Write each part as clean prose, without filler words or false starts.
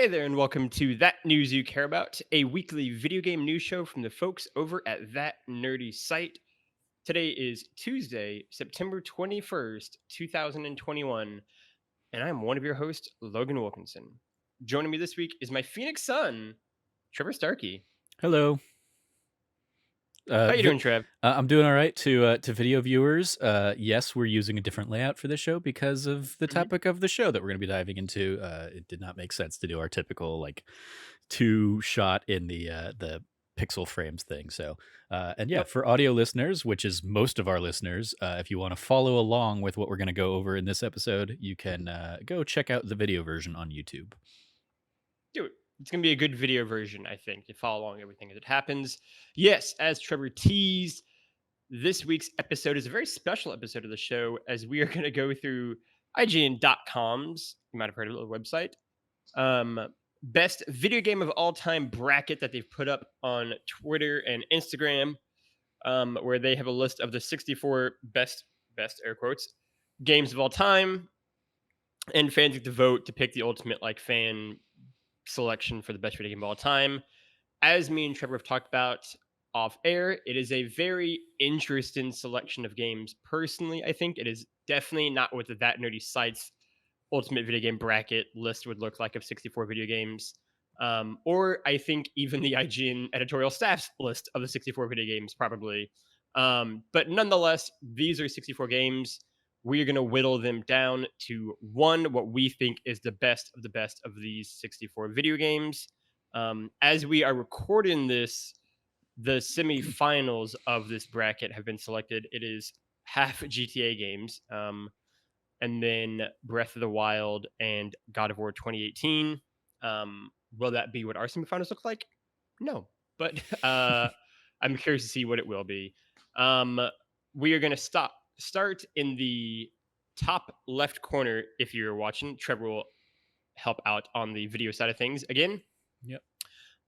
Hey there, and welcome to That News You Care About, a weekly video game news show from the folks over at That Nerdy Site. Today is Tuesday, September 21st, 2021, and I'm one of your hosts, Logan Wilkinson. Joining me this week is my Phoenix son, Trevor Starkey. Hello. How you Vi- doing, Trev? I'm doing all right. To video viewers, yes, we're using a different layout for the show because of the Mhm. topic of the show that we're going to be diving into. It did not make sense to do our typical like two shot in the pixel frames thing. So, and yeah, Yep. for audio listeners, which is most of our listeners, if you want to follow along with what we're going to go over in this episode, you can go check out the video version on YouTube. Do it. It's going to be a good video version, I think, to follow along everything as it happens. Yes, as Trevor teased, this week's episode is a very special episode of the show as we are going to go through IGN.com's, you might have heard of the website, best video game of all time bracket that they've put up on Twitter and Instagram, where they have a list of the 64 best air quotes games of all time, and fans get to vote to pick the ultimate like fan selection for the best video game of all time. As me and Trevor have talked about off air, it is a very interesting selection of games. Personally, I think it is definitely not what the That Nerdy Site's ultimate video game bracket list would look like of 64 video games. Or I think even the IGN editorial staff's list of the 64 video games, probably. But nonetheless, these are 64 games. We are going to whittle them down to one, what we think is the best of these 64 video games. As we are recording this, the semifinals of this bracket have been selected. It is half GTA games, and then Breath of the Wild and God of War 2018. Will that be what our semifinals look like? No, but I'm curious to see what it will be. Um, we are going to start in the top left corner. If you're watching, Trevor will help out on the video side of things again. Yep.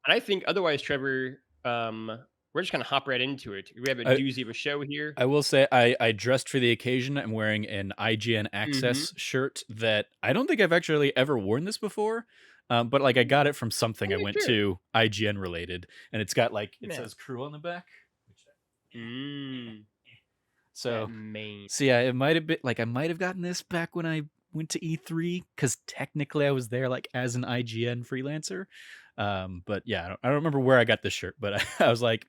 And I think otherwise, Trevor, we're just gonna hop right into it. We have a doozy of a show here. I will say I dressed for the occasion. I'm wearing an IGN Mm-hmm. Access shirt that I don't think I've actually ever worn this before. But like I got it from something I Yeah, went sure. to IGN related, and it's got like it Yeah. says crew on the back. Mm, that So main. so yeah, it might have been like I might have gotten this back when I went to E3 because technically I was there like as an IGN freelancer. But yeah, I don't remember where I got this shirt, but I was like,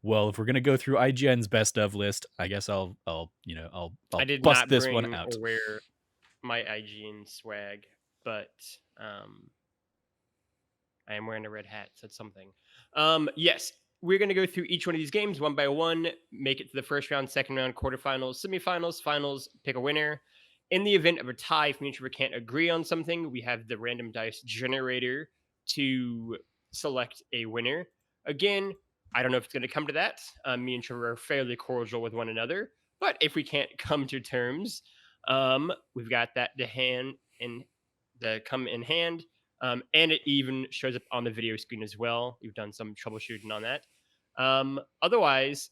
well, if we're gonna go through IGN's best of list, I guess I I'll did bust not this one bring out. or wear my IGN swag, but I am wearing a red hat. So that's something. Yes, we're gonna go through each one of these games one by one, make it to the first round, second round, quarterfinals, semifinals, finals, pick a winner. In the event of a tie, if me and Trevor can't agree on something, we have the random dice generator to select a winner. Again, I don't know if it's going to come to that. Me and Trevor are fairly cordial with one another, but if we can't come to terms, we've got that to hand and the come in hand. And it even shows up on the video screen as well. We've done some troubleshooting on that. Otherwise,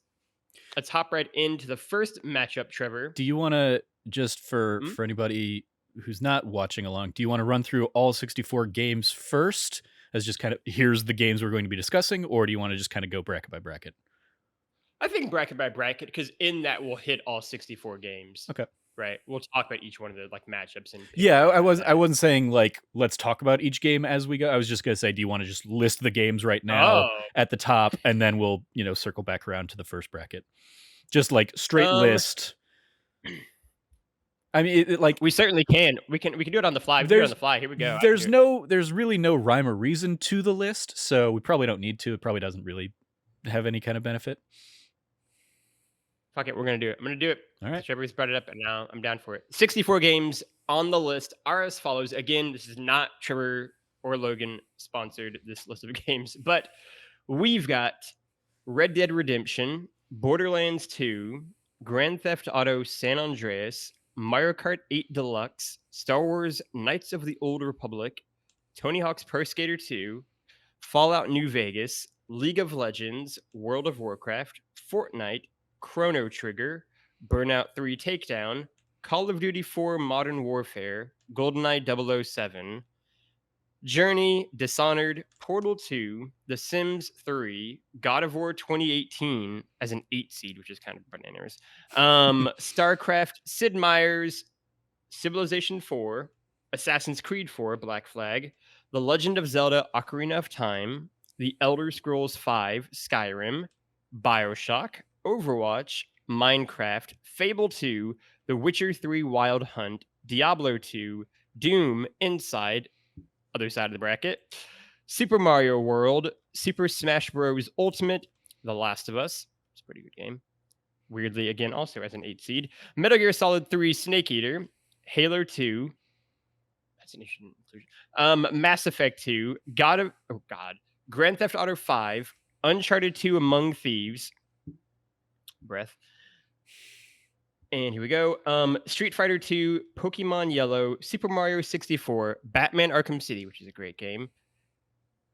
let's hop right into the first matchup, Trevor. Do you want to just Hmm? for anybody who's not watching along, do you want to run through all 64 games first as just kind of here's the games we're going to be discussing, or do you want to just kind of go bracket by bracket? I think bracket by bracket, because in that we'll hit all 64 games, Okay. right? We'll talk about each one of the like matchups and pick a Yeah, I winner out of was I that. wasn't saying like let's talk about each game as we go. I was just gonna say, do you want to just list the games right now Oh, at the top, and then we'll circle back around to the first bracket, just like straight um, list. I mean, like we certainly can. We can do it on the fly. We can do it on there's the fly. Here we go. I can do there's it. no there's really no rhyme or reason to the list, so we probably don't need to. It probably doesn't really have any kind of benefit. Fuck it, we're gonna do it. I'm gonna do it. All right. Because Trevor's brought it up, and now I'm down for it. 64 games on the list are as follows. Again, this is not Trevor or Logan sponsored this list of games, but we've got Red Dead Redemption, Borderlands 2, Grand Theft Auto San Andreas, Mario Kart 8 Deluxe, Star Wars Knights of the Old Republic, Tony Hawk's Pro Skater 2, Fallout New Vegas, League of Legends, World of Warcraft, Fortnite, Chrono Trigger, Burnout 3 Takedown, Call of Duty 4 Modern Warfare, GoldenEye 007, Journey, Dishonored, Portal 2, The Sims 3, God of War 2018 as an 8 seed, which is kind of bananas. StarCraft, Sid Meier's Civilization 4, Assassin's Creed 4, Black Flag, The Legend of Zelda Ocarina of Time, The Elder Scrolls 5, Skyrim, BioShock, Overwatch, Minecraft, Fable 2, The Witcher 3 Wild Hunt, Diablo 2, Doom, Inside, other side of the bracket, Super Mario World, Super Smash Bros. Ultimate, The Last of Us. It's a pretty good game. Weirdly, again, also as an 8 seed. Metal Gear Solid 3 Snake Eater, Halo 2. That's an interesting inclusion. Mass Effect 2, Grand Theft Auto 5, Uncharted 2 Among Thieves. Breath. And here we go. Street Fighter 2, Pokemon Yellow, Super Mario 64, Batman Arkham City, which is a great game.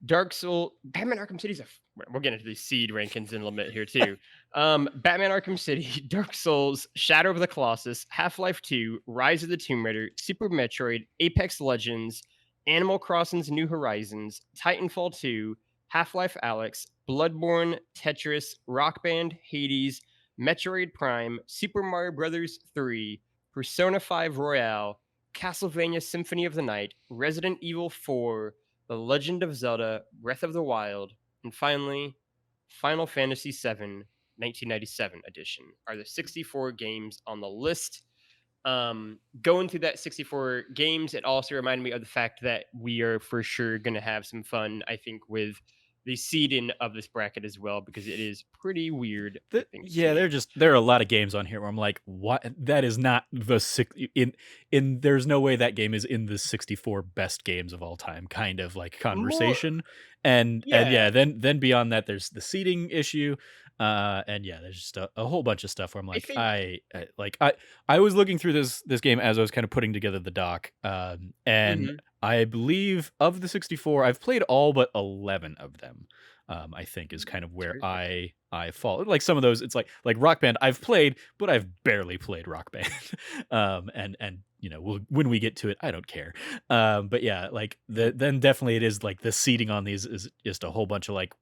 Batman Arkham City's we'll get into these seed rankings in a little bit here too. Batman Arkham City, Dark Souls, Shadow of the Colossus, Half-Life 2, Rise of the Tomb Raider, Super Metroid, Apex Legends, Animal Crossing's New Horizons, Titanfall 2, Half-Life Alyx, Bloodborne, Tetris, Rock Band, Hades, Metroid Prime, Super Mario Bros. 3, Persona 5 Royale, Castlevania Symphony of the Night, Resident Evil 4, The Legend of Zelda, Breath of the Wild, and finally, Final Fantasy VII 1997 edition are the 64 games on the list. Going through that 64 games, it also reminded me of the fact that we are for sure going to have some fun, I think, with the seeding of this bracket as well, because it is pretty weird, I think, to Yeah, me. there are a lot of games on here where I'm like, what? That is not the six in. There's no way that game is in the 64 best games of all time kind of like More, conversation. And yeah, yeah, then beyond that, there's the seating issue. And yeah, there's just a whole bunch of stuff where I'm I like, think. I was looking through this game as I was kind of putting together the doc, and Mhm, I believe of the 64, I've played all but 11 of them. I think is kind of it's where very fair. I fall. Like some of those, it's like Rock Band. I've played, but I've barely played Rock Band. And when we get to it, I don't care. But yeah, like then definitely it is like the seating on these is just a whole bunch of like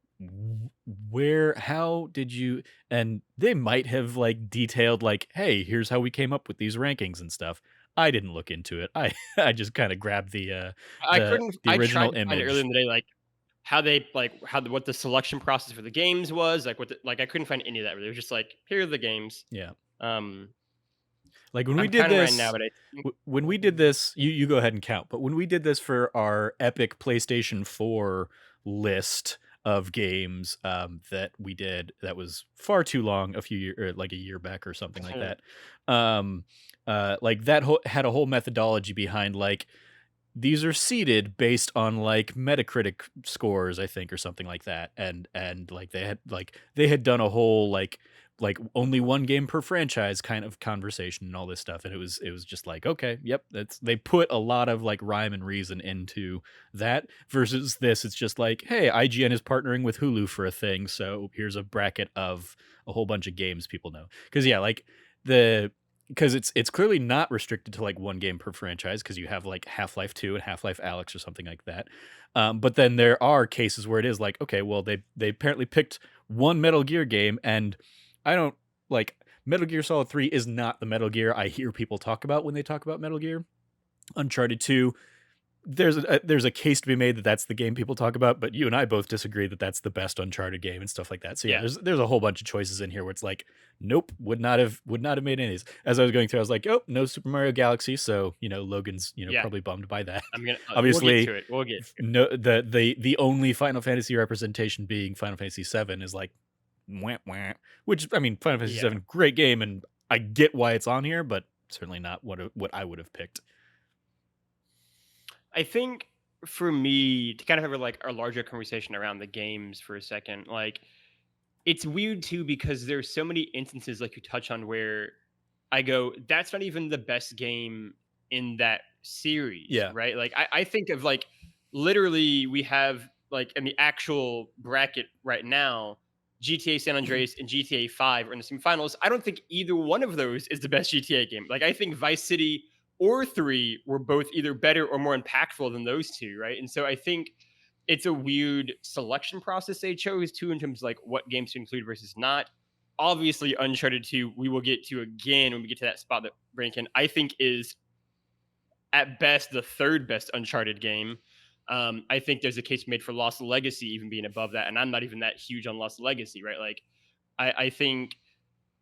where how did you, and they might have like detailed like, hey, here's how we came up with these rankings and stuff. I didn't look into it. I just kind of grabbed I couldn't. the I tried original to find it earlier image. in the day, like how they what the selection process for the games was, like I couldn't find any of that really. It was just like, here are the games. Yeah. Um, Like when we I'm did counting right now, this but I think when we did this, you go ahead and count, but when we did this for our epic PlayStation 4 list of games, that we did that was far too long, a few year or like a year back or something like that. Um, like that had a whole methodology behind like these are seeded based on like Metacritic scores, I think, or something like that. And like they had done a whole like only one game per franchise kind of conversation and all this stuff. And it was just like, okay, yep, that's they put a lot of like rhyme and reason into that versus this. It's just like, hey, IGN is partnering with Hulu for a thing, so here's a bracket of a whole bunch of games people know. Because yeah, like the because it's clearly not restricted to like one game per franchise because you have like Half-Life 2 and Half-Life Alyx or something like that. But then there are cases where it is like, okay, well they apparently picked one Metal Gear game, and I don't like Metal Gear Solid 3 is not the Metal Gear I hear people talk about when they talk about Metal Gear. Uncharted 2, there's a case to be made that that's the game people talk about, but you and I both disagree that that's the best Uncharted game and stuff like that. So yeah, yeah, there's a whole bunch of choices in here where it's like, nope, would not have made any of these. As I was going through, I was like, oh, no Super Mario Galaxy, so Logan's yeah. probably bummed by that. I'm gonna. We'll get Obviously, to it. We'll get to it. no the only Final Fantasy representation being Final Fantasy 7 is like, wah, wah, which I mean, Final Fantasy Yeah, 7 great game, and I get why it's on here, but certainly not what I would have picked. I think for me to kind of have like a larger conversation around the games for a second, like it's weird too because there's so many instances like you touch on where I go, that's not even the best game in that series, Yeah. right? Like I think of like literally we have like in the actual bracket right now, GTA San Andreas and GTA 5 are in the semifinals. I don't think either one of those is the best GTA game. Like I think Vice City or 3 were both either better or more impactful than those two, right? And so I think it's a weird selection process they chose too in terms of like what games to include versus not. Obviously, Uncharted 2, we will get to again when we get to that spot that Rankin, I think, is at best the third best Uncharted game. I think there's a case made for Lost Legacy even being above that, and I'm not even that huge on Lost Legacy, right? Like, I think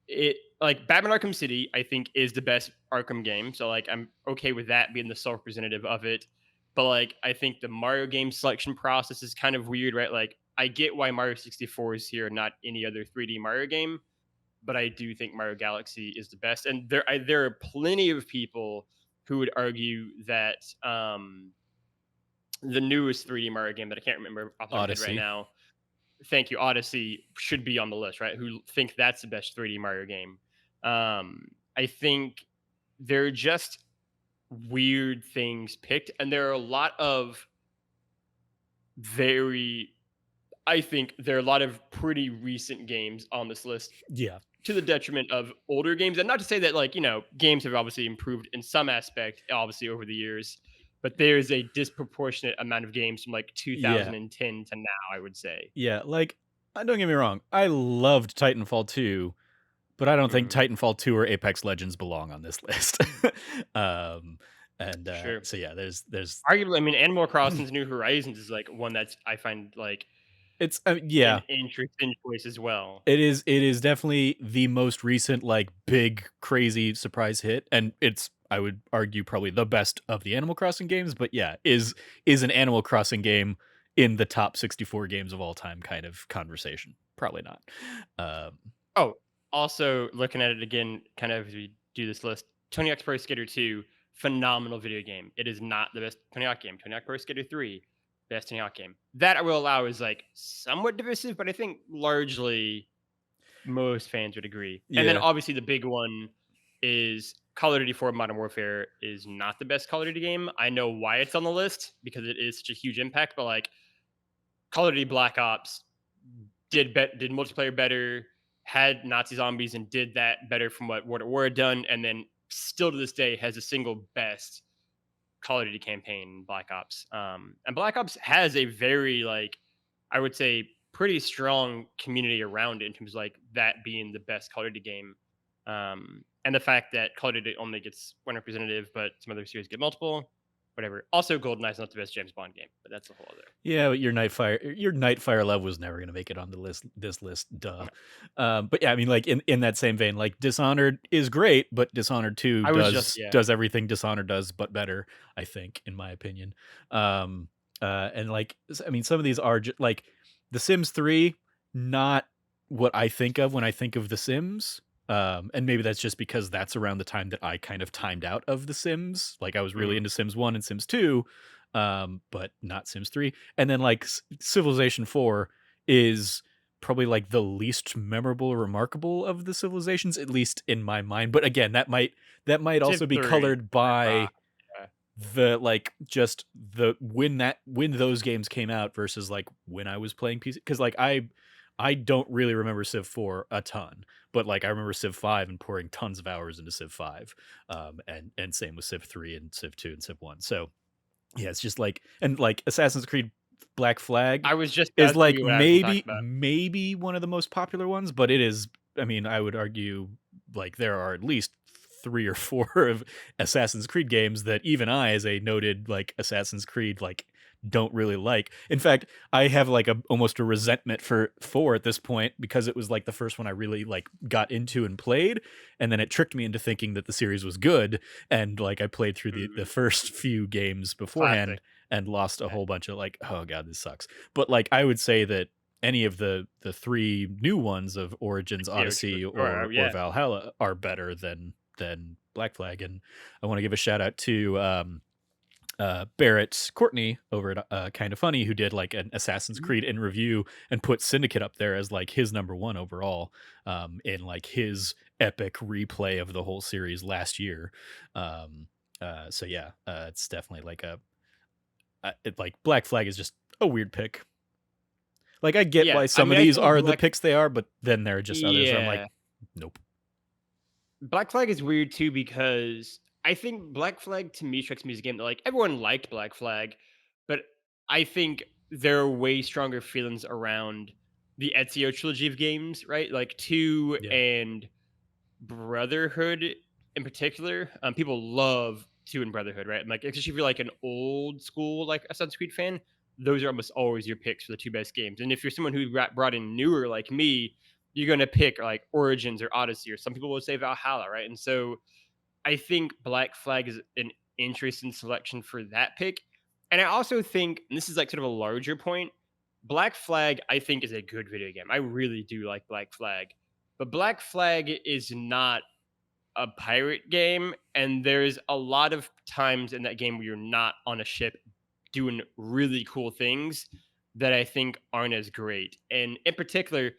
it like Batman Arkham City, I think, is the best Arkham game. So like I'm okay with that being the sole representative of it. But like I think the Mario game selection process is kind of weird, right? Like I get why Mario 64 is here, not any other 3D Mario game, but I do think Mario Galaxy is the best. And there are plenty of people who would argue that the newest 3D Mario game that I can't remember off the top of my head right Odyssey. now, thank you, Odyssey should be on the list, right? Who think that's the best 3D Mario game? I think they're just weird things picked, and there are a lot of very. I think there are a lot of pretty recent games on this list Yeah. to the detriment of older games. And not to say that, like, games have obviously improved in some aspect, obviously, over the years, but there's a disproportionate amount of games from like Yeah. 2010 to now, I would say. Yeah. Like, don't get me wrong. I loved Titanfall 2, but I don't think Mhm. Titanfall 2 or Apex Legends belong on this list. um, and Sure. so yeah, there's Arguably, I mean, Animal Crossing's New Horizons is like one that's I find like it's an yeah, interesting choice as well. it is definitely the most recent like big crazy surprise hit, and it's I would argue probably the best of the Animal Crossing games. But yeah, is an Animal Crossing game in the top 64 games of all time kind of conversation? Probably not. Um, Oh, also looking at it again, kind of as we do this list, Tony Hawk's Pro Skater 2, phenomenal video game. It is not the best Tony Hawk game. Tony Hawk Pro Skater 3, best Tony Hawk game. That I will allow is like somewhat divisive, but I think largely most fans would agree. And then yeah, obviously the big one is Call of Duty 4 Modern Warfare is not the best Call of Duty game. I know why it's on the list because it is such a huge impact, but like Call of Duty Black Ops did multiplayer better, had Nazi zombies, and did that better from what World at War had done, and then still to this day has the single best Call of Duty campaign, Black Ops. And Black Ops has a very like I would say pretty strong community around it in terms of like that being the best Call of Duty game. And the fact that Call of Duty only gets one representative, but some other series get multiple, whatever. Also, GoldenEye's not the best James Bond game, but that's a whole other. yeah. But your Nightfire love was never gonna make it on the list. This list, duh. But yeah, I mean, like in that same vein, like Dishonored is great, but Dishonored 2 I was just yeah. does everything Dishonored does, but better. I think, in my opinion. Um, and like I mean, some of these are like The Sims 3, not what I think of when I think of The Sims. And maybe that's just because that's around the time that I kind of timed out of The Sims. Like I was really Mhm. into Sims 1 and Sims 2, but not Sims 3. And then like Civilization 4 is probably like the least memorable or remarkable of the civilizations, at least in my mind. But again, that might Civ also be 3 colored by far. by Yeah. the like just the when those games came out versus like when I was playing PC, because like I don't really remember Civ 4 a ton, but like I remember Civ 5 and pouring tons of hours into Civ 5, and same with Civ 3 and Civ 2 and Civ 1. So yeah, it's just like, and like Assassin's Creed Black Flag I was just is that's gonna like be what I was gonna talk about. maybe one of the most popular ones, but it is, I mean, I would argue like there are at least 3 or 4 of Assassin's Creed games that even I, as a noted like Assassin's Creed like don't really like. In fact, I have like a almost a resentment for 4 at this point, because it was like the first one I really like got into and played, and then it tricked me into thinking that the series was good, and like I played through the Mhm. first few games Classic. beforehand and lost a Yeah. whole bunch of like, oh god, this sucks. But like I would say that any of the 3 new ones of Origins, THQ Odyssey, or, or yeah. Valhalla are better than Black Flag. And I want to give a shout out to Barrett Courtney over at Kind of Funny, who did like an Assassin's Mhm. Creed in review and put Syndicate up there as like his number one overall, in like his epic replay of the whole series last year. Um, so yeah, it's definitely like like Black Flag is just a weird pick. Like I get Yeah, why I some of mean, I these think are the picks they are, but then there are just others where I'm like, yeah. nope. Black Flag is weird too because I think Black Flag to me strikes me as a game that like everyone liked Black Flag, but I think there are way stronger feelings around the Ezio trilogy of games, right? Like two Yeah. and Brotherhood in particular. People love two and Brotherhood, right? Like especially if you're like an old school like Assassin's Creed fan, those are almost always your picks for the two best games. And if you're someone who brought in newer like me, you're gonna pick like Origins or Odyssey, or some people will say Valhalla, right? And so I think Black Flag is an interesting selection for that pick. And I also think, and this is like sort of a larger point, Black Flag, I think, is a good video game. I really do like Black Flag. But Black Flag is not a pirate game. And there's a lot of times in that game where you're not on a ship doing really cool things that I think aren't as great. And in particular,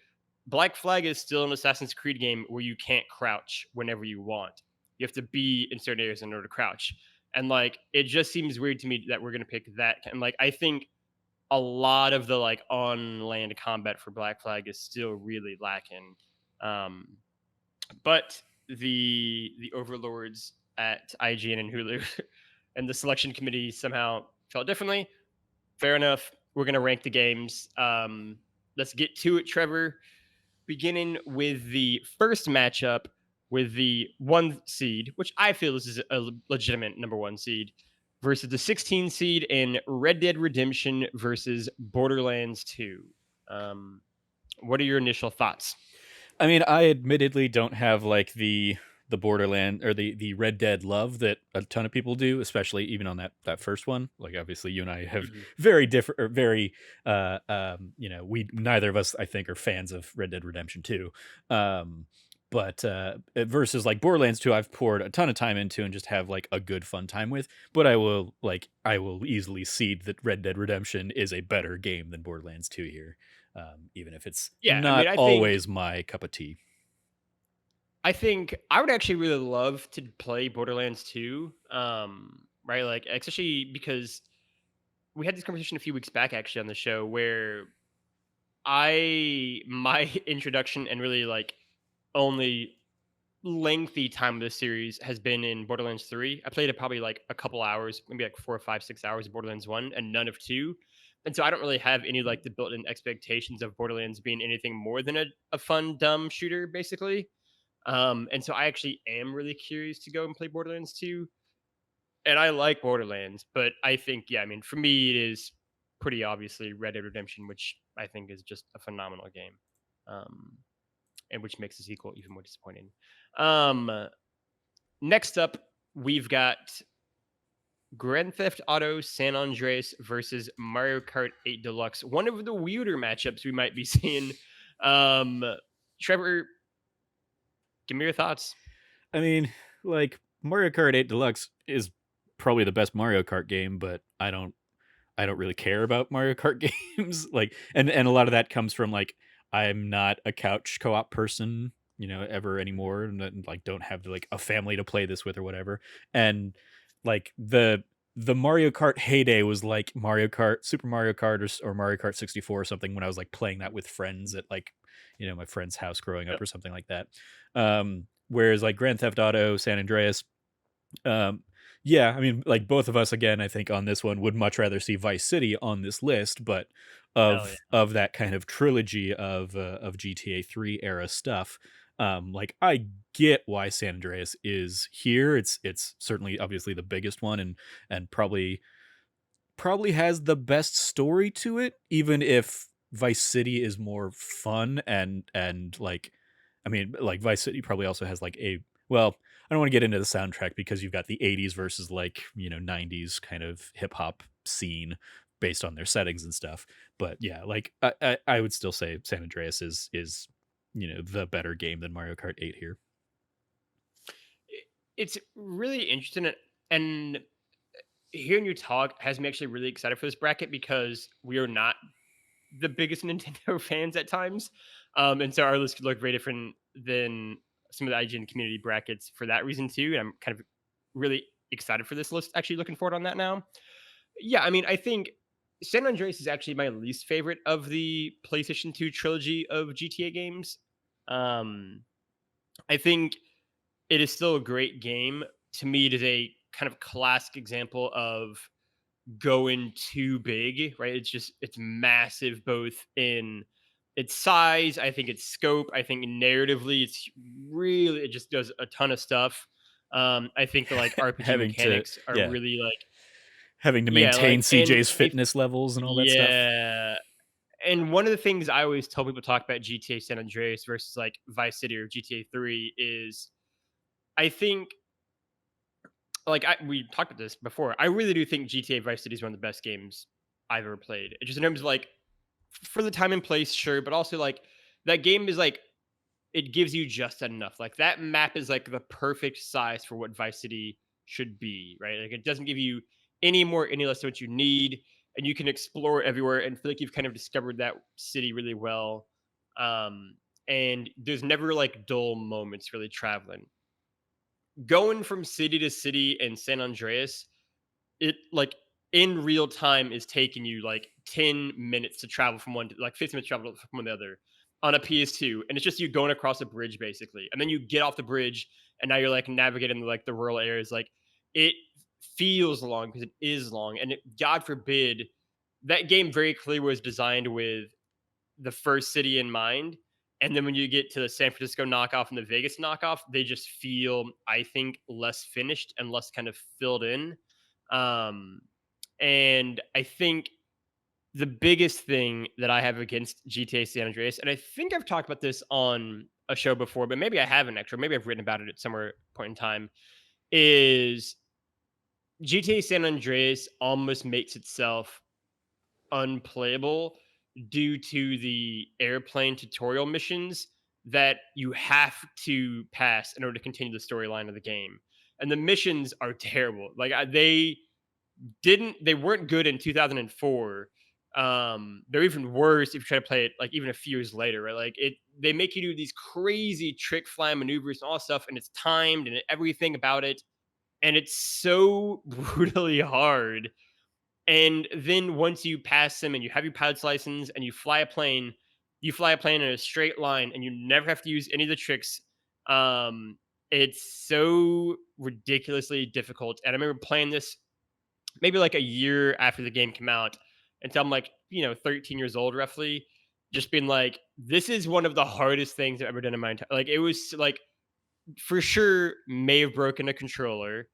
Black Flag is still an Assassin's Creed game where you can't crouch whenever you want. You have to be in certain areas in order to crouch. And like it just seems weird to me that we're gonna pick that. And like I think a lot of the like on land combat for Black Flag is still really lacking. Um, but the overlords at IGN and Hulu and the selection committee somehow felt differently. Fair enough. We're gonna rank the games. Let's get to it, Trevor. Beginning with the first matchup with the one seed, which I feel this is a legitimate number one seed, versus the 16 seed in Red Dead Redemption versus Borderlands 2. Um, what are your initial thoughts? I mean, I admittedly don't have like the Borderland or the Red Dead love that a ton of people do, especially even on that first one. Like obviously you and I have Mhm. very different or very we neither of us I think are fans of Red Dead Redemption 2. But versus like Borderlands 2 I've poured a ton of time into and just have like a good fun time with, but I will easily cede that Red Dead Redemption is a better game than Borderlands 2 here. Even if it's Yeah, I not mean, always my cup of tea. I think I would actually really love to play Borderlands 2. Right, like especially because we had this conversation a few weeks back actually on the show where I my introduction and really like only lengthy time of the series has been in Borderlands 3. I played it probably like a couple hours, maybe like 4 or 5, 6 hours of Borderlands 1 and none of 2. And so I don't really have any like the built-in expectations of Borderlands being anything more than a fun, dumb shooter, basically. And so I actually am really curious to go and play Borderlands 2. And I like Borderlands, but I think, yeah, I mean, for me, it is pretty obviously Red Dead Redemption, which I think is just a phenomenal game. Um, and which makes the sequel even more disappointing. Um, Next up, we've got Grand Theft Auto San Andreas versus Mario Kart 8 Deluxe. One of the weirder matchups we might be seeing. Um, Trevor, give me your thoughts. I mean, like Mario Kart 8 Deluxe is probably the best Mario Kart game, but I don't really care about Mario Kart games. Like and a lot of that comes from like I'm not a couch co-op person, ever anymore and like don't have like a family to play this with or whatever. And like the Mario Kart heyday was like Mario Kart, Super Mario Kart or Mario Kart 64 or something when I was like playing that with friends at like, my friend's house growing up Yep. or something like that. Whereas like Grand Theft Auto, San Andreas, um, yeah, I mean, like both of us again, I think on this one would much rather see Vice City on this list, but Hell yeah. of that kind of trilogy of GTA 3 era stuff, like I get why San Andreas is here. It's certainly obviously the biggest one and probably has the best story to it, even if Vice City is more fun and like I mean, like Vice City probably also has like a well, I don't want to get into the soundtrack because you've got the 80s versus like, 90s kind of hip hop scene based on their settings and stuff. But yeah, like I would still say San Andreas is the better game than Mario Kart 8 here. It's really interesting. And hearing you talk has me actually really excited for this bracket because we are not the biggest Nintendo fans at times. And so our list could look very different than some of the IGN community brackets for that reason too. And I'm kind of really excited for this list. Actually, looking forward on that now. Yeah, I mean, I think San Andreas is actually my least favorite of the PlayStation 2 trilogy of GTA games. Um, I think it is still a great game, to me, it is a kind of classic example of going too big, right? It's massive both in its size, I think its scope, I think narratively it just does a ton of stuff. I think the like RPG having to mechanics are yeah, really like having to yeah, like maintain and CJ's if fitness levels and all that stuff. yeah. And one of the things I always tell people talk about GTA San Andreas versus like Vice City or GTA 3 is I think we talked about this before. I really do think GTA Vice City is one of the best games I've ever played. Just in terms of like for the time and place, sure, but also like that game is like it gives you just enough. Like that map is like the perfect size for what Vice City should be, right? Like it doesn't give you any more, any less than what you need, and you can explore everywhere and feel like you've kind of discovered that city really well. Um, and there's never like dull moments really traveling. Going from city to city in San Andreas, it like in real time is taking you like 10 minutes to travel from one to like 15 minutes to travel from one to the other on a PS2. And it's just you going across a bridge basically. And then you get off the bridge and now you're like navigating like the rural areas. Like it feels long because it is long. And God forbid that game very clearly was designed with the first city in mind. And then when you get to the San Francisco knockoff and the Vegas knockoff, they just feel, I think, less finished and less kind of filled in. Um, and I think the biggest thing that I have against GTA San Andreas, and I think I've talked about this on a show before, but maybe I haven't actually, maybe I've written about it at somewhere point in time, is GTA San Andreas almost makes itself unplayable due to the airplane tutorial missions that you have to pass in order to continue the storyline of the game. And the missions are terrible. Like they weren't good in 2004. They're even worse if you try to play it like even a few years later, right? Like they make you do these crazy trick flying maneuvers and all that stuff, and it's timed and everything about it, and it's so brutally hard. And then once you pass them and you have your pilot's license and you fly a plane in a straight line and you never have to use any of the tricks. Um, it's so ridiculously difficult. And I remember playing this maybe like a year after the game came out until I'm like, 13 years old roughly, just being like, this is one of the hardest things I've ever done in my entire like it was like for sure may have broken a controller.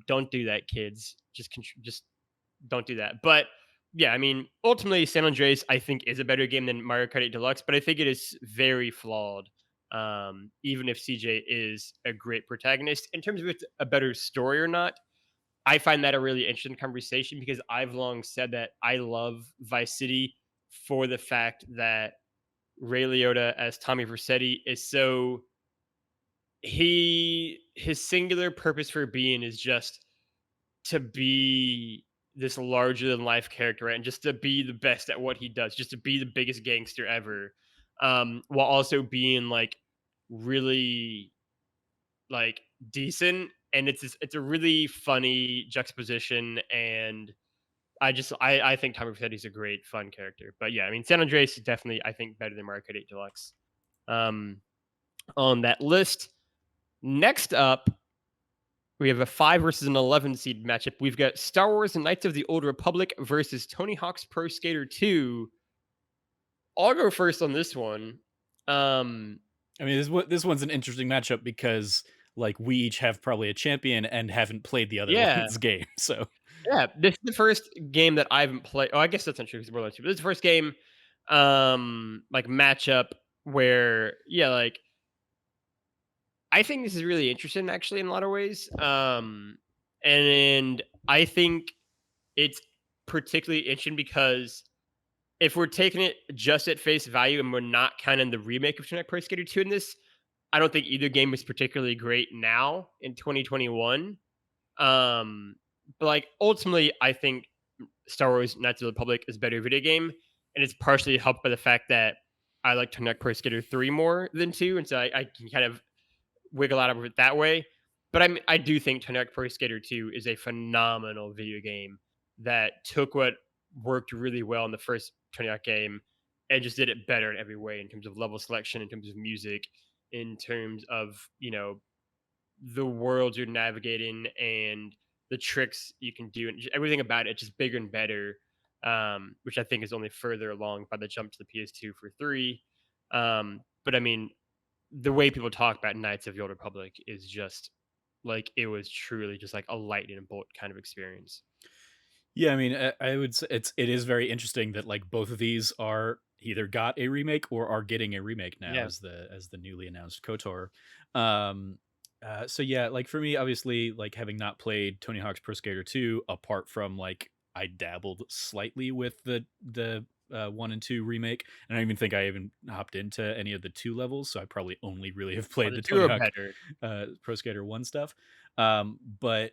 Don't do that, kids. Just don't do that. But yeah, I mean, ultimately, San Andreas I think is a better game than Mario Kart 8 Deluxe, but I think it is very flawed. Even if CJ is a great protagonist, in terms of it's a better story or not, I find that a really interesting conversation because I've long said that I love Vice City for the fact that Ray Liotta as Tommy Vercetti is so his singular purpose for being is just to be this larger than life character, right? And just to be the best at what he does, just to be the biggest gangster ever, while also being like really like decent. And it's a really funny juxtaposition, and I think Tommy Vercetti's a great fun character. But yeah, I mean San Andreas is definitely I think better than Mario Kart 8 Deluxe. Um, on that list, next up we have a 5 versus an 11 seed matchup. We've got Star Wars and Knights of the Old Republic versus Tony Hawk's Pro Skater 2. I'll go first on this one. Um, I mean, this one's an interesting matchup because like we each have probably a champion and haven't played the other yeah, one's game. So yeah. This is the first game that I haven't played. Oh, I guess that's not true because we're two. But this is the first game, like matchup where like I think this is really interesting actually in a lot of ways. And I think it's particularly interesting because if we're taking it just at face value and we're not counting the remake of Tonight Pro Skater 2 in this, I don't think either game is particularly great now in 2021. Um, but like ultimately, I think Star Wars Knights of the Republic is a better video game, and it's partially helped by the fact that I like Tonight Pro Skater 3 more than 2, and so I can kind of wiggle out of it that way. But I do think Tony Hawk Pro Skater 2 is a phenomenal video game that took what worked really well in the first Tony Hawk game and just did it better in every way in terms of level selection, in terms of music, in terms of, the worlds you're navigating and the tricks you can do and everything about it just bigger and better, which I think is only further along by the jump to the PS2 for 3. But I mean, the way people talk about Knights of the Old Republic is just like it was truly just like a lightning bolt kind of experience. Yeah, I mean, I would say it is very interesting that like both of these are either got a remake or are getting a remake now Yeah. as the newly announced KOTOR. Um, so yeah, like for me, obviously, like having not played Tony Hawk's Pro Skater 2, apart from like I dabbled slightly with the 1 and 2 remake, and I don't even think I even hopped into any of the 2 levels, so I probably only really have Oh, played the the two Tony are Hawk better. Pro Skater 1 stuff. But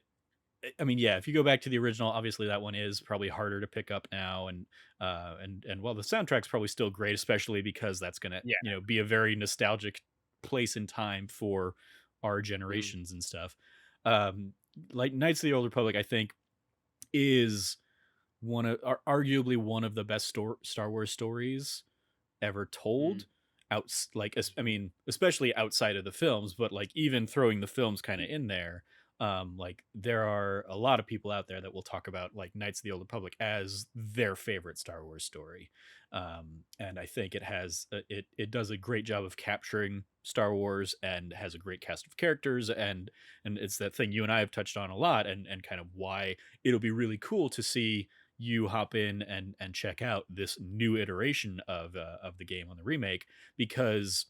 I mean, yeah, if you go back to the original, obviously that one is probably harder to pick up now, and while the soundtrack's probably still great, especially because that's gonna Yeah. be a very nostalgic place in time for our Mm, generations and stuff. Um, like Knights of the Old Republic, I think is arguably one of the best Star Wars stories ever mm, told. I mean, especially outside of the films, but like even throwing the films kind of in there, like there are a lot of people out there that will talk about like Knights of the Old Republic as their favorite Star Wars story. And I think it does a great job of capturing Star Wars and has a great cast of characters, and it's that thing you and I have touched on a lot, and kind of why it'll be really cool to see you hop in and check out this new iteration of the game on the remake, because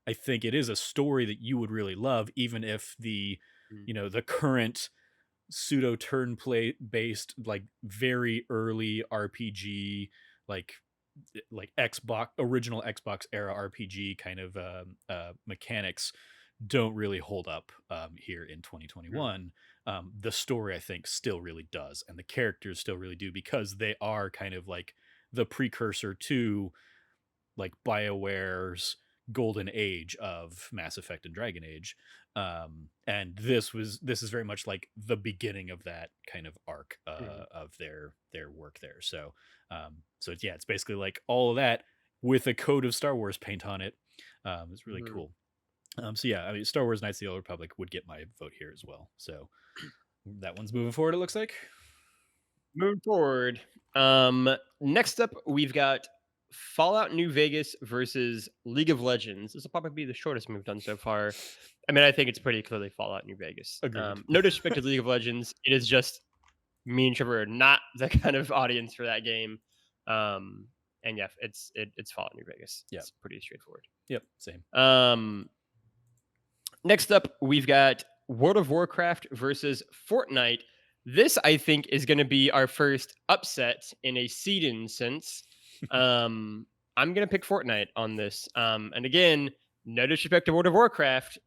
I think it is a story that you would really love, even if mm, the current pseudo turn play based like very early RPG, like Xbox original Xbox era RPG kind of mechanics don't really hold up here in mm, 2021. The story, I think, still really does, and the characters still really do, because they are kind of like the precursor to like BioWare's golden age of Mass Effect and Dragon Age. And this is very much like the beginning of that kind of arc mm, of their work there. So it's basically like all of that with a coat of Star Wars paint on it. It's really mhm. cool. So yeah, I mean, Star Wars Knights of the Old Republic would get my vote here as well. So that one's moving forward, it looks like. Moving forward, next up we've got Fallout New Vegas versus League of Legends. This will probably be the shortest we've done so far. I mean, I think it's pretty clearly Fallout New Vegas. Agreed. No disrespect to League of Legends, it is just me and Trevor are not the kind of audience for that game. Um, and yeah, it's Fallout New Vegas. Yep. It's pretty straightforward. Yep. Same. Um, Next up, we've got World of Warcraft versus Fortnite. This, I think, is going to be our first upset in a seed-in sense. Um, I'm going to pick Fortnite on this. And again, no disrespect to World of Warcraft,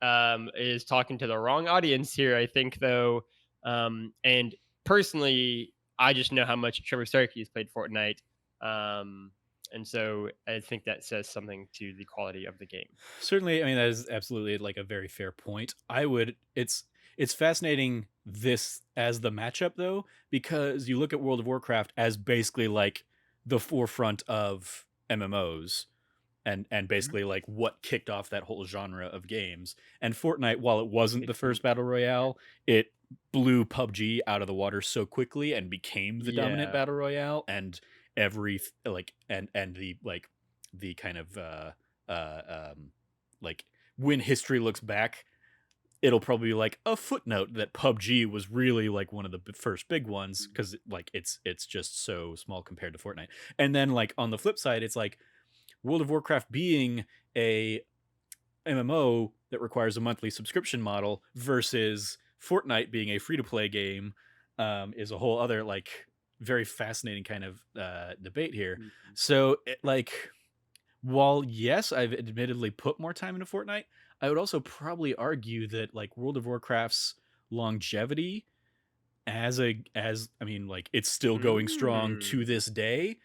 is talking to the wrong audience here, I think, though. And personally, I just know how much Trevor Starkey has played Fortnite. Um, and so I think that says something to the quality of the game. Certainly, I mean, that is absolutely like a very fair point. It's fascinating this as the matchup though, because you look at World of Warcraft as basically like the forefront of MMOs, and basically like what kicked off that whole genre of games. And Fortnite, while it wasn't the It's first battle royale, it blew PUBG out of the water so quickly and became the dominant yeah. battle royale. And every like and the kind of like when history looks back, it'll probably be like a footnote that PUBG was really like one of the first big ones, because like it's just so small compared to Fortnite. And then like on the flip side, it's like World of Warcraft being a MMO that requires a monthly subscription model versus Fortnite being a free to play game, is a whole other like very fascinating kind of debate here. Mhm. So like while yes, I've admittedly put more time into Fortnite, I would also probably argue that like World of Warcraft's longevity as I mean, like it's still going strong to Mm. this day.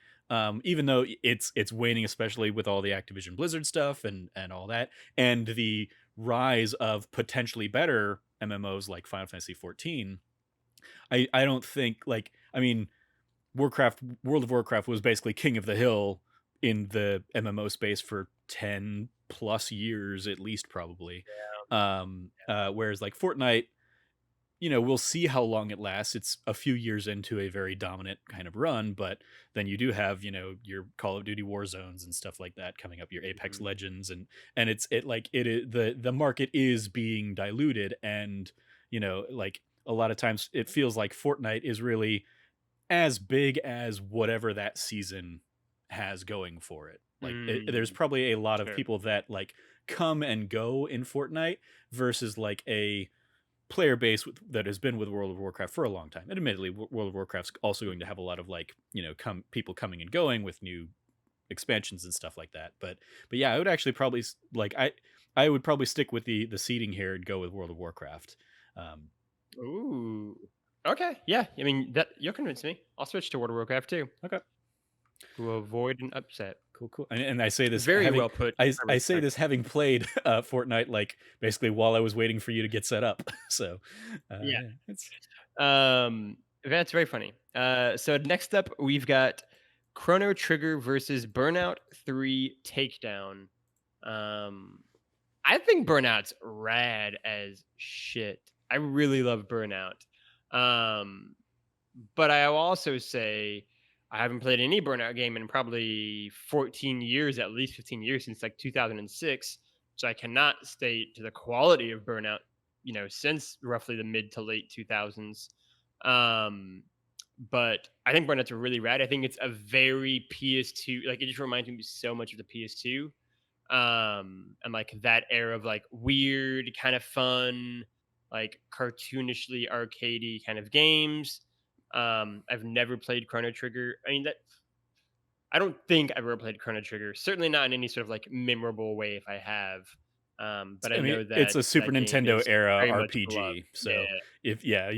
Even though it's waning, especially with all the Activision Blizzard stuff and all that, and the rise of potentially better MMOs like Final Fantasy 14. I don't think like I mean World of Warcraft was basically king of the hill in the MMO space for 10 plus years at least probably. Whereas like Fortnite, we'll see how long it lasts. It's a few years into a very dominant kind of run, but then you do have, your Call of Duty War Zones and stuff like that coming up, your Apex Mhm. Legends, and it is the market is being diluted, and like a lot of times it feels like Fortnite is really as big as whatever that season has going for it. Like there's Mm, probably a lot of sure. people that like come and go in Fortnite versus like a player base that has been with World of Warcraft for a long time. And admittedly, World of Warcraft's also going to have a lot of like, people coming and going with new expansions and stuff like that. But yeah, I would actually probably like I would probably stick with the seeding here and go with World of Warcraft. Um, Ooh. Okay. Yeah. I mean, that you'll convince me. I'll switch to World of Warcraft too okay. to avoid an upset. Cool, cool. And I say this Very having well put. I I say respect this having played Fortnite like basically while I was waiting for you to get set up. So, it. yeah, it's Yeah. That's very funny. So next up, we've got Chrono Trigger versus Burnout 3 Takedown. Um, I think Burnout's rad as shit. I really love Burnout. Um, but I will also say I haven't played any Burnout game in probably 14 years, at least 15 years since like 2006. So I cannot state to the quality of Burnout, since roughly the mid to late 2000s. Um, but I think Burnout's really rad. I think it's a very PS2, like it just reminds me so much of the PS2, and like that era of like weird kind of fun, like cartoonishly arcadey kind of games. I've never played Chrono Trigger. I mean, that I don't think I've ever played Chrono Trigger, certainly not in any sort of like memorable way if I have. But I I mean, know it's that a Super that game Nintendo is era very much beloved. RPG. Yeah. So if yeah,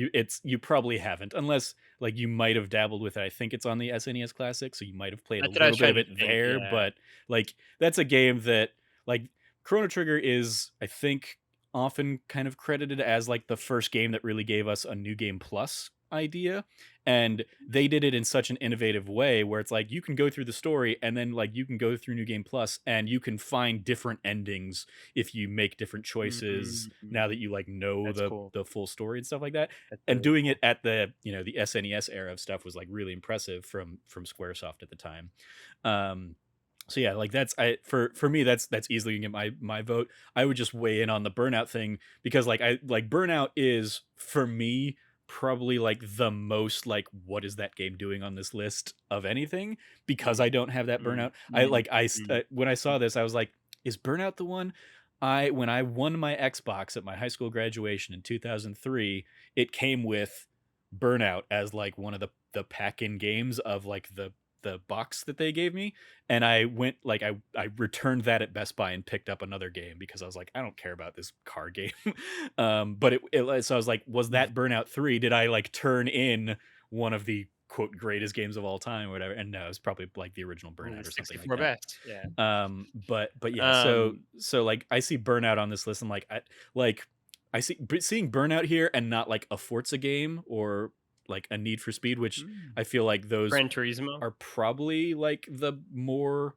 you probably haven't unless like you might have dabbled with it. I think it's on the SNES Classic, so you might have played a That's what I was little bit trying of to it think. there, Yeah. but like that's a game that like Chrono Trigger is I think often kind of credited as like the first game that really gave us a new game plus idea, and they did it in such an innovative way where it's like you can go through the story and then like you can go through new game plus and you can find different endings if you make different choices now that Mm, you like know that's the cool. the full story and stuff like that. That's And really doing it cool. at the SNES era of stuff was like really impressive from Squaresoft at the time. um so yeah, like that's I for me that's easily gonna get my vote. I would just weigh in on the Burnout thing because like I like Burnout is for me probably like the most like what is that game doing on this list of anything because Mm, I don't have that mm, Burnout. mm, mm, When I saw mm. this I was like, is Burnout the one? I when I won my Xbox at my high school graduation in 2003, it came with Burnout as like one of the pack-in games of like the box that they gave me, and I went like I returned that at Best Buy and picked up another game because I was like I don't care about this card game. But so I was like, was that Burnout 3? Did I like turn in one of the quote greatest games of all time or whatever? And no, it's probably like the original One of the Burnout or something like 64 that. best. Yeah. But yeah, so Um, so like I see Burnout on this list. I'm like I see seeing Burnout here and not like a Forza game or like a Need for Speed, which mm. I feel like those Gran Turismo. are probably like the more.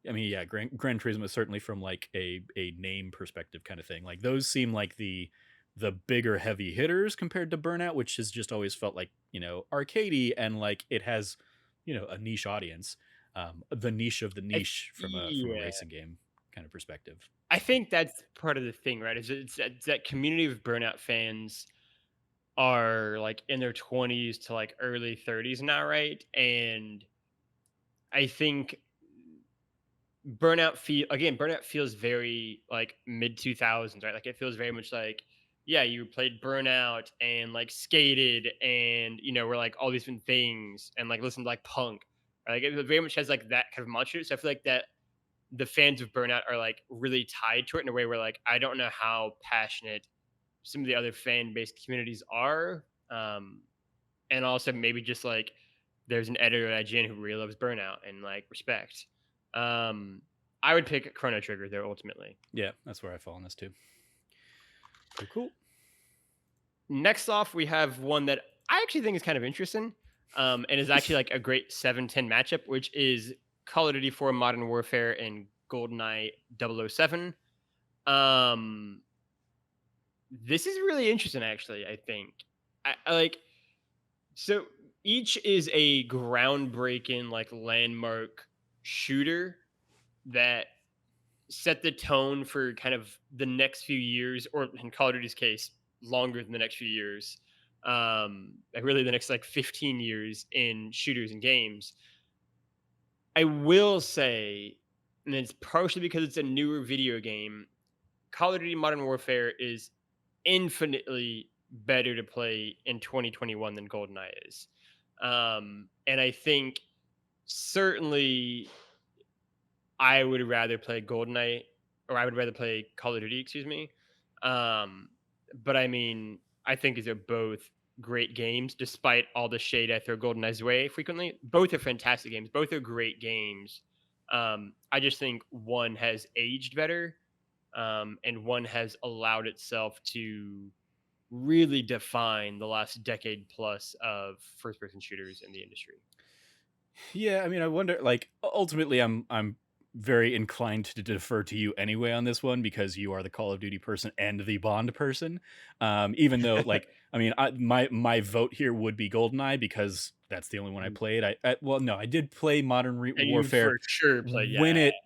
I mean, yeah, Gran Turismo is certainly from like a name perspective kind of thing. Like those seem like the bigger heavy hitters compared to Burnout, which has just always felt like arcadey and like it has a niche audience, the niche of the niche from a Yeah. racing game kind of perspective. I think that's part of the thing, right? Is it's that community of Burnout fans are like in their 20s to like early 30s now, right? And I think Burnout feels very like mid 2000s, right? Like it feels very much like, yeah, you played Burnout and like skated and were like all these different things and like listened to like punk. Right? Like it very much has like that kind of mantra. So I feel like that the fans of Burnout are like really tied to it in a way where like I don't know how passionate some of the other fan based communities are. And also maybe just like there's an editor at IGN who really loves Burnout and like respect. Um, I would pick Chrono Trigger there ultimately. Yeah, that's where I fall on this too. Cool, cool. Next off, we have one that I actually think is kind of interesting, and is actually like a great 7-10 matchup, which is Call of Duty 4 Modern Warfare and GoldenEye 007. Um, this is really interesting, actually. I think I like so each is a groundbreaking, like landmark shooter that set the tone for kind of the next few years, or in Call of Duty's case, longer than the next few years. Like really the next like 15 years in shooters and games. I will say, and it's partially because it's a newer video game, Call of Duty Modern Warfare is infinitely better to play in 2021 than GoldenEye is. And I think certainly I would rather play GoldenEye, or I would rather play Call of Duty, excuse me. Um, but I mean, I think these are both great games, despite all the shade I throw GoldenEye's way frequently. Both are fantastic games. Both are great games. I just think one has aged better, and one has allowed itself to really define the last decade plus of first-person shooters in the industry. Yeah, I mean, I wonder. Like, ultimately, I'm very inclined to defer to you anyway on this one because you are the Call of Duty person and the Bond person. Even though, like, I mean, my vote here would be GoldenEye because that's the only one I played. Well, no, I did play And you for Warfare sure play, yeah.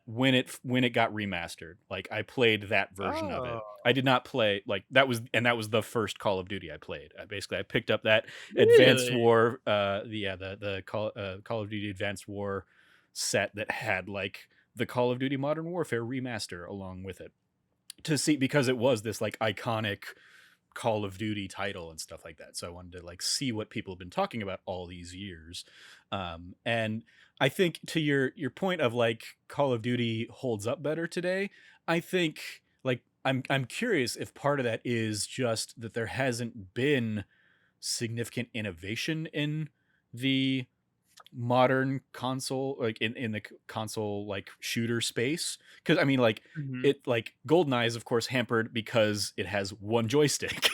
when it got remastered. Like, I played that version of it. Oh, I did not play like that was the first Call of Duty I played. I picked up that Advanced really? War, the Call of Duty Advanced War set that had like the Call of Duty Modern Warfare remaster along with it to see because it was this like iconic Call of Duty title and stuff like that. So I wanted to like see what people have been talking about all these years. And I think to your point of like Call of Duty holds up better today, I think like I'm curious if part of that is just that there hasn't been significant innovation in the modern console, like in the console like shooter space, because I mean like Mhm. it like GoldenEye is of course hampered because it has one joystick.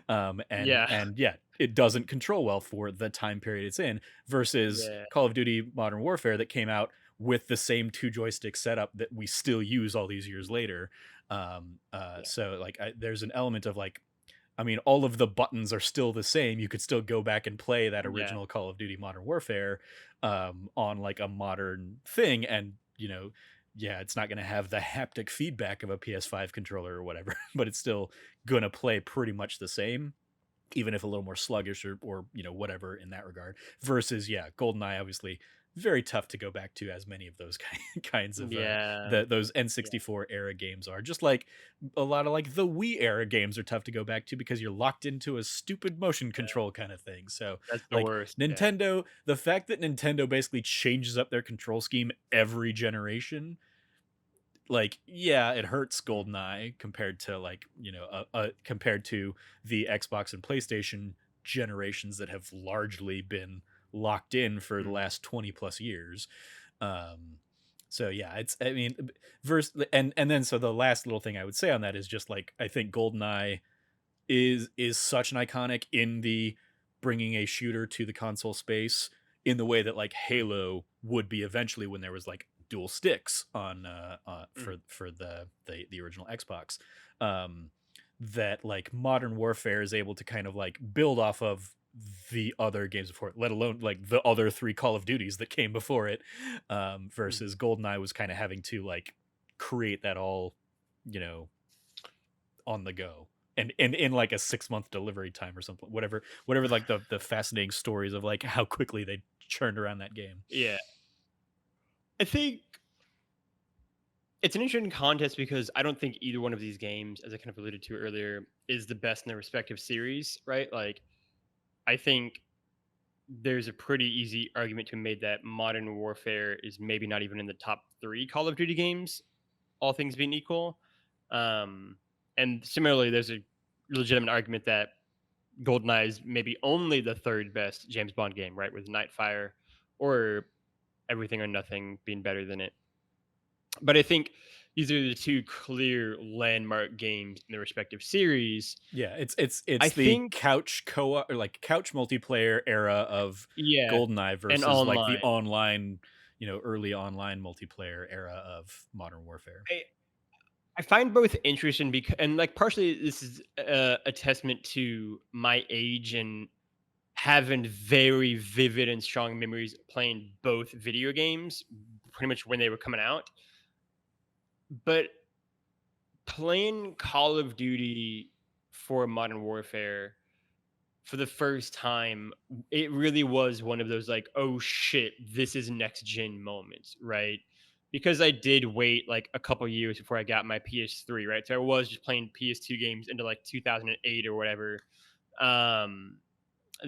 Yeah. And yeah, it doesn't control well for the time period it's in, versus Yeah, Call of Duty Modern Warfare that came out with the same two joystick setup that we still use all these years later. yeah, So like there's an element of like, I mean, all of the buttons are still the same. You could still go back and play that yeah, original Call of Duty Modern Warfare on like a modern thing, and yeah, it's not going to have the haptic feedback of a PS5 controller or whatever, but it's still going to play pretty much the same, even if a little more sluggish or whatever in that regard. Versus yeah, GoldenEye obviously very tough to go back to, as many of those kinds of yeah, those yeah, N64 era games are. Just like a lot of like the Wii era games are tough to go back to because you're locked into a stupid motion yeah. control kind of thing. So That's the like worst, yeah. Nintendo, the fact that Nintendo basically changes up their control scheme every generation, like yeah, it hurts Mm, GoldenEye compared to like compared to the Xbox and PlayStation generations that have largely been locked in for the mm, last 20 plus years. um so yeah, it's, I mean, verse and then so the last little thing I would say on that is just like I think GoldenEye is such an iconic in the bringing a shooter to the console space in the way that like mm, Halo would be eventually when there was like dual sticks on mm, for the original Xbox. um that like Modern Warfare is able to kind of like build off of the other games before it, let alone like the other three Call of Duties that came before it. mhm. Versus GoldenEye was kind of having to like create that all, you know, on the go, and in like a 6 month delivery time or something, whatever like the fascinating stories of like how quickly they churned around that game. Yeah. I think it's an interesting contest because I don't think either one of these games, as I kind of alluded to earlier, is the best in their respective series, right? Like, I think there's a pretty easy argument to be made that Modern Warfare is maybe not even in the top 3 Call of Duty games, all things being equal. Um, and similarly, there's a legitimate argument that GoldenEye is maybe only the 3rd best James Bond game, right? With Nightfire or Everything or Nothing being better than it. But I think these are the 2 clear landmark games in their respective series. Yeah, I it's the think couch co-op or like couch multiplayer era of yeah, GoldenEye and versus like the online. online, early online multiplayer era of Modern Warfare. I, I find both interesting because, and like partially this is a testament to my age and having very vivid and strong memories playing both video games pretty much when they were coming out. But playing Call of Duty for Modern Warfare for the first time, it really was one of those like, oh shit, this is next gen moments, right? Because I did wait like a couple years before I got my PS3, right? So I was just playing PS2 games into like 2008 or whatever. Um,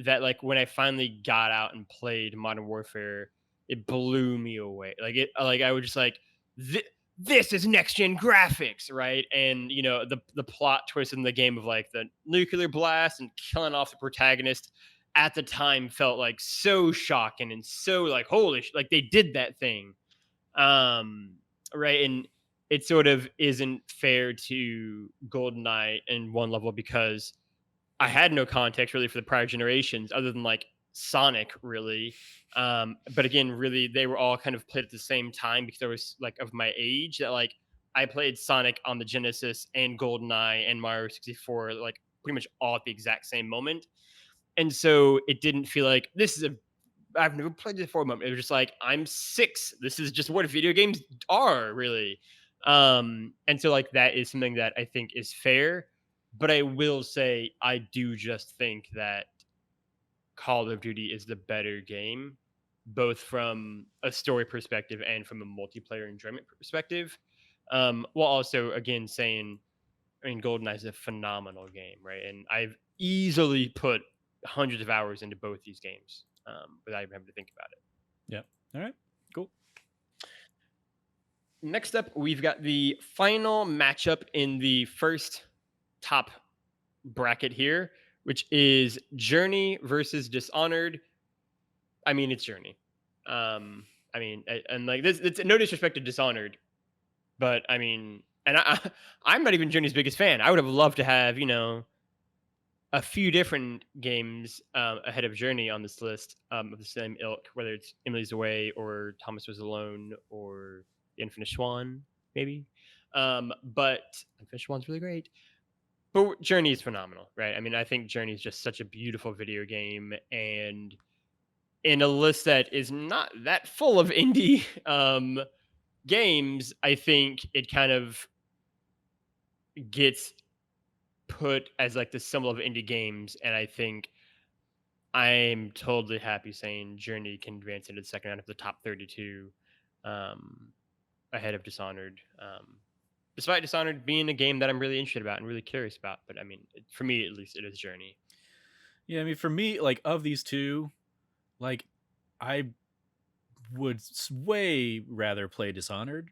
that like when I finally got out and played Modern Warfare, it blew me away. Like I was just like, this is next gen graphics, right? And the plot twist in the game of like the nuclear blast and killing off the protagonist at the time felt like so shocking and so like like they did that thing, um, right? And it sort of isn't fair to GoldenEye in one level because I had no context really for the prior generations other than like Sonic, really. But again, really, they were all kind of played at the same time because I was like of my age that like I played Sonic on the Genesis and GoldenEye and Mario 64 like pretty much all at the exact same moment. And so it didn't feel like this is a I've never played this before moment. It was just like I'm six. This is just what video games are, really. And so like that is something that I think is fair. But I will say I do just think that Call of Duty is the better game, both from a story perspective and from a multiplayer enjoyment perspective. While also again saying, I mean, GoldenEye is a phenomenal game, right? And I've easily put hundreds of hours into both these games without even having to think about it. Yeah. All right. Cool. Next up, we've got the final matchup in the first top bracket here, which is Journey versus Dishonored. I mean, it's Journey. And like this, it's no disrespect to Dishonored, but I mean, and I'm not even Journey's biggest fan. I would have loved to have a few different games ahead of Journey on this list of the same ilk, whether it's Emily's Away or Thomas Was Alone or The Infinite Swan, maybe. But Infinite Swan's really great. But Journey is phenomenal, right? I mean, I think Journey is just such a beautiful video game, and in a list that is not that full of indie games, I think it kind of gets put as like the symbol of indie games, and I think I'm totally happy saying Journey can advance into the second round of the top 32, um, ahead of Dishonored. Despite Dishonored being a game that I'm really interested about and really curious about, but I mean, for me at least, it is Journey. Yeah, I mean, for me, like of these two, like I would way rather play Dishonored.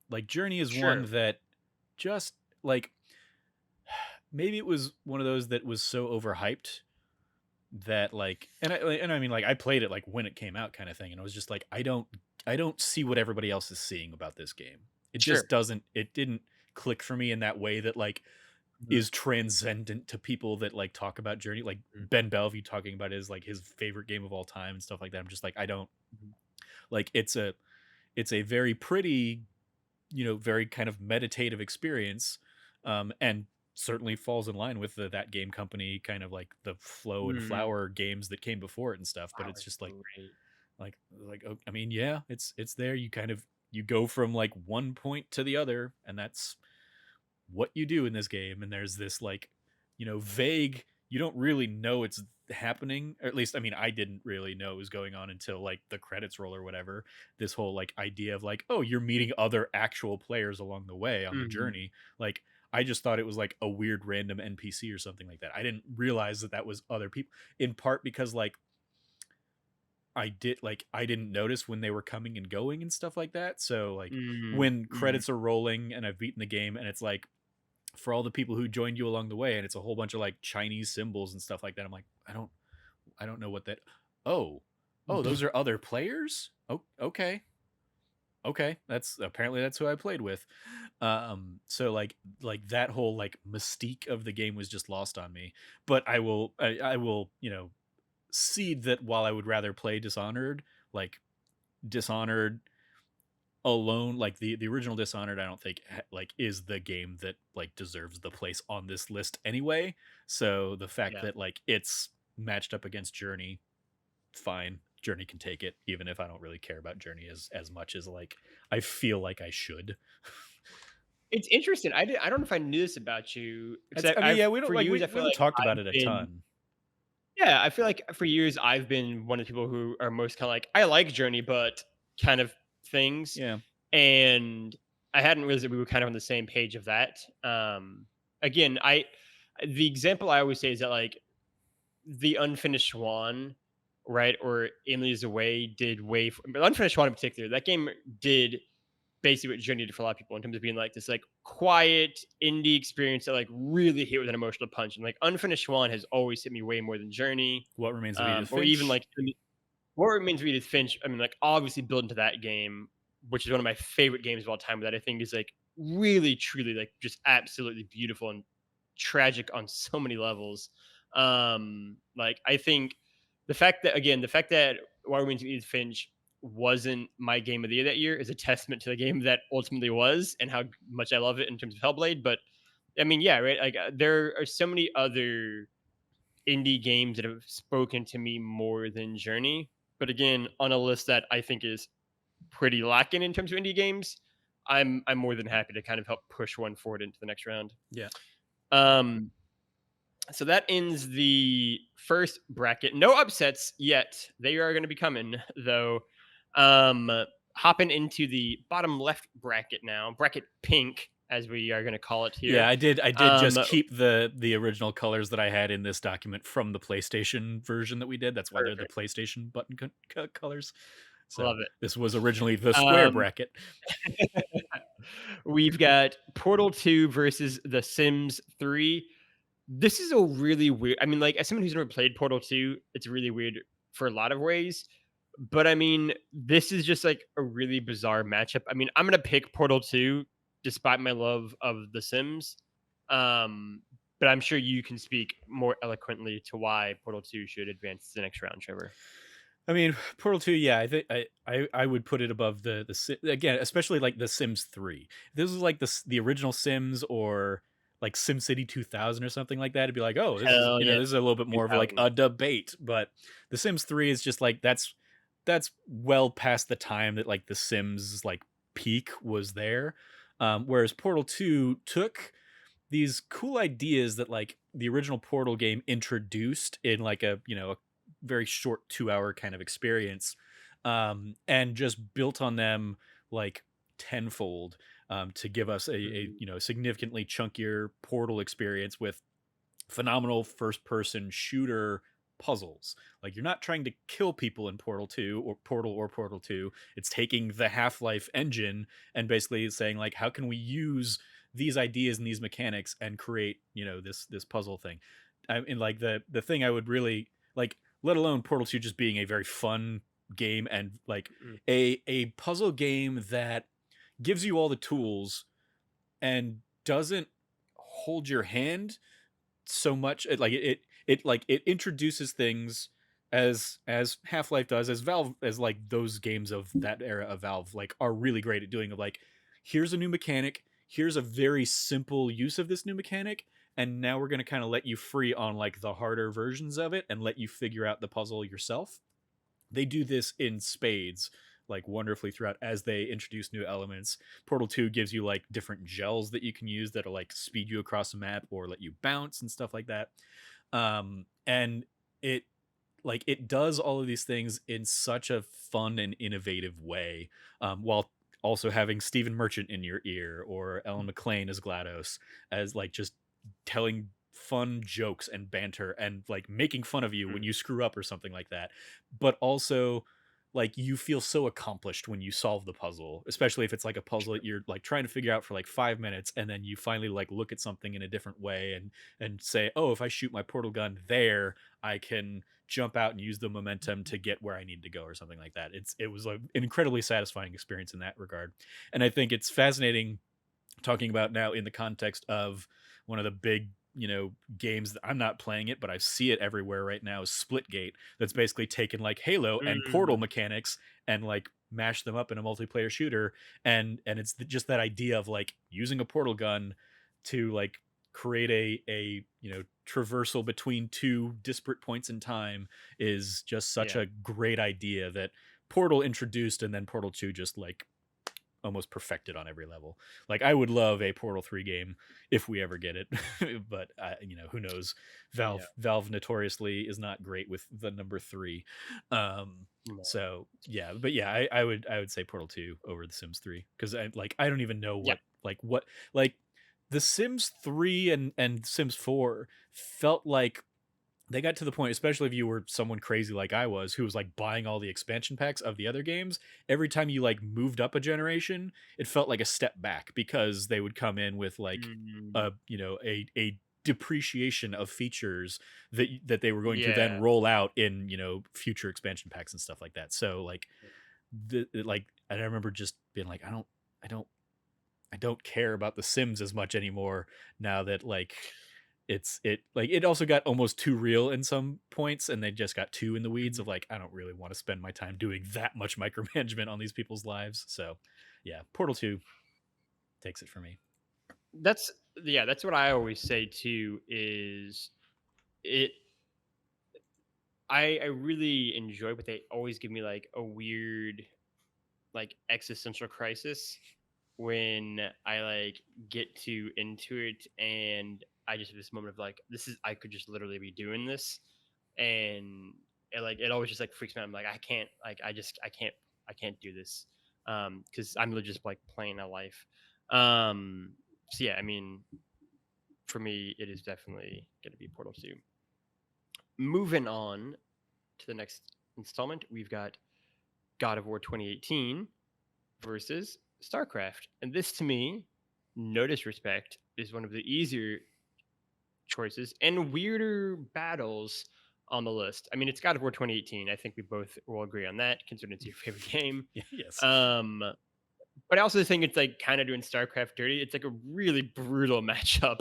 Like Journey is one Sure, that just like maybe it was one of those that was so overhyped that like and I mean like I played it like when it came out kind of thing and I was just like I don't see what everybody else is seeing about this game. sure. It didn't click for me in that way that like Mhm, is transcendent to people that like talk about Journey, like mhm, Ben Bellevue talking about it as like his favorite game of all time and stuff like that. I'm just like I don't mhm, like it's a very pretty, very kind of meditative experience, and certainly falls in line with that game company kind of like the Flow and mhm. Flower games that came before it and stuff. But it's Flower's just great. like I mean, yeah, it's there. You kind of you go from like one point to the other, and that's what you do in this game. And there's this like, vague. You don't really know it's happening, or at least I mean I didn't really know it was going on until like the credits roll or whatever. This whole like idea of like, oh, you're meeting other actual players along the way on the Mhm, journey. Like I just thought it was like a weird random NPC or something like that. I didn't realize that that was other people, in part because like I didn't notice when they were coming and going and stuff like that. So like mhm, when mhm, credits are rolling and I've beaten the game and it's like for all the people who joined you along the way and it's a whole bunch of like Chinese symbols and stuff like that. I'm like, I don't know what that. Oh, oh, those are other players. Oh, okay, okay. That's who I played with. So like that whole like mystique of the game was just lost on me. But I will cede that while I would rather play Dishonored, like Dishonored alone, like the original Dishonored, I don't think like is the game that like deserves the place on this list anyway. So the fact Yeah. that like it's matched up against Journey, fine. Journey can take it, even if I don't really care about Journey as much as like I feel like I should. It's interesting. I don't know if I knew this about you, It's, except I mean, yeah, For years, I we feel haven't like talked about I've it a been ton. yeah, I feel like for years I've been one of the people who are most kind of like I like Journey, but kind of things, Yeah, and I hadn't realized that we were kind of on the same page of that. Again, I the example I always say is that like the Unfinished Swan, right, or Emily's Away did but Unfinished Swan in particular. That game did basically what Journey did for a lot of people in terms of being like this like quiet indie experience that like really hit with an emotional punch. And like Unfinished Swan has always hit me way more than Journey, What Remains of Edith or even Finch. like what remains of Edith Finch. I mean, like obviously built into that game, which is one of my favorite games of all time. That I think is like really truly like just absolutely beautiful and tragic on so many levels. Like I think the fact that What Remains of Edith Finch wasn't my game of the year that year is a testament to the game that ultimately was and how much I love it in terms of Hellblade. But I mean, yeah, right. Like there are so many other indie games that have spoken to me more than Journey. But again, on a list that I think is pretty lacking in terms of indie games, I'm more than happy to kind of help push one forward into the next round. Yeah. Um, so that ends the first bracket. No upsets yet. They are going to be coming though. Um, Hopping into the bottom left bracket now, bracket pink as we are going to call it Yeah, here. I did Um, just keep the original colors that I had in this document from the PlayStation version that we did. That's why they're the Perfect. PlayStation button colors. So Love it. this was originally the square Um, bracket. we've got Portal 2 versus The Sims 3. This is a really weird. I mean, like, as someone who's never played Portal 2, it's really weird for a lot of ways. But I mean, this is just like a really bizarre matchup. I mean, I'm gonna pick Portal 2 despite my love of The Sims. Um, but I'm sure you can speak more eloquently to why Portal 2 should advance to the next round, Trevor. I mean, Portal 2, yeah, I think I would put it above again, especially like the Sims 3. If this was like the original Sims or like SimCity 2000 or something like that, it'd be like, "Oh, this is, Hell you know, yeah, this is a little bit more of like 2000. a debate." But the Sims 3 is just like that's well past the time that like the Sims like peak was there. Whereas Portal 2 took these cool ideas that like the original Portal game introduced in like a, you know, a very short 2 hour kind of experience, and just built on them like tenfold, to give us a Mhm. you know significantly chunkier Portal experience with phenomenal first person shooter puzzles. Like you're not trying to kill people in Portal 2 or Portal 2. It's taking the Half-Life engine and basically saying like how can we use these ideas and these mechanics and create, you know, this puzzle thing. And like the thing I would really like, let alone Portal 2 just being a very fun game and like Mhm. a puzzle game that gives you all the tools and doesn't hold your hand so much. It introduces things as Half-Life does, as Valve, as like those games of that era of Valve like are really great at doing, of like, here's a new mechanic, here's a very simple use of this new mechanic, and now we're going to kind of let you free on like the harder versions of it and let you figure out the puzzle yourself. They do this in spades, like wonderfully throughout as they introduce new elements. Portal 2 gives you like different gels that you can use that'll like speed you across the map or let you bounce and stuff like that. And it it does all of these things in such a fun and innovative way, while also having Stephen Merchant in your ear or Ellen McLean as GLaDOS, as like just telling fun jokes and banter and like making fun of you when Mhm. you screw up or something like that. But also like you feel so accomplished when you solve the puzzle, especially if it's like a puzzle that you're like trying to figure out for like 5 minutes, and then you finally like look at something in a different way and say, oh, if I shoot my portal gun there, I can jump out and use the momentum to get where I need to go or something like that. It was like an incredibly satisfying experience in that regard. And I think it's fascinating talking about now in the context of one of the big games that I'm not playing it, but I see it everywhere right now, is Splitgate, that's basically taken like Halo and Portal Mm, mechanics and like mashed them up in a multiplayer shooter, and it's just that idea of like using a portal gun to like create a traversal between two disparate points in time is just such yeah, a great idea that Portal introduced, and then Portal 2 just like almost perfected on every level. Like I would love a Portal 3 game if we ever get it. But who knows? yeah. Valve notoriously is not great with the number 3. Um No. so yeah, but yeah, I would say Portal 2 over The Sims 3, cuz I don't even know Yeah. what The Sims 3 and Sims 4 felt like they got to the point, especially if you were someone crazy like I was, who was like buying all the expansion packs of the other games. Every time you like moved up a generation, it felt like a step back because they would come in with like Mm, a depreciation of features that they were going to then yeah. roll out in future expansion packs and stuff like that. So like I remember just being like, I don't care about The Sims as much anymore now that it also got almost too real in some points, and they just got too in the weeds of Mhm. like, I don't really want to spend my time doing that much micromanagement on these people's lives. So yeah, Portal 2 takes it for me. That's yeah, that's what I always say too, is it I really enjoy, but they always give me like a weird like existential crisis when I like get too into it, and I just have this moment of like, this is I could just literally be doing this, and it always just like freaks me out. I'm like, I can't, like I can't do this, because I'm literally just like playing a life. So yeah, I mean, for me, it is definitely going to be Portal 2. Moving on to the next installment, we've got God of War 2018 versus StarCraft. And this, to me, no disrespect, is one of the easier choices and weirder battles on the list. I mean, it's God of War 2018. I think we both will agree on that, considering it's your favorite game. Yes. Um, but I also think it's like kind of doing StarCraft dirty. It's like a really brutal matchup.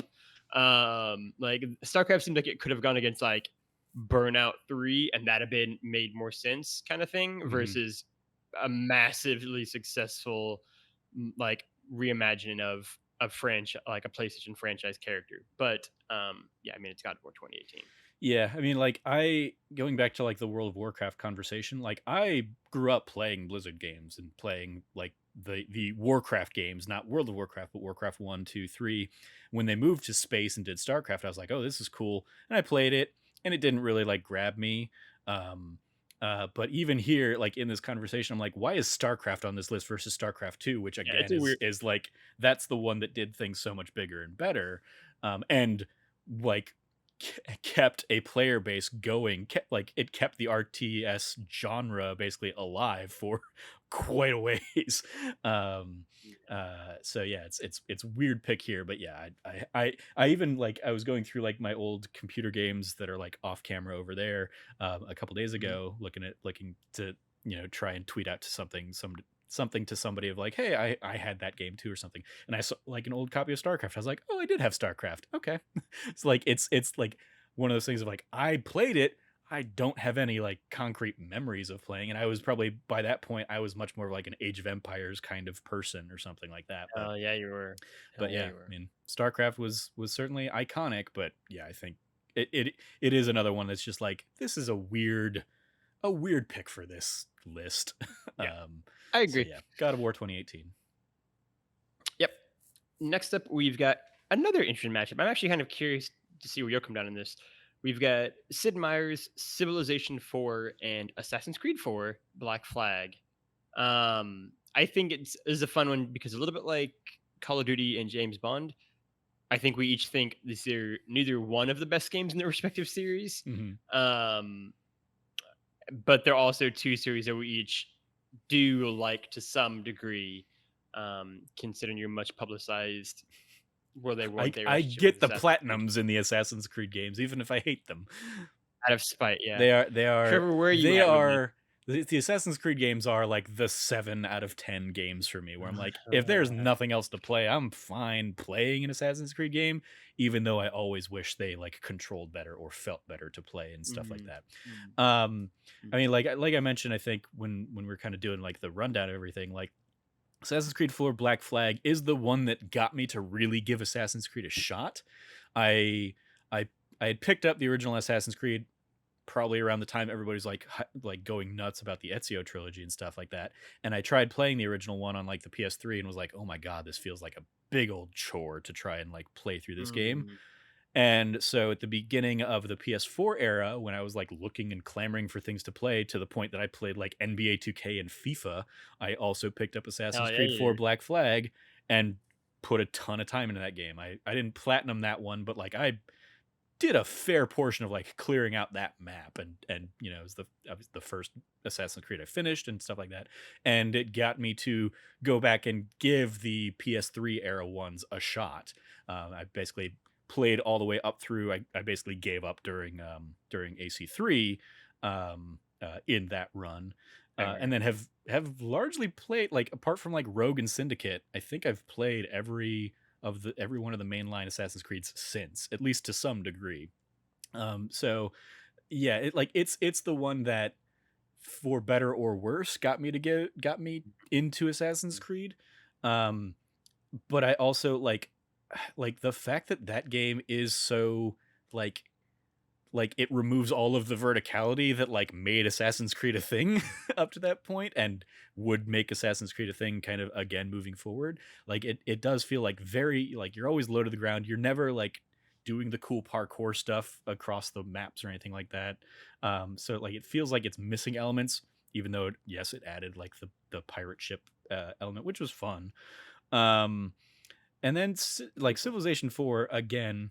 Like StarCraft seems like it could have gone against like Burnout 3 and that have been made more sense kind of thing Hmm. versus a massively successful like reimagining of a franchise, like a PlayStation franchise character. But yeah, I mean it's God of War 2018. Yeah, I mean, like I going back to like the World of Warcraft conversation, like I grew up playing Blizzard games and playing like the Warcraft games, not World of Warcraft, but Warcraft 1, 2, 3. When they moved to space and did StarCraft, I was like, oh, this is cool. And I played it, and it didn't really like grab me. Um but even here, like in this conversation, I'm like, why is StarCraft on this list versus StarCraft 2, which Yeah, it's again a is weird. is like that's the one that did things so much bigger and better. And like kept a player base going, it kept the RTS genre basically alive for quite a ways. um so yeah, it's weird pick here, but yeah, I even like I was going through like my old computer games that are like off camera over there a couple days Mhm. ago, looking to try and tweet out to something to somebody of like, hey, I had that game too or something, and I saw like an old copy of StarCraft. I was like, oh, I did have StarCraft. Okay. It's like it's like one of those things of like, I played it. I don't have any like concrete memories of playing, and I was probably by that point I was much more of like an Age of Empires kind of person or something like that. But Hell yeah, you were. Hell but yeah, yeah, you I were. mean, StarCraft was certainly iconic. But yeah, I think it is another one that's just like, this is a weird pick for this list. Yeah, um, I so agree. yeah, God of War 2018. Yep. Next up, we've got another interesting matchup. I'm actually kind of curious to see where you'll come down on this. We've got Sid Meier's Civilization 4 and Assassin's Creed 4 Black Flag. I think is a fun one because a little bit like Call of Duty and James Bond, I think we each think these are neither one of the best games in their respective series. Hmm. Um, but they're also two series that we each do like to some degree, considering your much publicized where they I want their I relationship with get the Assassin's Creed. platinums in the Assassin's Creed games, even if I hate them. Out of spite, yeah. They are they are Trevor, where are you they at with me? are the Assassin's Creed games are like the 7 out of 10 games for me where I'm like, if there's nothing else to play, I'm fine playing an Assassin's Creed game, even though I always wish they like controlled better or felt better to play and stuff like Mm, that. mm, Um, I mm. mean, like I mentioned, I think when we're kind of doing like the rundown of everything, like Assassin's Creed 4 Black Flag is the one that got me to really give Assassin's Creed a shot. I I I had picked up the original Assassin's Creed probably around the time everybody's like like going nuts about the Ezio trilogy and stuff like that. And I tried playing the original one on like the PS3 and was like, "Oh my god, this feels like a big old chore to try and like play through this game." Mm. And so at the beginning of the PS4 era, when I was like looking and clamoring for things to play to the point that I played like NBA 2K and FIFA, I also picked up Hell Assassin's yeah, Creed you 4 did. Black Flag and put a ton of time into that game. I didn't platinum that one, but like I did a fair portion of like clearing out that map and it was the first Assassin's Creed I finished and stuff like that. And it got me to go back and give the PS3 era ones a shot. I basically played all the way up through. I basically gave up during AC3 in that run. Right, right, And right. then have largely played like apart from like Rogue and Syndicate, I think I've played every one of the mainline Assassin's Creeds since, at least to some degree. So yeah, it's the one that, for better or worse, got me into Assassin's Mm. Creed. Um, but I also like the fact that that game is so like it removes all of the verticality that like made Assassin's Creed a thing up to that point and would make Assassin's Creed a thing kind of again moving forward. Like it does feel like very like you're always low to the ground. You're never like doing the cool parkour stuff across the maps or anything like that. So like it feels like it's missing elements, even though yes, it added like the pirate ship element, which was fun. Um, and then like Civilization 4 again,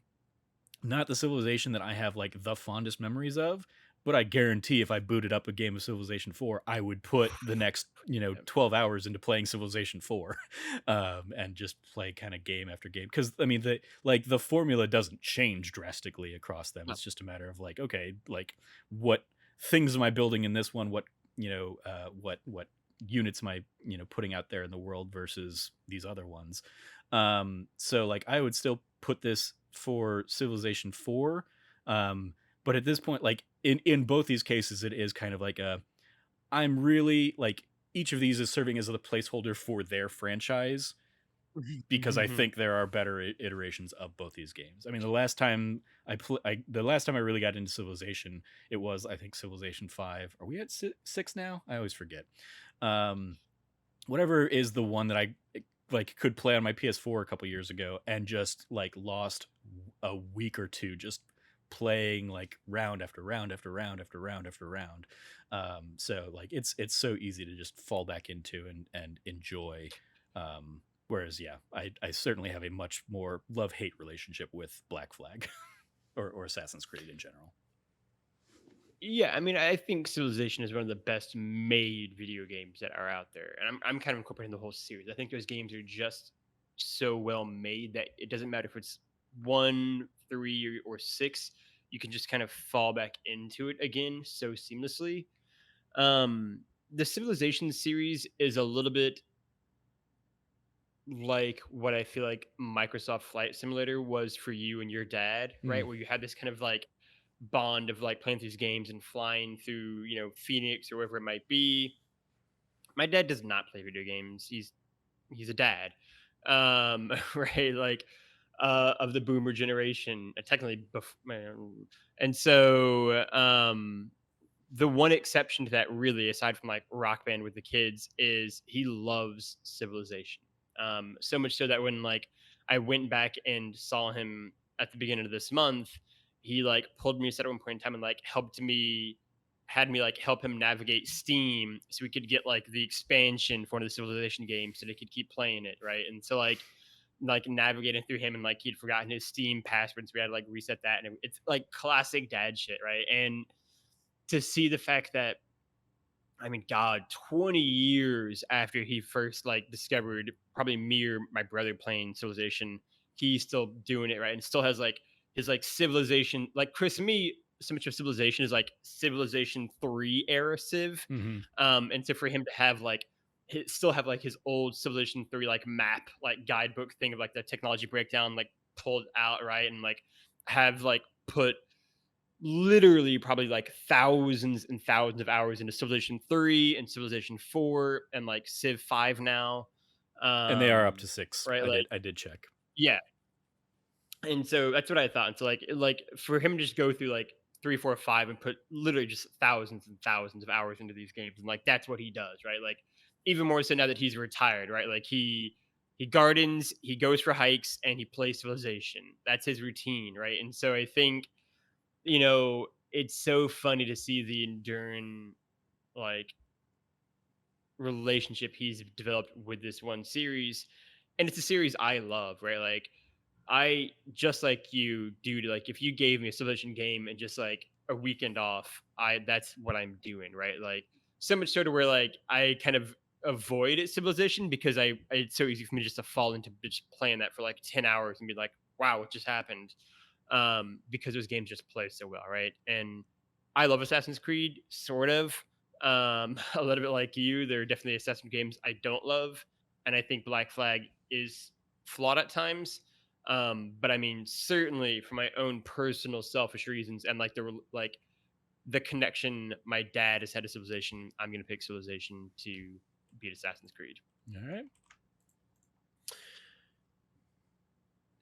not the Civilization that I have like the fondest memories of, but I guarantee if I booted up a game of Civilization 4, I would put the next, Yep. 12 hours into playing Civilization 4 and just play kind of game after game. Cause I mean, the formula doesn't change drastically across them. No. It's just a matter of like, okay, like what things am I building in this one? What units am I, putting out there in the world versus these other ones? So like I would still put this for Civilization 4. But at this point, like in both these cases, it is kind of like I'm really like each of these is serving as a placeholder for their franchise because I think there are better iterations of both these games. I mean, the last time I really got into Civilization, it was I think Civilization 5. Are we at 6 now? I always forget. Um, Whatever is the one that I like could play on my PS4 a couple years ago and just like lost a week or two just playing like round after round after round after round after round. So like it's so easy to just fall back into and enjoy. Whereas yeah, I certainly have a much more love hate relationship with Black Flag or Assassin's Creed in general. Yeah, I mean, I think Civilization is one of the best made video games that are out there, and I'm kind of incorporating the whole series. I think those games are just so well made that it doesn't matter if it's 1, 3, or 6. You can just kind of fall back into it again so seamlessly. The Civilization series is a little bit like what I feel like Microsoft Flight Simulator was for you and your dad, Mm. right? Where you had this kind of like bond of like playing these games and flying through, Phoenix or wherever it might be. My dad does not play video games. He's a dad. Right? Like of the boomer generation, technically and so the one exception to that really aside from like Rock Band with the kids is he loves Civilization. So much so that when like I went back and saw him at the beginning of this month, he like pulled me aside at one point in time and like had me like help him navigate Steam so we could get like the expansion for one of the Civilization games so they could keep playing it, right? And so like navigating through him and like he'd forgotten his Steam password, so we had to like reset that, and it's like classic dad shit, right? And to see the fact that I mean, God, 20 years after he first like discovered probably me or my brother playing Civilization, he's still doing it, right? And still has like his like Civilization, like Chris and me. so much of Civilization is like Civilization 3 era Civ. Mhm. And so for him to have like still have like his old Civilization 3 like map, like guidebook thing of like the technology breakdown like pulled out, right? And like have like put literally probably like thousands and thousands of hours into Civilization 3 and Civilization 4 and like Civ 5 now. And they are up to Um, 6. right? Like, I did check. yeah, and so that's what I thought. And so like for him to just go through like 3, 4, 5 and put literally just thousands and thousands of hours into these games, and like that's what he does, right? Like even more so now that he's retired, right? Like he gardens, he goes for hikes, and he plays Civilization. That's his routine, right? And so I think it's so funny to see the enduring like relationship he's developed with this one series, and it's a series I love, right? Like I just like you, dude. Like if you gave me a Civilization game and just like a weekend off, I that's what I'm doing, right? Like so much so to where like I kind of avoid Civilization because it's so easy for me just to fall into just playing that for like 10 hours and be like, wow, what just happened? Because those games just play so well, right? And I love Assassin's Creed, sort of. A little bit like you, there are definitely Assassin's games I don't love, and I think Black Flag is flawed at times. But I mean, certainly for my own personal selfish reasons and like the connection my dad has had to Civilization, I'm gonna pick Civilization to beat Assassin's Creed. All right.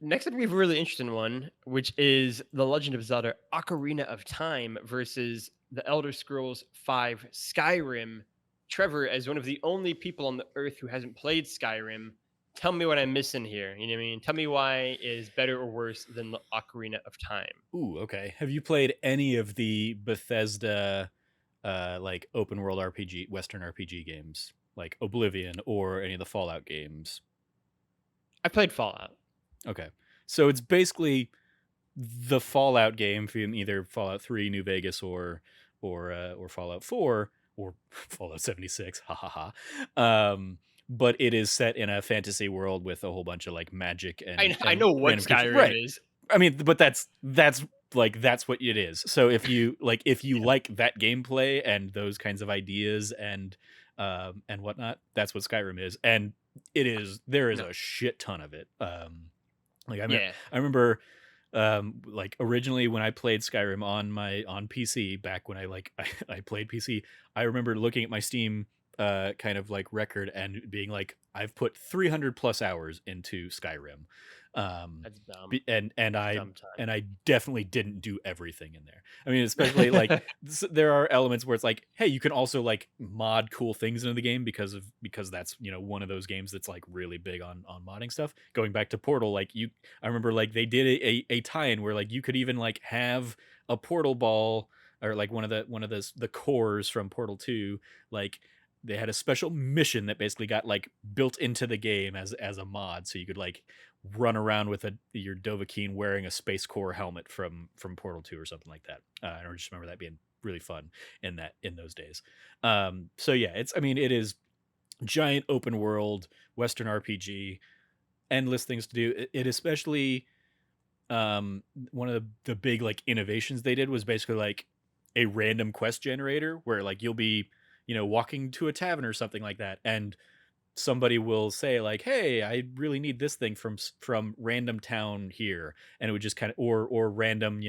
Next up, we have a really interesting one, which is The Legend of Zelda Ocarina of Time versus The Elder Scrolls V Skyrim. Trevor, as one of the only people on the earth who hasn't played Skyrim, tell me what I'm missing here. You know what I mean? Tell me why it is better or worse than the Ocarina of Time. Ooh, okay. Have you played any of the Bethesda like open world RPG, Western RPG games, like Oblivion or any of the Fallout games? I played Fallout. Okay. So it's basically the Fallout game from either Fallout 3, New Vegas, or Fallout 4 or Fallout 76. Ha ha ha. But it is set in a fantasy world with a whole bunch of like magic I and know what random creatures. Skyrim Right. is. I mean, but that's what it is. So if you Yeah. like that gameplay and those kinds of ideas and whatnot, that's what Skyrim is. And there is No. a shit ton of it. Like Yeah. I remember like originally when I played Skyrim on PC back when I played PC, I remember looking at my Steam kind of like record and being like, I've put 300 plus hours into Skyrim. That's dumb. Be- and It's a I dumb time. and I definitely didn't do everything in there. I mean, especially like there are elements where it's like, hey, you can also like mod cool things into the game because that's one of those games that's like really big on modding stuff. Going back to Portal, I remember like they did a tie-in where like you could even like have a portal ball or like one of the cores from Portal 2, like they had a special mission that basically got like built into the game as a mod, so you could like run around with your Dovahkiin wearing a Space Core helmet from Portal 2 or something like that. I just remember that being really fun in those days. So yeah, it is giant open world Western RPG, endless things to do. It especially one of the big like innovations they did was basically like a random quest generator where like you'll be walking to a tavern or something like that, and somebody will say like, hey, I really need this thing from random town here, and it would just kind of or random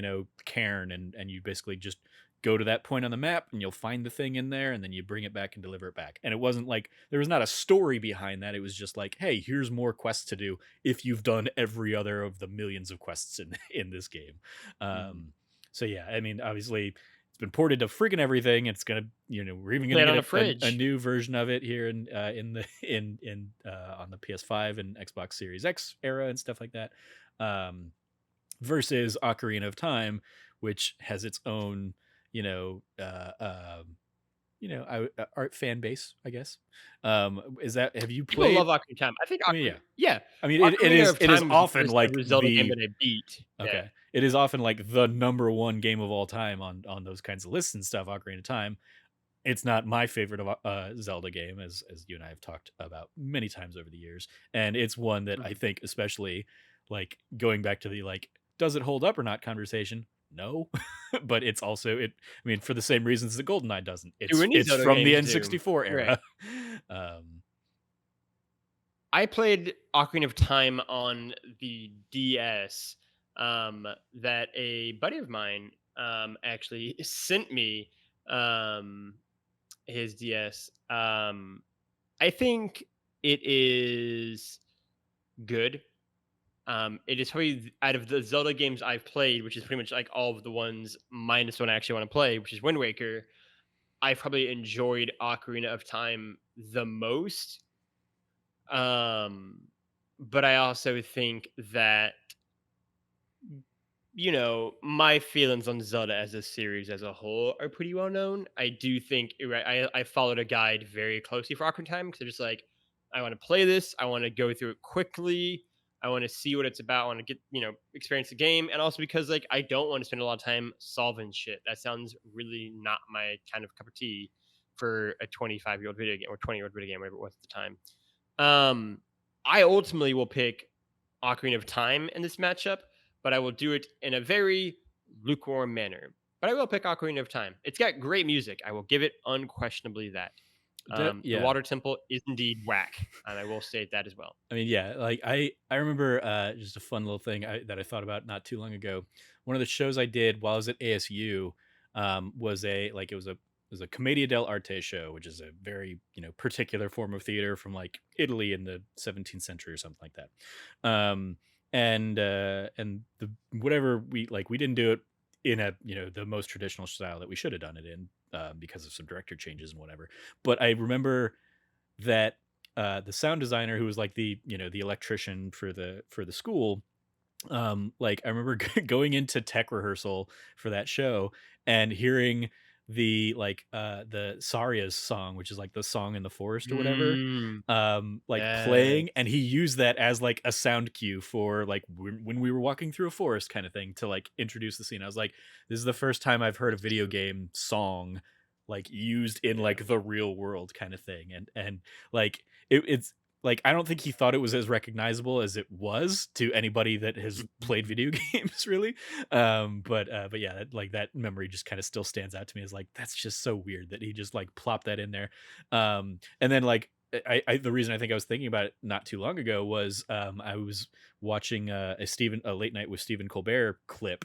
cairn, and you basically just go to that point on the map and you'll find the thing in there, and then you bring it back and deliver it back. And it wasn't like there was not a story behind that. It was just like, hey, here's more quests to do if you've done every other of the millions of quests in this game. Mhm. So yeah, I mean, obviously it's been ported to freaking everything. It's gonna, we're even Play gonna it on get a a fridge. new version of it here in the in on the PS5 and Xbox Series X era and stuff like that. Um, versus Ocarina of Time, which has its own, you know, uh, um, art fan base, I guess. Is that have you People love played? Ocarina of Time. I think I mean, yeah. Yeah, I mean, Ocarina of it is Time was the often first like ever Zelda game the that I beat. Yeah. okay. It is often like the number one game of all time on those kinds of lists and stuff. Ocarina of Time. It's not my favorite of Zelda game, as you and I have talked about many times over the years, and it's one that I Mhm. think, especially like going back to the like, does it hold up or not conversation? No, but it's also it. I mean, for the same reasons that GoldenEye doesn't. Do any It's Zelda from the games do. N64 Right. era. um, I played Ocarina of Time on the DS, that a buddy of mine, actually sent me, um, his DS. I think it is good. It is probably out of the Zelda games I've played, which is pretty much like all of the ones minus one I actually want to play, which is Wind Waker. I probably enjoyed Ocarina of Time the most. But I also think that, my feelings on Zelda as a series as a whole are pretty well known. I do think I followed a guide very closely for Ocarina of Time because I'm just like, I want to play this. I want to go through it quickly. I want to see what it's about. I want to get, experience the game. And also because like I don't want to spend a lot of time solving shit. That sounds really not my kind of cup of tea for a 25-year-old video game or 20-year-old video game, whatever it was at the time. Um, I ultimately will pick Ocarina of Time in this matchup, but I will do it in a very lukewarm manner. But I will pick Ocarina of Time. It's got great music. I will give it unquestionably that. The yeah. Water Temple is indeed whack, and I will state that as well. I mean, yeah, like I remember just a fun little thing that I thought about not too long ago. One of the shows I did while I was at ASU was a commedia dell'arte show, which is a very particular form of theater from like Italy in the 17th century or something like that. And the whatever we didn't do it in a the most traditional style that we should have done it in because of some director changes and whatever. But I remember that the sound designer who was like the electrician for the school, like I remember going into tech rehearsal for that show and hearing the Saria's song, which is like the song in the forest or whatever, Mm, like yes. playing, and he used that as like a sound cue for like when we were walking through a forest kind of thing to like introduce the scene. I was like, this is the first time I've heard a video game song like used in Yeah. like the real world kind of thing, and like it's like I don't think he thought it was as recognizable as it was to anybody that has played video games really. But yeah, that memory just kind of still stands out to me as like that's just so weird that he just like plopped that in there. And then like I the reason I think I was thinking about it not too long ago was I was watching a late night with Stephen Colbert clip,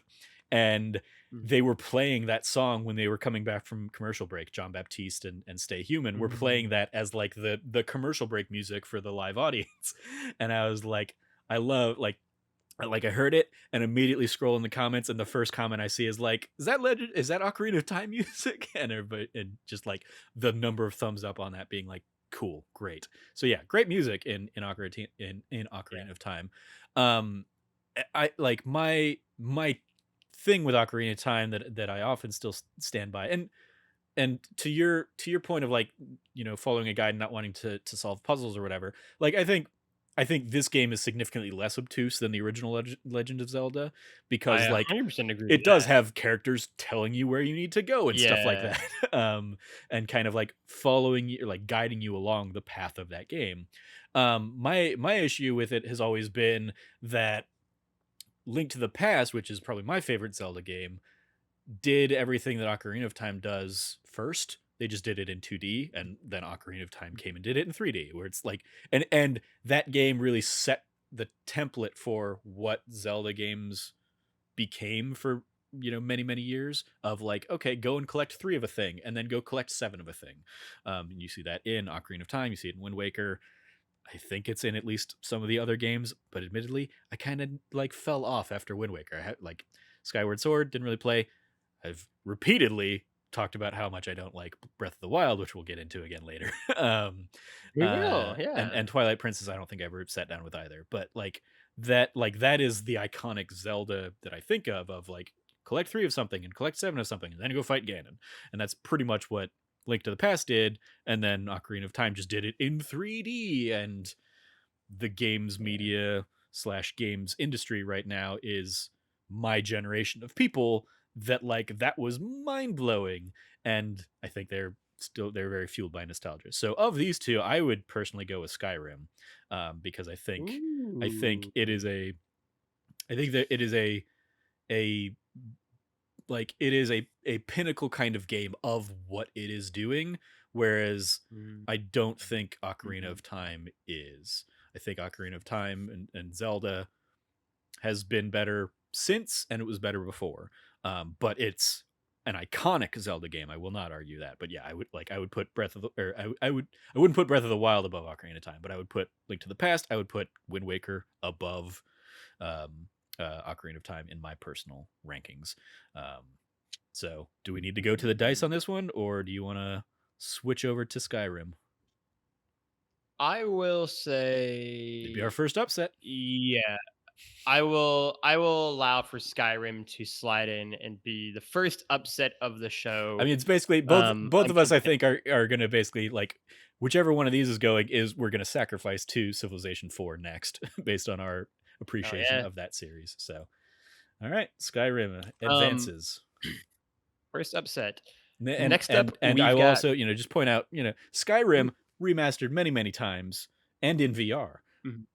and they were playing that song when they were coming back from commercial break. John Baptiste and Stay Human were playing Mhm. that as like the commercial break music for the live audience. And I was like, I love like I heard it and immediately scroll in the comments, and the first comment I see is like, "Is that Legend? Is that Ocarina of Time music?" And everybody, and just like the number of thumbs up on that being like, "Cool, great." So yeah, great music in Yeah. Ocarina of Time. Um, I like my thing with Ocarina of Time that I often still stand by, and to your point of like following a guide and not wanting to solve puzzles or whatever. Like I think this game is significantly less obtuse than the original Legend of Zelda, I because like 100% agree it with does that. have characters telling you where you need to go and stuff like Yeah. that. And kind of like following you, like guiding you along the path of that game. My issue with it has always been that Link to the Past, which is probably my favorite Zelda game, did everything that Ocarina of Time does first. They just did it in 2D, and then Ocarina of Time came and did it in 3D, where it's like, and that game really set the template for what Zelda games became for many years, of like, okay, go and collect 3 of a thing and then go collect 7 of a thing. And you see that in Ocarina of Time, you see it in Wind Waker. I think it's in at least some of the other games, but admittedly I kind of like fell off after Wind Waker. I had like Skyward Sword, didn't really play. I've repeatedly talked about how much I don't like Breath of the Wild, which we'll get into again later. We will, yeah. And Twilight Princess, I don't think I ever sat down with either. But like that is the iconic Zelda that I think of like collect 3 of something and collect 7 of something and then go fight Ganon. And that's pretty much what Link to the Past did, and then Ocarina of Time just did it in 3D. And the games Yeah. media slash games industry right now is my generation of people that like that was mind blowing, and I think they're very fueled by nostalgia. So of these two, I would personally go with Skyrim, because I think Ooh. it is a I think that it is a like it is a pinnacle kind of game of what it is doing, whereas Mm, I don't think Ocarina mhm. of Time is. I think Ocarina of Time and Zelda has been better since, and it was better before. But it's an iconic Zelda game. I will not argue that. But yeah, I would put Breath of the or I wouldn't put Breath of the Wild above Ocarina of Time, but I would put Link to the Past. I would put Wind Waker above um, Ocarina of Time in my personal rankings. Um, so, do we need to go to the dice on Mm. this one, or do you want to switch over to Skyrim? I will Maybe our say, first upset. yeah, I will allow for Skyrim to slide in and be the first upset of the I show. mean, it's basically both of us. I Uncontested. think are going to basically like whichever one of these is going is we're going to sacrifice to Civilization 4 next, based on our Oh appreciation yeah. of that series. So, all right, Skyrim Um, advances. First upset. And Next up, and I we've will got. also just point out Skyrim remastered many times and in VR. Mhm.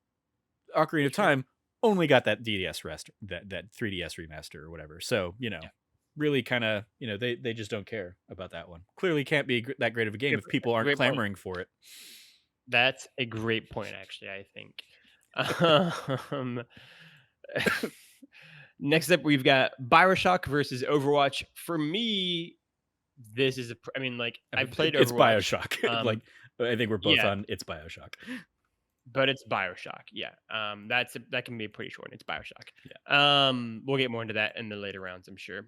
Ocarina of Sure. Time only got that DDS rest that 3DS remaster or whatever. So Yeah. really kind of they just don't care about that one. Clearly can't be that great of a game if people That's a aren't great point. clamoring for it. That's a great point, actually, I think. Um, Next up, we've got Bioshock versus Overwatch. For me, this is I mean, like, I I've mean, played it's Overwatch. Bioshock. Like I think we're both Yeah, on it's Bioshock. but it's Bioshock. Yeah. That can be pretty short. It's Bioshock. Yeah. We'll get more into that in the later rounds, I'm sure.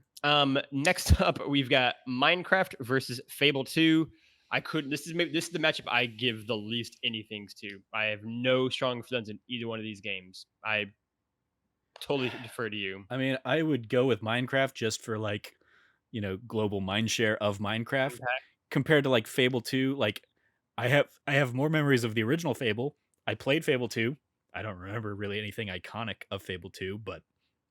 Next up, we've got Minecraft versus Fable 2. I couldn't. This is the matchup I give the least anythings to. I have no strong feelings in either one of these games. I totally defer to you. I mean, I would go with Minecraft just for like, global mindshare of Minecraft Impact. compared to like Fable 2. Like I have more memories of the original Fable. I played Fable 2. I don't remember really anything iconic of Fable 2, but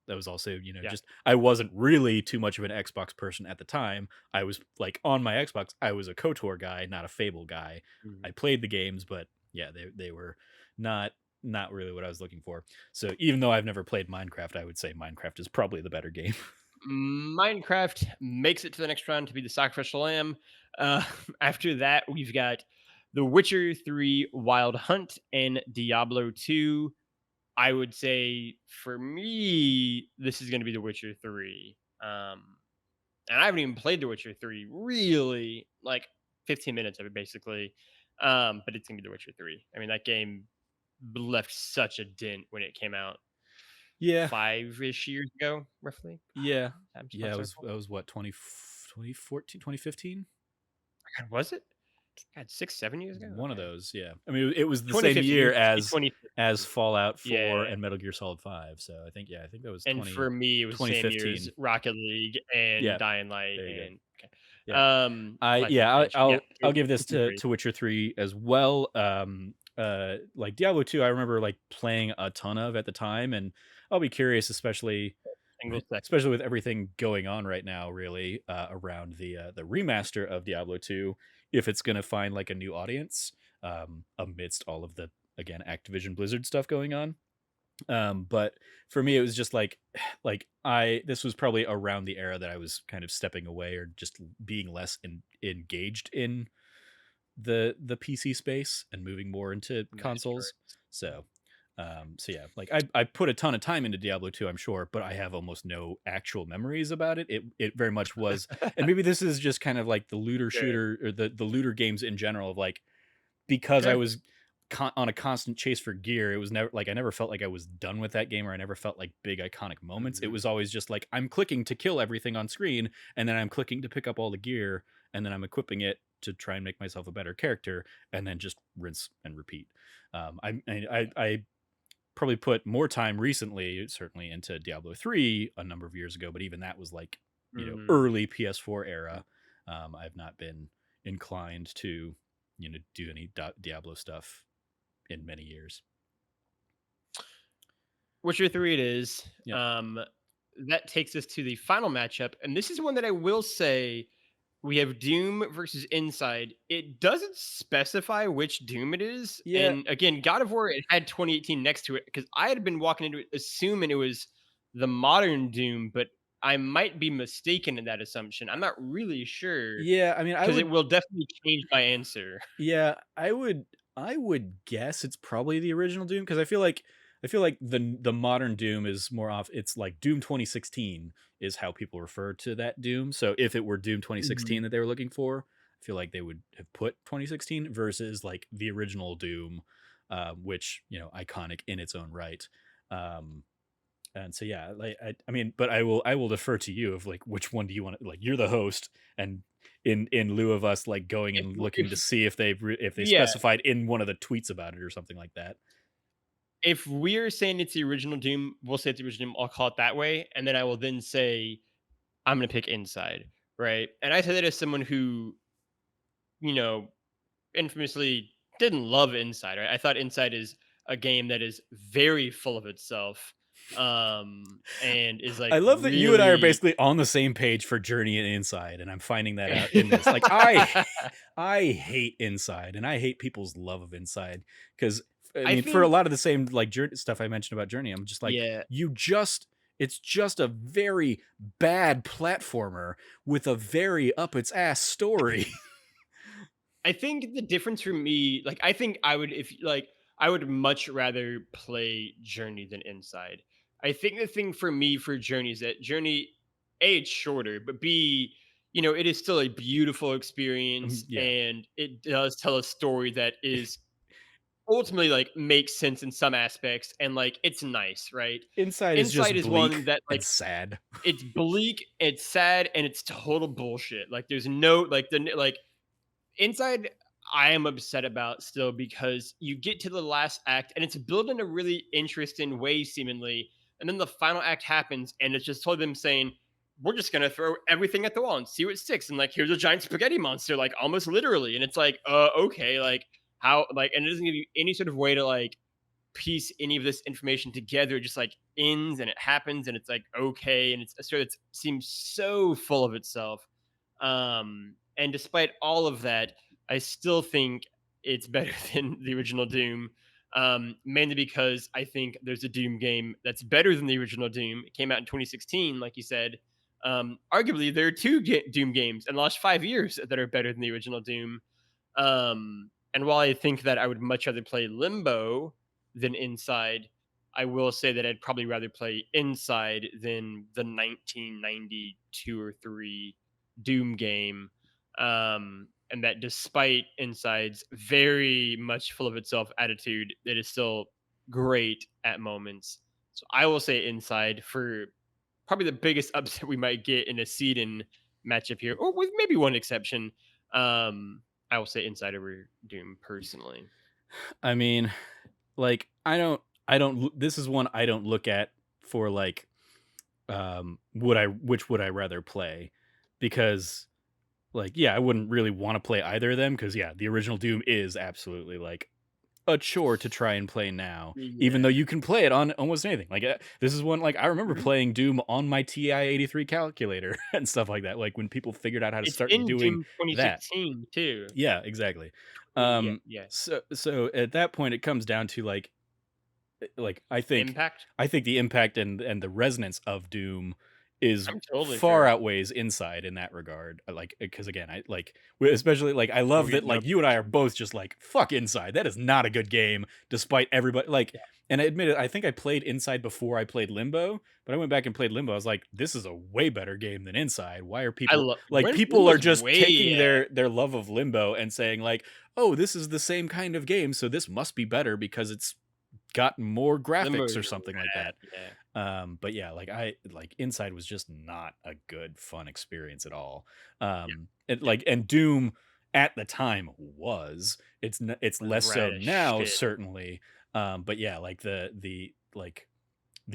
that was also, Yeah. just I wasn't really too much of an Xbox person at the time. I was like on my Xbox, I was a KOTOR guy, not a Fable guy. Mhm. I played the games, but yeah, they were not not really what I was looking for. So even though I've never played Minecraft, I would say Minecraft is probably the better game. Minecraft makes it to the next round to be the sacrificial lamb. Uh, After that, we've got The Witcher 3 Wild Hunt and Diablo 2. I would say for me, this is going to be The Witcher 3. And I haven't even played The Witcher 3 really, like 15 minutes of it basically. But it's going to be The Witcher 3. I mean, that game left such a dent when it came out Yeah, 5-ish years ago, roughly. yeah, Time yeah. slows It down. was what 2014, 2015. God, was it? God, 6, 7 years ago? One of Okay. those. Yeah, I mean it was the same 2015. It year was supposed to be as 2015. Fallout Yeah. 4 and Metal Gear Solid 5. So I think that was And for me, it was the same year as 2015. Rocket League and Yeah, Dying Light there you go. and okay. Yeah. Life is Strange. Yeah, I'll give this Witcher 3. to Witcher 3 as well. Like Diablo 2, I remember like playing a ton of at the time, and I'll be curious, Single sec. especially with everything going on right now, really around the remaster of Diablo 2, if it's gonna find like a new audience amidst all of the again Activision Blizzard stuff going on. But for me, it was just like, I this was probably around the era that I was kind of stepping away or just being less engaged in the PC space and moving more into Nice consoles. choice. So, so yeah, like I put a ton of time into Diablo 2, I'm sure, but I have almost no actual memories about it. It very much was, and maybe this is just kind of like the looter Sure. shooter or the looter games in general of like because I Sure. was on a constant chase for gear, it was never like I never felt like I was done with that game, or I never felt like big iconic moments. It Mhm. was always just like I'm clicking to kill everything on screen, and then I'm clicking to pick up all the gear, and then I'm equipping it to try and make myself a better character, and then just rinse and repeat. I probably put more time recently, certainly into Diablo 3 a number of years ago, but even that was like Mhm. early PS4 era. I've not been inclined to do any Diablo stuff in many years. Witcher 3 it is. Yeah. That takes us to the final matchup, and this is one that I will say we have Doom versus Inside. It doesn't specify which Doom it is, Yeah. and again, God of War, it had 2018 next to it because I had been walking into it assuming it was the modern Doom, but I might be mistaken in that assumption. I'm not really sure Yeah, I mean, I because it would will definitely change my answer. yeah, I would guess it's probably the original Doom because I feel like the modern Doom is more off it's like Doom 2016 is how people refer to that Doom. So if it were Doom Mhm. 2016 that they were looking for, I feel like they would have put 2016 versus like the original Doom, which, iconic in its own right. Um, and so yeah, like I mean, but I will defer to you of like which one do you want to like you're the host and in lieu of us like going If and w looking to see if they yeah, specified in one of the tweets about it or something like that. if we're saying it's the original Doom, we'll say it's the original Doom, I'll call it that way, and then I will then say, "I'm gonna pick Inside," right? And I say that as someone who, you know, infamously didn't love Inside, right? I thought Inside is a game that is very full of itself, and is, like, I love that you and I are really basically on the same page for Journey and Inside, and I'm finding that out in this. Like I hate Inside, and I hate people's love of Inside because I I mean, for a think lot of the same like Journey stuff I mentioned about Journey, I'm just like, yeah. it's just a very bad platformer with a very up its ass story. I think the difference for me, like, I think I would if like I would much rather play Journey than Inside. I think the thing for me for Journey is that Journey, A, it's shorter, but B, it is still a beautiful experience Yeah, and it does tell a story that is ultimately like makes sense in some aspects and like it's nice, right? Inside is Inside just is one bleak that and like sad. it's bleak, it's sad, and it's total bullshit. Like there's no like Inside, I am upset about still because you get to the last act and it's built in a really interesting way, seemingly. And then the final act happens and it's just totally them saying, we're just going to throw everything at the wall and see what sticks. And like, here's a giant spaghetti monster, like almost literally. And it's like, okay, like how, like, and it doesn't give you any sort of way to like piece any of this information together. It just like ends and it happens and it's like, okay. And it's a story that seems so full of itself. And despite all of that, I still think it's better than the original Doom. Mainly because I think there's a Doom game that's better than the original Doom. It came out in 2016, like you said. Arguably, there are two Doom games in the last 5 years that are better than the original Doom. And while I think that I would much rather play Limbo than Inside, I will say that I'd probably rather play Inside than the 1992 or 3 Doom game. And that despite Inside's very much full of itself attitude, it is still great at moments. So I will say Inside for probably the biggest upset we might get in a seed-in matchup here, or with maybe one exception. Um, I will say Inside over Doom personally. I mean, like this is one I don't look at for like which would I rather play because like yeah, I wouldn't really want to play either of them cuz yeah, the original Doom is absolutely like a chore to try and play now, even though Yeah. you can play it on almost anything. Like this is one like I remember Mhm. playing Doom on my TI-83 calculator and stuff like that. Like when people figured out how to It's start in doing Doom that. 2016 too. Yeah, exactly. Yeah, yeah. So at that point it comes down to like Impact? I think the impact and the resonance of Doom is I'm totally far fair. outweighs Inside in that regard. Like because again, I like especially like I We'll love get that no like you and I are objection. both just like fuck Inside. That is not a good game, despite everybody like. Yeah. And I admit it, I think I played Inside before I played Limbo, but I went back and played Limbo. I was like, this is a way better game than Inside. Why are I people love like when people are Limbo's just way taking yeah. their love of Limbo and saying like, oh, this is the same kind of game, so this must be better because it's got more graphics Limbo's or something like rad, that. yeah. But yeah, like I like Inside was just not a good fun experience at all. Yeah, And Doom at the time it's was less so rad as now shit. certainly. But yeah, like the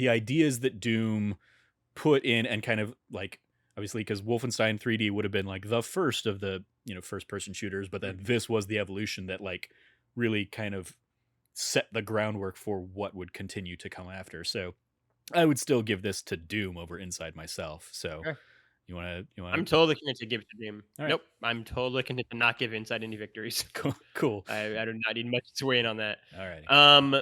ideas that Doom put in and kind of like obviously because Wolfenstein 3D would have been like the first of the first person shooters, but then Mhm. this was the evolution that like really kind of set the groundwork for what would continue to come after. So I would still give this to Doom over Inside myself. So Okay. you wanna I'm totally content to give it to Doom. all right. Nope, I'm totally content to not give Inside any victories. Cool. Cool. I do not need much sway in on that. All righty. Um,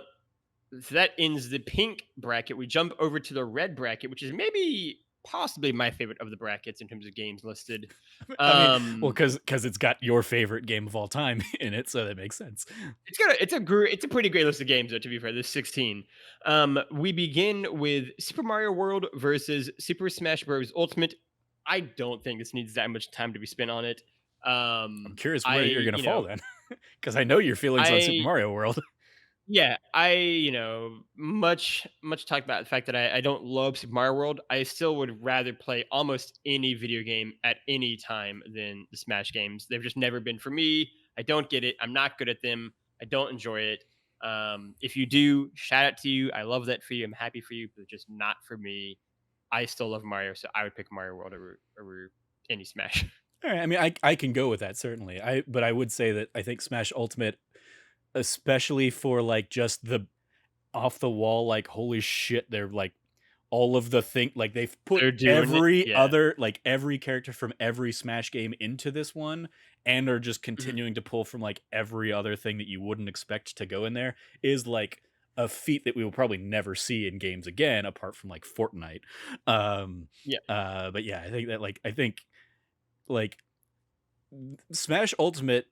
so that ends the pink bracket. We jump over to the red bracket, which is maybe possibly my favorite of the brackets in terms of games listed. I mean, well, Um, because it's got your favorite game of all time in it, so that makes sense. it's a pretty great list of games though. To be fair, there's 16. We begin with Super Mario World versus Super Smash Bros. Ultimate. I don't think this needs that much time to be spent on it. I'm Um, curious I where you're gonna fall then, because I know your feelings on Super I Mario World. Yeah, much talk about the fact that I don't love Super Mario World. I still would rather play almost any video game at any time than the Smash games. They've just never been for me. I don't get it. I'm not good at them. I don't enjoy it. If you do, shout out to you. I love that for you. I'm happy for you, but just not for me. I still love Mario, so I would pick Mario World over any Smash. All right, I mean, I can go with that certainly. But I would say that I think Smash Ultimate, especially for like just the off the wall, like holy shit, they're like all of the thing like they've put They're doing it. every Yeah. other like every character from every Smash game into this one and are just Mhm. continuing to pull from like every other thing that you wouldn't expect to go in there is like a feat that we will probably never see in games again apart from like Fortnite. Um Yeah. but yeah, I think like Smash Ultimate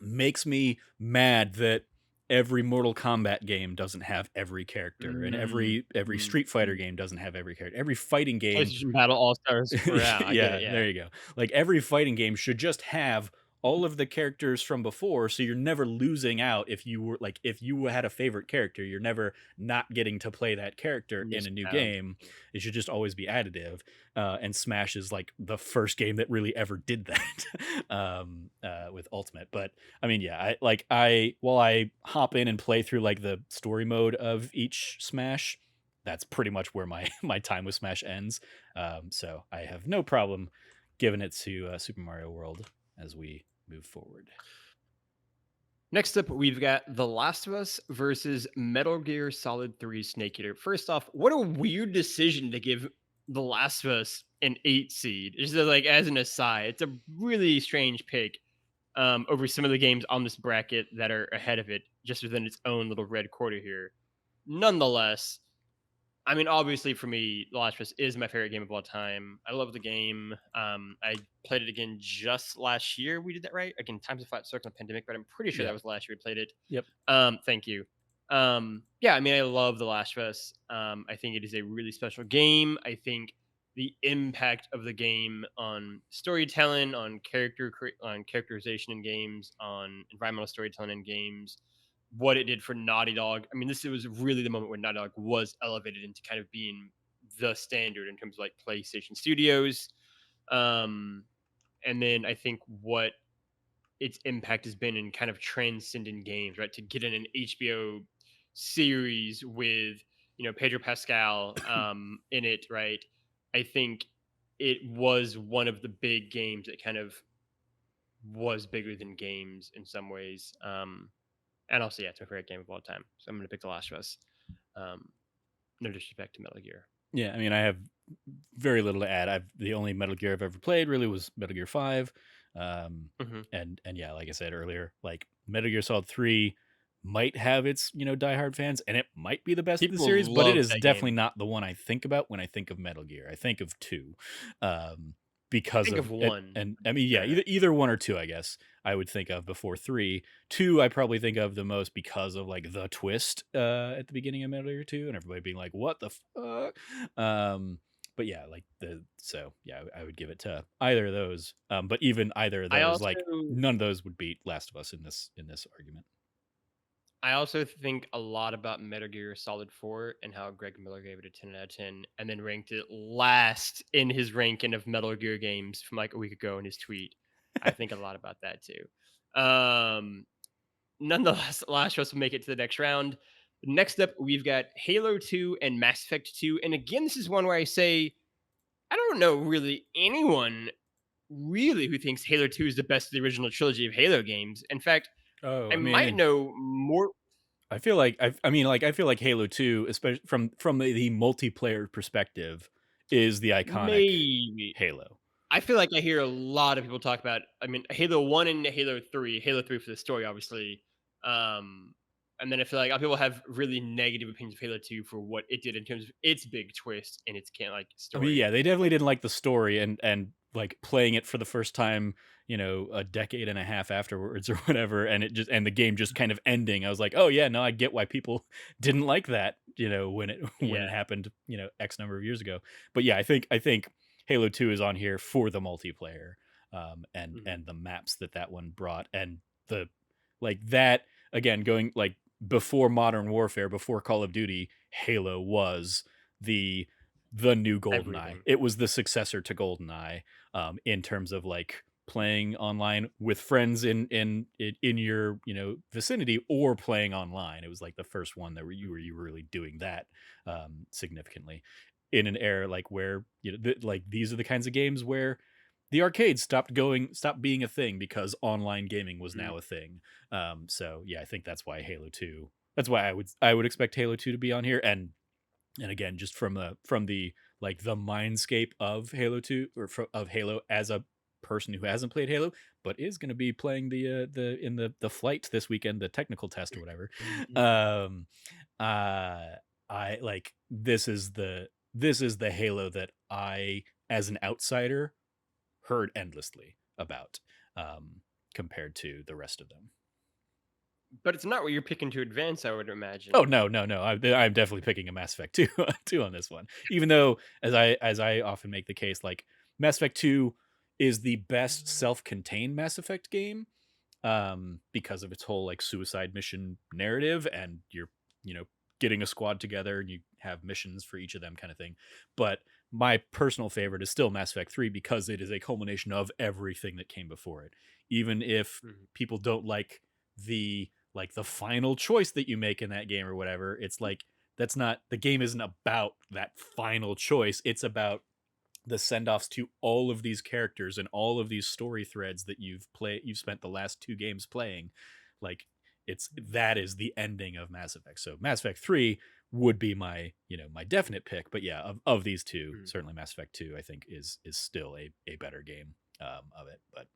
makes me mad that every Mortal Kombat game doesn't have every character, and Mm, every mm, Street Fighter mm. game doesn't have every character. Every fighting game PlayStation Battle All Stars. Yeah, I get it. yeah, Yeah. there you go. Like every fighting game should just have all of the characters from before, so you're never losing out if you were like if you had a favorite character, you're never not getting to play that character in a Missed new out. game. It should just always be additive. And Smash is like the first game that really ever did that with Ultimate. But I mean, yeah, I while I hop in and play through like the story mode of each Smash, that's pretty much where my my time with Smash ends. So I have no problem giving it to Super Mario World as we move forward. Next up, we've got The Last of Us versus Metal Gear Solid 3 Snake Eater. First off, what a weird decision to give The Last of Us an 8 seed. Just like as an aside, it's a really strange pick over some of the games on this bracket that are ahead of it, just within its own little red quarter here. Nonetheless, I mean, obviously for me, The Last of Us is my favorite game of all time. I love the game. I played it again just last year. We did that right again. Times of flat circle and pandemic, but I'm pretty sure that Yeah. was last year we played it. Yep. Thank you. Yeah, I mean, I love The Last of Us. I think it is a really special game. I think the impact of the game on storytelling, on on characterization in games, on environmental storytelling in games, what it did for Naughty Dog. I mean, this was really the moment when Naughty Dog was elevated into kind of being the standard in terms of like PlayStation Studios. Um, and then I think what its impact has been in kind of transcending games, right? To get in an HBO series with Pedro Pascal in it, right? I think it was one of the big games that kind of was bigger than games in some ways. And also, yeah, it's my favorite game of all time. So I'm going to pick The Last of Us. Um, no disrespect to Metal Gear. Yeah, I mean, I have very little to add. I've the only Metal Gear I've ever played really was Metal Gear 5. Hmm. And yeah, like I said earlier, like Metal Gear Solid 3 might have its, diehard fans and it might be the best of the series, People but it love is that definitely game. not the one I think about when I think of Metal Gear. I think of 2. Um because Think of of it, one. and I mean, yeah, Fair enough. either 1 or 2, I guess, I would think of before 3. 2, I probably think of the most because of like the twist at the beginning of Metal Gear 2 and everybody being like, "What the fuck?" But yeah, like yeah, I would give it to either of those. But even either of I those, also like none of those would beat Last of Us in this argument. I also think a lot about Metal Gear Solid 4 and how Greg Miller gave it a 10 out of 10 and then ranked it last in his ranking of Metal Gear games from like a week ago in his tweet. I think a lot about that too. Um, Nonetheless, Last of Us will make it to the next round. Next up, we've got Halo 2 and Mass Effect 2. And again, this is one where I say, I don't know really anyone really who thinks Halo 2 is the best of the original trilogy of Halo games. In fact, Oh, I I might mean, know more. I feel like I mean, like I feel like Halo 2, especially from the multiplayer perspective, is the iconic Maybe. Halo. I feel like I hear a lot of people talk about, I mean, Halo 1 and Halo 3. Halo 3 for the story, obviously. Um, And then I feel like a lot of people have really negative opinions of Halo 2 for what it did in terms of its big twist and its can't like I mean, story. yeah, they definitely didn't like the story and like playing it for the first time, a decade and a half afterwards or whatever, and the game just kind of ending. I was like, oh yeah, no, I get why people didn't like that, when it when Yeah. it happened, X number of years ago. But yeah, I think Halo 2 is on here for the multiplayer, Mhm. and the maps that one brought, and the like that again going like before Modern Warfare, before Call of Duty, Halo was the new GoldenEye. Everything. It was the successor to GoldenEye, in terms of like playing online with friends in your vicinity, or playing online. It was like the first one that you were really doing that, significantly, in an era like where like these are the kinds of games where the arcade stopped being a thing because online gaming was Mhm. now a thing. So yeah, I think that's why Halo 2. That's why I would expect Halo 2 to be on here, and again, just from the like the mindscape of Halo 2, or of Halo, as a person who hasn't played Halo but is going to be playing the in the flight this weekend, the technical test or whatever. Mhm. um uh I like this is the Halo that I, as an outsider, heard endlessly about, um compared to the rest of them. But it's not what you're picking to advance, I would Oh, imagine. no, no, no. I'm definitely picking a Mass Effect 2 2 on this one. Even though, as I often make the case, like, Mass Effect 2 is the best self-contained Mass Effect game, because of its whole like suicide mission narrative, and you're, you know, getting a squad together and you have missions for each of them, kind of thing. But my personal favorite is still Mass Effect 3, because it is a culmination of everything that came before it. Even if Mhm. people don't like the final choice that you make in that game or whatever, it's like that's not the game isn't about that final choice. It's about the send-offs to all of these characters and all of these story threads that you've spent the last two games playing. Like, that is the ending of Mass Effect. So Mass Effect 3 would be my definite pick. But yeah, of these two, Mhm. certainly Mass Effect 2 I think is still a better game, of it. But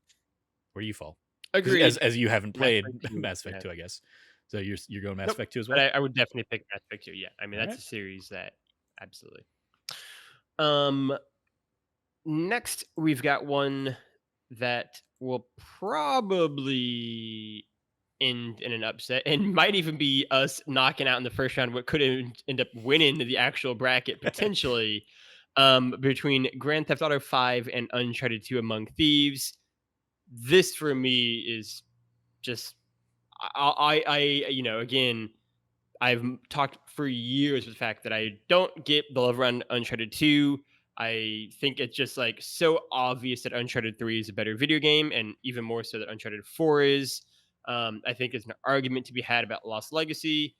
where do you fall? Because as Agreed. as you haven't Mass played Effect 2, Mass Effect yeah. 2, I guess. So you're going Mass Nope, Effect 2 as but well? I would definitely pick Mass Effect 2, yeah. I mean, All that's right. a series that absolutely. Um, Next, we've got one that will probably end in an upset and might even be us knocking out in the first round what could end up winning the actual bracket potentially, between Grand Theft Auto 5 and Uncharted 2 Among Thieves. This for me is just again, I've talked for years with the fact that I don't get the love around Uncharted 2. I think it's just like so obvious that Uncharted 3 is a better video game, and even more so that Uncharted 4 is. I think there's an argument to be had about Lost Legacy.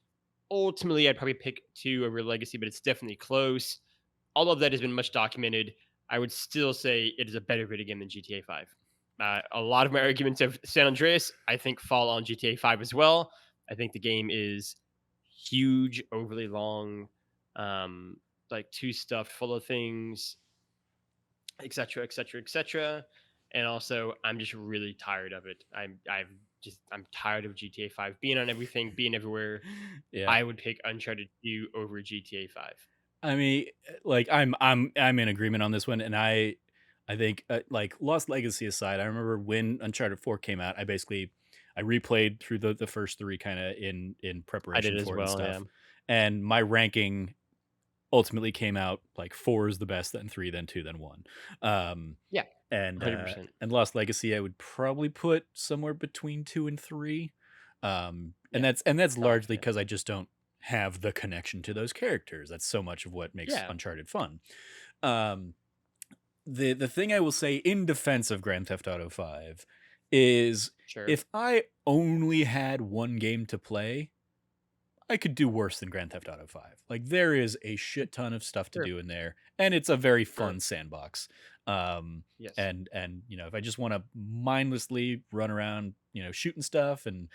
Ultimately, I'd probably pick 2 over Legacy, but it's definitely close. All of that has been much documented. I would still say it is a better video game than GTA 5. A lot of my arguments of San Andreas, I think, fall on GTA 5 as well. I think the game is huge, overly long, um, like too stuffed full of things, etc., etc., etc. And also, I'm just really tired of it. I'm tired of GTA 5 being on everything, being everywhere. Yeah. I would pick Uncharted 2 over GTA 5. I mean, like, I'm in agreement on this one, and I think, like, Lost Legacy aside, I remember when Uncharted 4 came out, I replayed through the first three, kind of in I did preparation as for it and well. Yeah. stuff, and my ranking ultimately came out like 4 is the best, then 3, then 2, then 1. Um, Yeah. and 100%. Lost Legacy I would probably put somewhere between 2 and 3. And Yeah. that's Tough. largely Yeah. because I just don't have the connection to those characters. That's so much of what makes Yeah. Uncharted fun. Um, the thing I will say in defense of Grand Theft Auto 5 is, Sure. if I only had one game to play, I could do worse than Grand Theft Auto 5. Like, there is a shit ton of stuff to Sure. do in there, and it's a very Sure. fun sandbox. Um, Yes. and if I just want to mindlessly run around, shooting stuff, and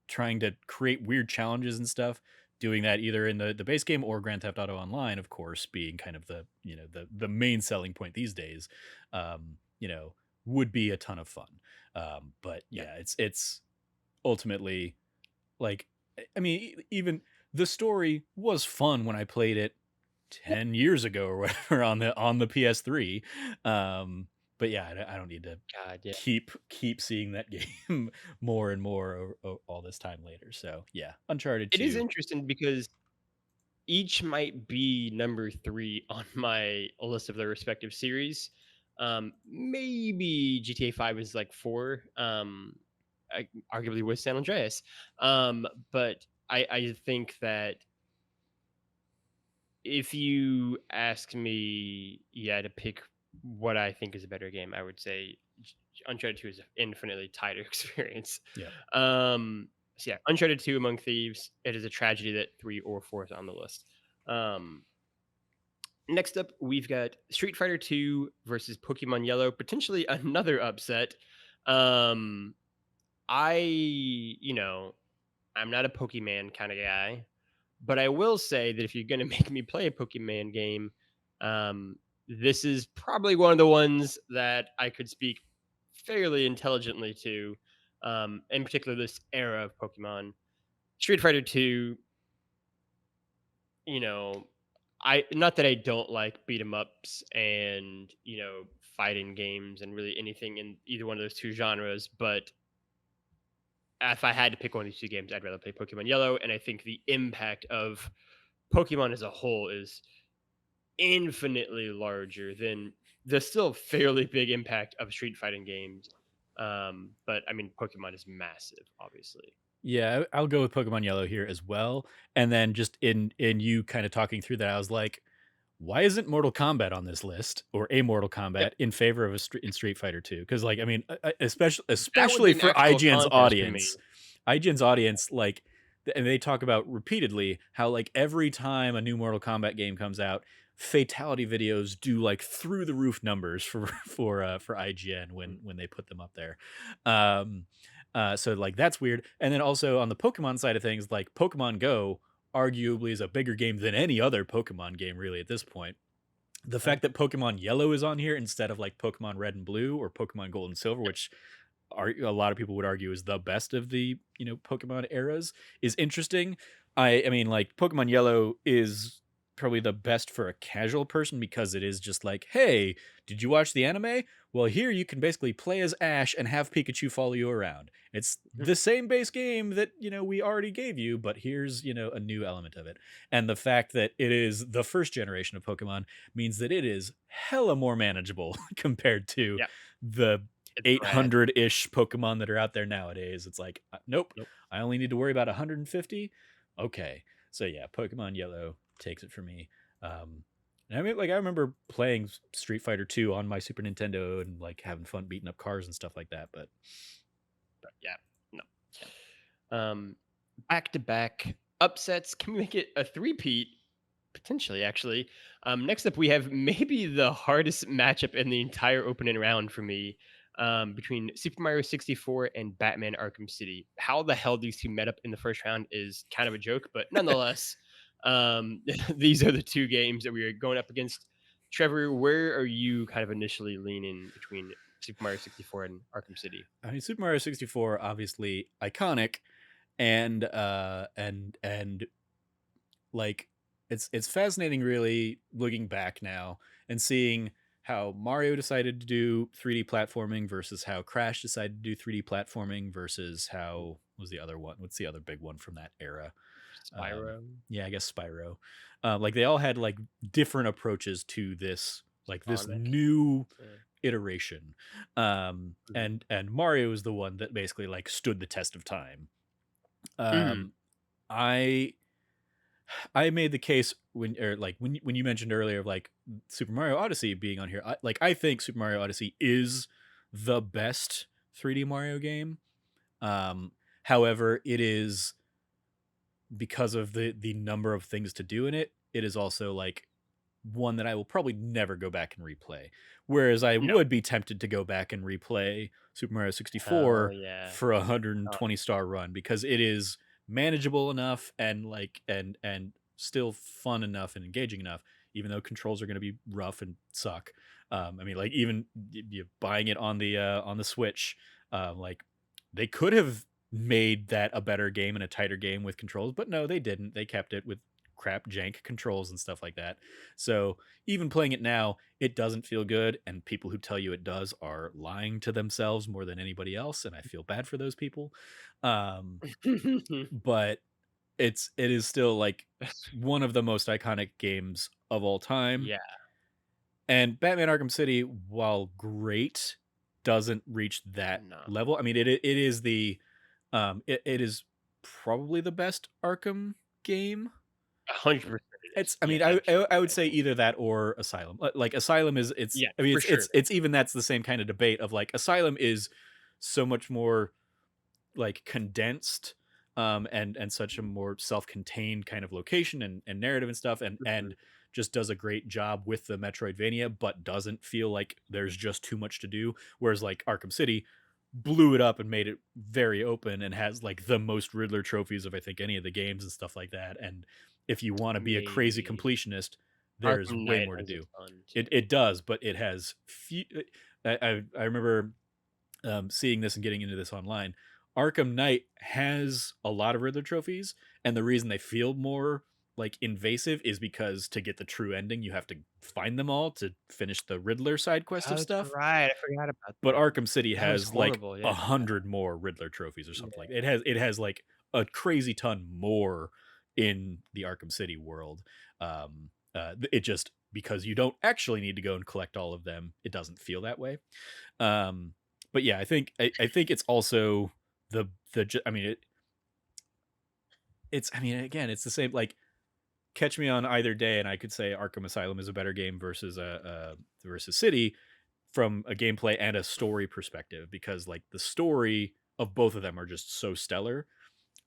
trying to create weird challenges and stuff, doing that either in the base game or Grand Theft Auto Online, of course, being kind of the main selling point these days, um, you know, would be a ton of fun. But Yeah. yeah, it's ultimately, like, I mean, even the story was fun when I played it Yeah. 10 years ago or whatever on the PS3. But yeah, I don't need to God, yeah. keep seeing that game more and more all this time later. So yeah, Uncharted It is 2. interesting because each might be number 3 on my list of their respective series. Maybe GTA 5 is like 4, arguably with San Andreas. But I think that if you ask me, yeah, to pick what I think is a better game, I would say Uncharted 2 is an infinitely tighter experience. Yeah. So yeah, Uncharted 2 Among Thieves. It is a tragedy that 3 or 4 is on the list. Um, Next up, we've got Street Fighter 2 versus Pokemon Yellow, potentially another upset. Um, I'm not a Pokemon kind of guy, but I will say that if you're going to make me play a Pokemon game, um, this is probably one of the ones that I could speak fairly intelligently to, in particular, this era of Pokemon. Street Fighter 2, you know, I not that I don't like beat 'em ups and, fighting games and really anything in either one of those two genres, but if I had to pick one of these two games, I'd rather play Pokemon Yellow, and I think the impact of Pokemon as a whole is infinitely larger than the still fairly big impact of street fighting games. But I mean, Pokemon is massive, obviously. Yeah, I'll go with Pokemon Yellow here as well. And then just in you kind of talking through that, I was like, why isn't Mortal Kombat on this list or a Mortal Yep, Kombat in favor of in Street Fighter 2? Because like, I mean, especially that would be especially an for actual contrast for me. IGN's audience, like, and they talk about repeatedly how like every time a new Mortal Kombat game comes out, fatality videos do like through the roof numbers for for IGN Mm, when they put them up there. Um, so like that's weird. And then also on the Pokemon side of things, like Pokemon Go arguably is a bigger game than any other Pokemon game really at this point. The uh, fact that Pokemon Yellow is on here instead of like Pokemon Red and Blue or Pokemon Gold and Silver, yep, which are a lot of people would argue is the best of the Pokemon eras, is interesting. I mean, like Pokemon Yellow is probably the best for a casual person because it is just like, hey, did you watch the anime? Well, here you can basically play as Ash and have Pikachu follow you around. It's mhm, the same base game that we already gave you, but here's a new element of it. And the fact that it is the first generation of Pokemon means that it is hella more manageable compared to yeah, the it's rad. 800-ish Pokemon that are out there nowadays. It's like, nope, Nope. I only need to worry about 150. Okay. So yeah, Pokemon Yellow takes it for me. And I mean, like I remember playing Street Fighter 2 on my Super Nintendo and like having fun beating up cars and stuff like that. But But yeah, no. Back to back upsets. Can we make it a three-peat? Potentially, actually. Next up, we have maybe the hardest matchup in the entire opening round for me, between Super Mario 64 and Batman Arkham City. How the hell these two met up in the first round is kind of a joke, but nonetheless, these are the two games that we are going up against. Trevor, where are you kind of initially leaning between Super Mario 64 and Arkham City? I mean, Super Mario 64 obviously iconic, and like it's fascinating really looking back now and seeing how Mario decided to do 3D platforming versus how Crash decided to do 3D platforming versus how what was the other one? What's the other big one from that era? Um, Spyro, yeah, I guess Spyro. Like they all had like different approaches to this Sonic. new Yeah. iteration. Mhm. And Mario is the one that basically like stood the test of time. Mhm. Um, I I made the case when or like when you mentioned earlier of like Super Mario Odyssey being on here. I think Super Mario Odyssey is the best 3D Mario game. Um, However, it is because of the number of things to do in it. It is also like one that I will probably never go back and replay. Whereas I No. would be tempted to go back and replay Super Mario Hell 64 yeah. for a Oh, 120-star run because it is manageable enough and like and still fun enough and engaging enough, even though controls are going to be rough and suck. I mean, like even you buying it on the Switch, like they could have made that a better game and a tighter game with controls, but no, they didn't. They kept it with crap jank controls and stuff like that. So even playing it now, it doesn't feel good, and people who tell you it does are lying to themselves more than anybody else, and I feel bad for those people. Um, but it is still like one of the most iconic games of all time. Yeah, And Batman Arkham City, while great, doesn't reach that no, level. I mean, it is the it is probably the best Arkham game. 100% it It's is. I Yeah, mean, I would absolutely. say either that or Asylum. Like Asylum is it's Yeah, I mean for sure. it's even that's the same kind of debate of like Asylum is so much more like condensed and such a more self-contained kind of location and narrative and stuff and Mhm. just does a great job with the Metroidvania but doesn't feel like there's just too much to do, whereas like Arkham City blew it up and made it very open and has like the most Riddler trophies of I think any of the games and stuff like that. And if you want to be a crazy Maybe completionist, there's Arkham way Knight more to has a do. ton It too. does, but it has few. I remember seeing this and getting into this online. Arkham Knight has a lot of Riddler trophies, and the reason they feel more like invasive is because to get the true ending, you have to find them all to finish the Riddler side quest Oh, of that's stuff. right, I forgot about But that. Arkham City That was has like horrible, yeah. 100 more Riddler trophies or something like Yeah, that. It has like a crazy ton more in the Arkham City world. It just because you don't actually need to go and collect all of them, it doesn't feel that way. Um, but yeah, I think it's also I mean it's I mean again it's the same like catch me on either day and I could say Arkham Asylum is a better game versus versus City from a gameplay and a story perspective because like the story of both of them are just so stellar.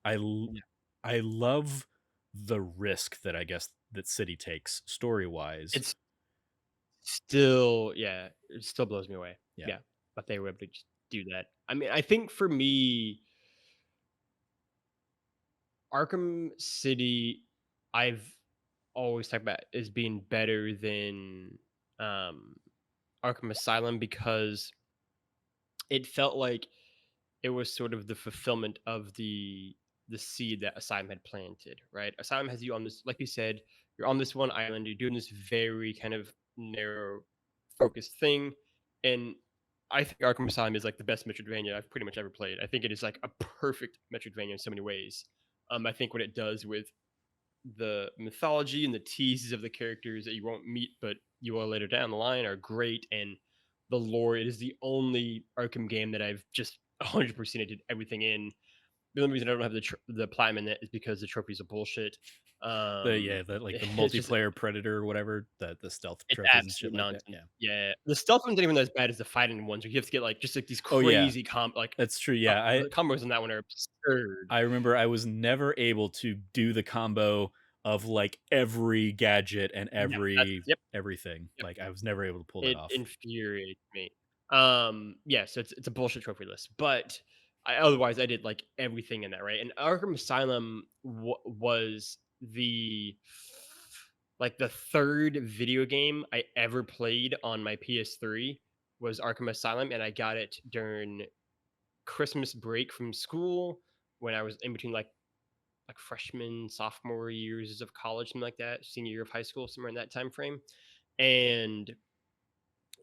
I l- yeah. I love the risk that I guess that City takes story wise. It's still yeah, it still blows me away. Yeah. Yeah, but they were able to just do that. I mean, I think for me, Arkham City, I've always talked about as being better than, um, Arkham Asylum because it felt like it was sort of the fulfillment of the seed that Asylum had planted, right? Asylum has you on this, like you said, you're on this one island, you're doing this very kind of narrow focused thing, and I think Arkham Asylum is like the best Metroidvania I've pretty much ever played. I think it is like a perfect Metroidvania in so many ways. I think what it does with the mythology and the teases of the characters that you won't meet, but you will later down the line are great. And the lore, it is the only Arkham game that I've just 100% did everything in. The only reason I don't have the platinum in it is because the trophies are bullshit. The yeah, the like the It's just multiplayer predator or whatever, the stealth it's trophies and shit absolute like that. nonsense. Yeah. Yeah, the stealth ones aren't even as bad as the fighting ones. Where you have to get like just like these Oh yeah, crazy that's true. Yeah, the combos in that one are absurd. I remember I was never able to do the combo of like every gadget and No, that's yep. everything. Like I was never able to pull that It off. infuriates me. Yeah, so it's a bullshit trophy list, but otherwise I did like everything in that, right? And Arkham Asylum was the third video game I ever played on my PS3 was Arkham Asylum, and I got it during Christmas break from school when I was in between like freshman, sophomore years of college, something like that, senior year of high school, somewhere in that time frame. And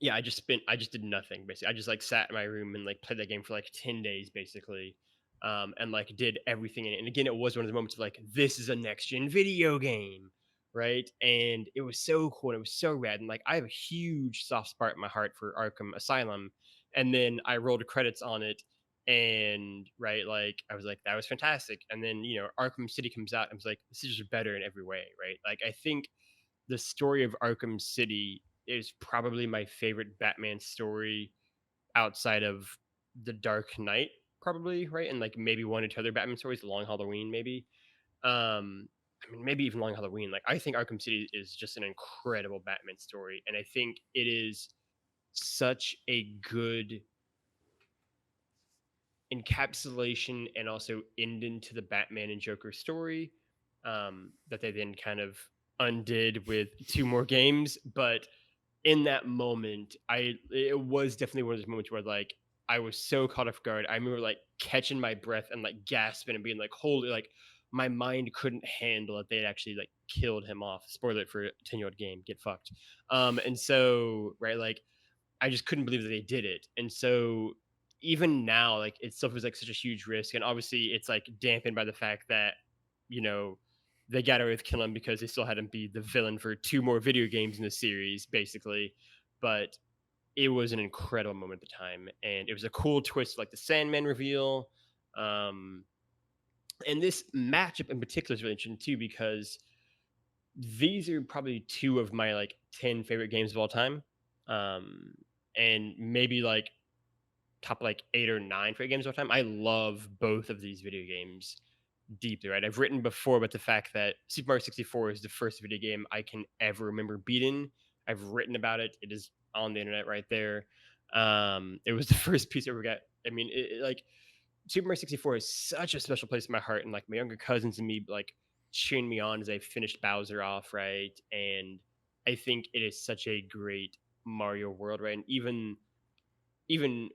yeah, I just did nothing basically. I just like sat in my room and like played that game for like 10 days basically. And like did everything in it. And again, it was one of the moments of like, this is a next gen video game. Right. And it was so cool and it was so rad. And like I have a huge soft spot in my heart for Arkham Asylum. And then I rolled credits on it and right, like I was like, that was fantastic. And then, Arkham City comes out and I was like, this is just better in every way, right? Like I think the story of Arkham City is probably my favorite Batman story outside of The Dark Knight, probably, right? And like maybe one or two other Batman stories, Long Halloween, maybe. I mean, maybe even Long Halloween. Like, I think Arkham City is just an incredible Batman story, and I think it is such a good encapsulation and also ending to the Batman and Joker story that they then kind of undid with two more games. But in that moment, I it was definitely one of those moments where like I was so caught off guard. I remember like catching my breath and like gasping and being like, holy, like my mind couldn't handle it. They had actually like killed him off. Spoiler it for a 10-year-old game, get fucked. And so, right, like I just couldn't believe that they did it. And so even now, like it still feels like such a huge risk. And obviously it's like dampened by the fact that, you know, they got away with killing him because they still had him be the villain for two more video games in the series, basically. But it was an incredible moment at the time. And it was a cool twist, like the Sandman reveal. Um, and this matchup in particular is really interesting too, because these are probably two of my like 10 favorite games of all time. Um, and maybe like top like 8 or 9 favorite games of all time. I love both of these video games deeply, right? I've written before about the fact that Super Mario 64 is the first video game I can ever remember beating. I've written about it. It is on the internet right there. It was the first piece I ever got. I mean, like Super Mario 64 is such a special place in my heart, and like my younger cousins and me, like cheering me on as I finished Bowser off, right? And I think it is such a great Mario world, right? And even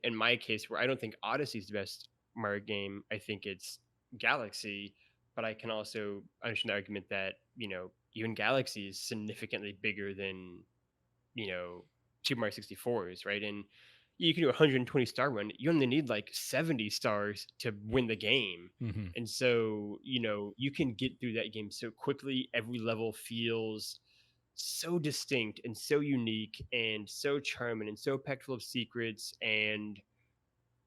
in my case, where I don't think Odyssey is the best Mario game, I think it's Galaxy. But I can also understand the argument that even Galaxy is significantly bigger than you know Super Mario 64 is, right? And you can do a 120 star run. You only need like 70 stars to win the game. Mhm. And so, you can get through that game so quickly. Every level feels so distinct and so unique and so charming and so packed full of secrets. And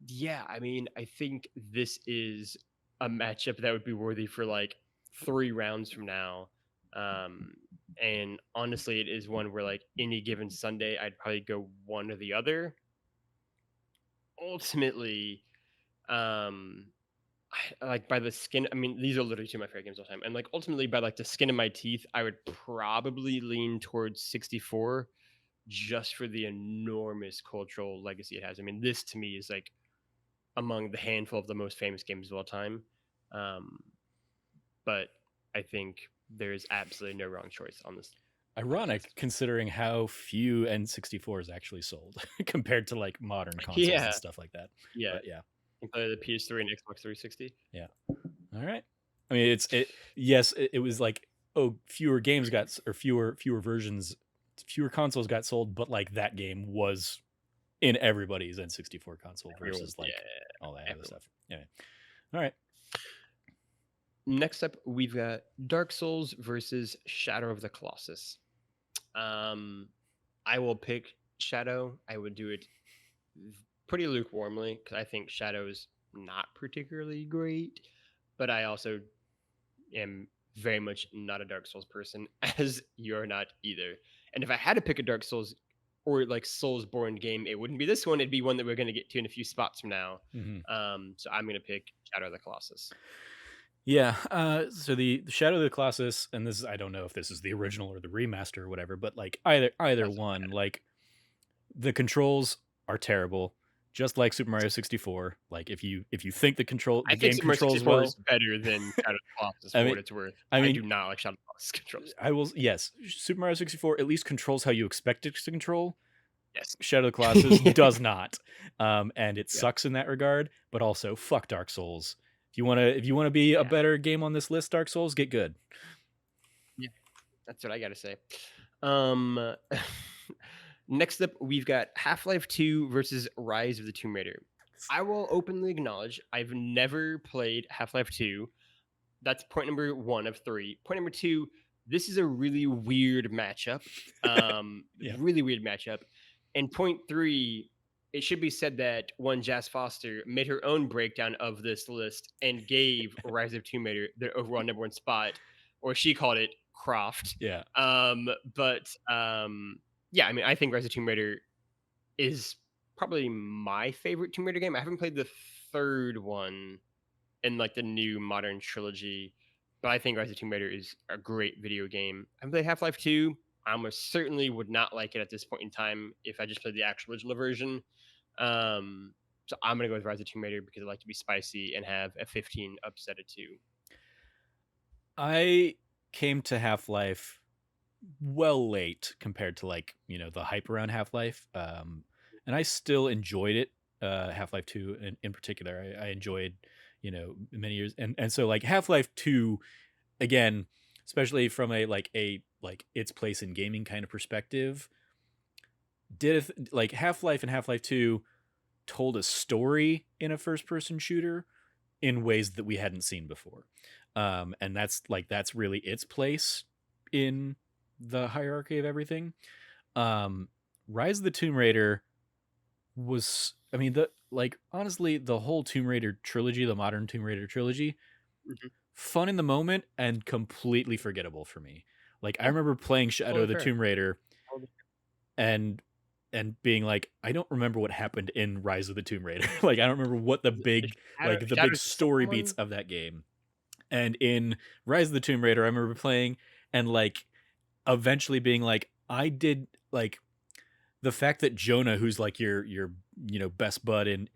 yeah, I mean, I think this is a matchup that would be worthy for like 3 rounds from now. Um, and honestly, it is one where like any given Sunday, I'd probably go one or the other. Ultimately, um, like by the skin, I mean, these are literally two of my favorite games of all time. And like ultimately, by like the skin of my teeth, I would probably lean towards 64 just for the enormous cultural legacy it has. I mean, this to me is like among the handful of the most famous games of all time. Um, but I think there is absolutely no wrong choice on this podcast. Ironic considering how few N64s actually sold compared to like modern consoles and Yeah, stuff like that. yeah. But yeah, You play the PS3 and Xbox 360. yeah. All right. I mean, yes, it was like, oh, fewer games or fewer versions, fewer consoles got sold, but like that game was in everybody's N64 console Everyone, versus like yeah, all that other everyone. stuff. Anyway. All right. Next up, we've got Dark Souls versus Shadow of the Colossus. Um, I will pick Shadow. I would do it pretty lukewarmly because I think Shadow's not particularly great, but I also am very much not a Dark Souls person, as you're not either. And if I had to pick a Dark Souls or like Souls-born game, it wouldn't be this one. It'd be one that we're going to get to in a few spots from now. Mhm. So I'm going to pick Shadow of the Colossus. Yeah. So the Shadow of the Colossus, and this is, I don't know if this is the original or the remaster or whatever, but like either Doesn't one, matter. like the controls are terrible, just like Super Mario 64. Like if you think the I think game Super Mario controls 64 well, is better than Shadow of the Colossus I for mean what it's worth. I I mean do not like Shadow of the Colossus controls. I will, yes, Super Mario 64 at least controls how you expect it to control. Yes. Shadow of the Colossus does not. And it Yeah. sucks in that regard, but also fuck Dark Souls. If you want to be a Yeah. better game on this list, Dark Souls, get good. Yeah. That's what I got to say. Um, Next up, we've got Half Life 2 versus Rise of the Tomb Raider. I will openly acknowledge I've never played Half Life 2. That's point number one of three. Point number two, this is a really weird matchup. Yeah. Really weird matchup. And point three, it should be said that one Jazz Foster made her own breakdown of this list and gave Rise of Tomb Raider their overall number one spot, or she called it Croft. Yeah. But yeah, I mean, I think Rise of Tomb Raider is probably my favorite Tomb Raider game. I haven't played the third one in like the new modern trilogy, but I think Rise of Tomb Raider is a great video game. I played Half Life 2. I almost certainly would not like it at this point in time if I just played the actual original version. So I'm gonna go with Rise of Tomb Raider because I like to be spicy and have a 15 upset at 2. I came to Half-Life well late compared to like, the hype around Half-Life. And I still enjoyed it. Half-Life 2 in particular. I enjoyed, many years, and so like Half-Life 2 again, especially from a its place in gaming kind of perspective, like Half-Life and Half-Life 2 told a story in a first-person shooter in ways that we hadn't seen before. And that's really its place in the hierarchy of everything. Rise of the Tomb Raider was, I mean, honestly, the whole Tomb Raider trilogy, the modern Tomb Raider trilogy, Mhm. fun in the moment and completely forgettable for me. Like I Yeah, remember playing Shadow totally of the fair. Tomb Raider Totally and being like, I don't remember what happened in Rise of the Tomb Raider. Like I don't remember what The the big Shadow's the story second beats one? of that game. And in Rise of the Tomb Raider, I remember playing and like eventually being like, I did like the fact that Jonah, who's like your best bud in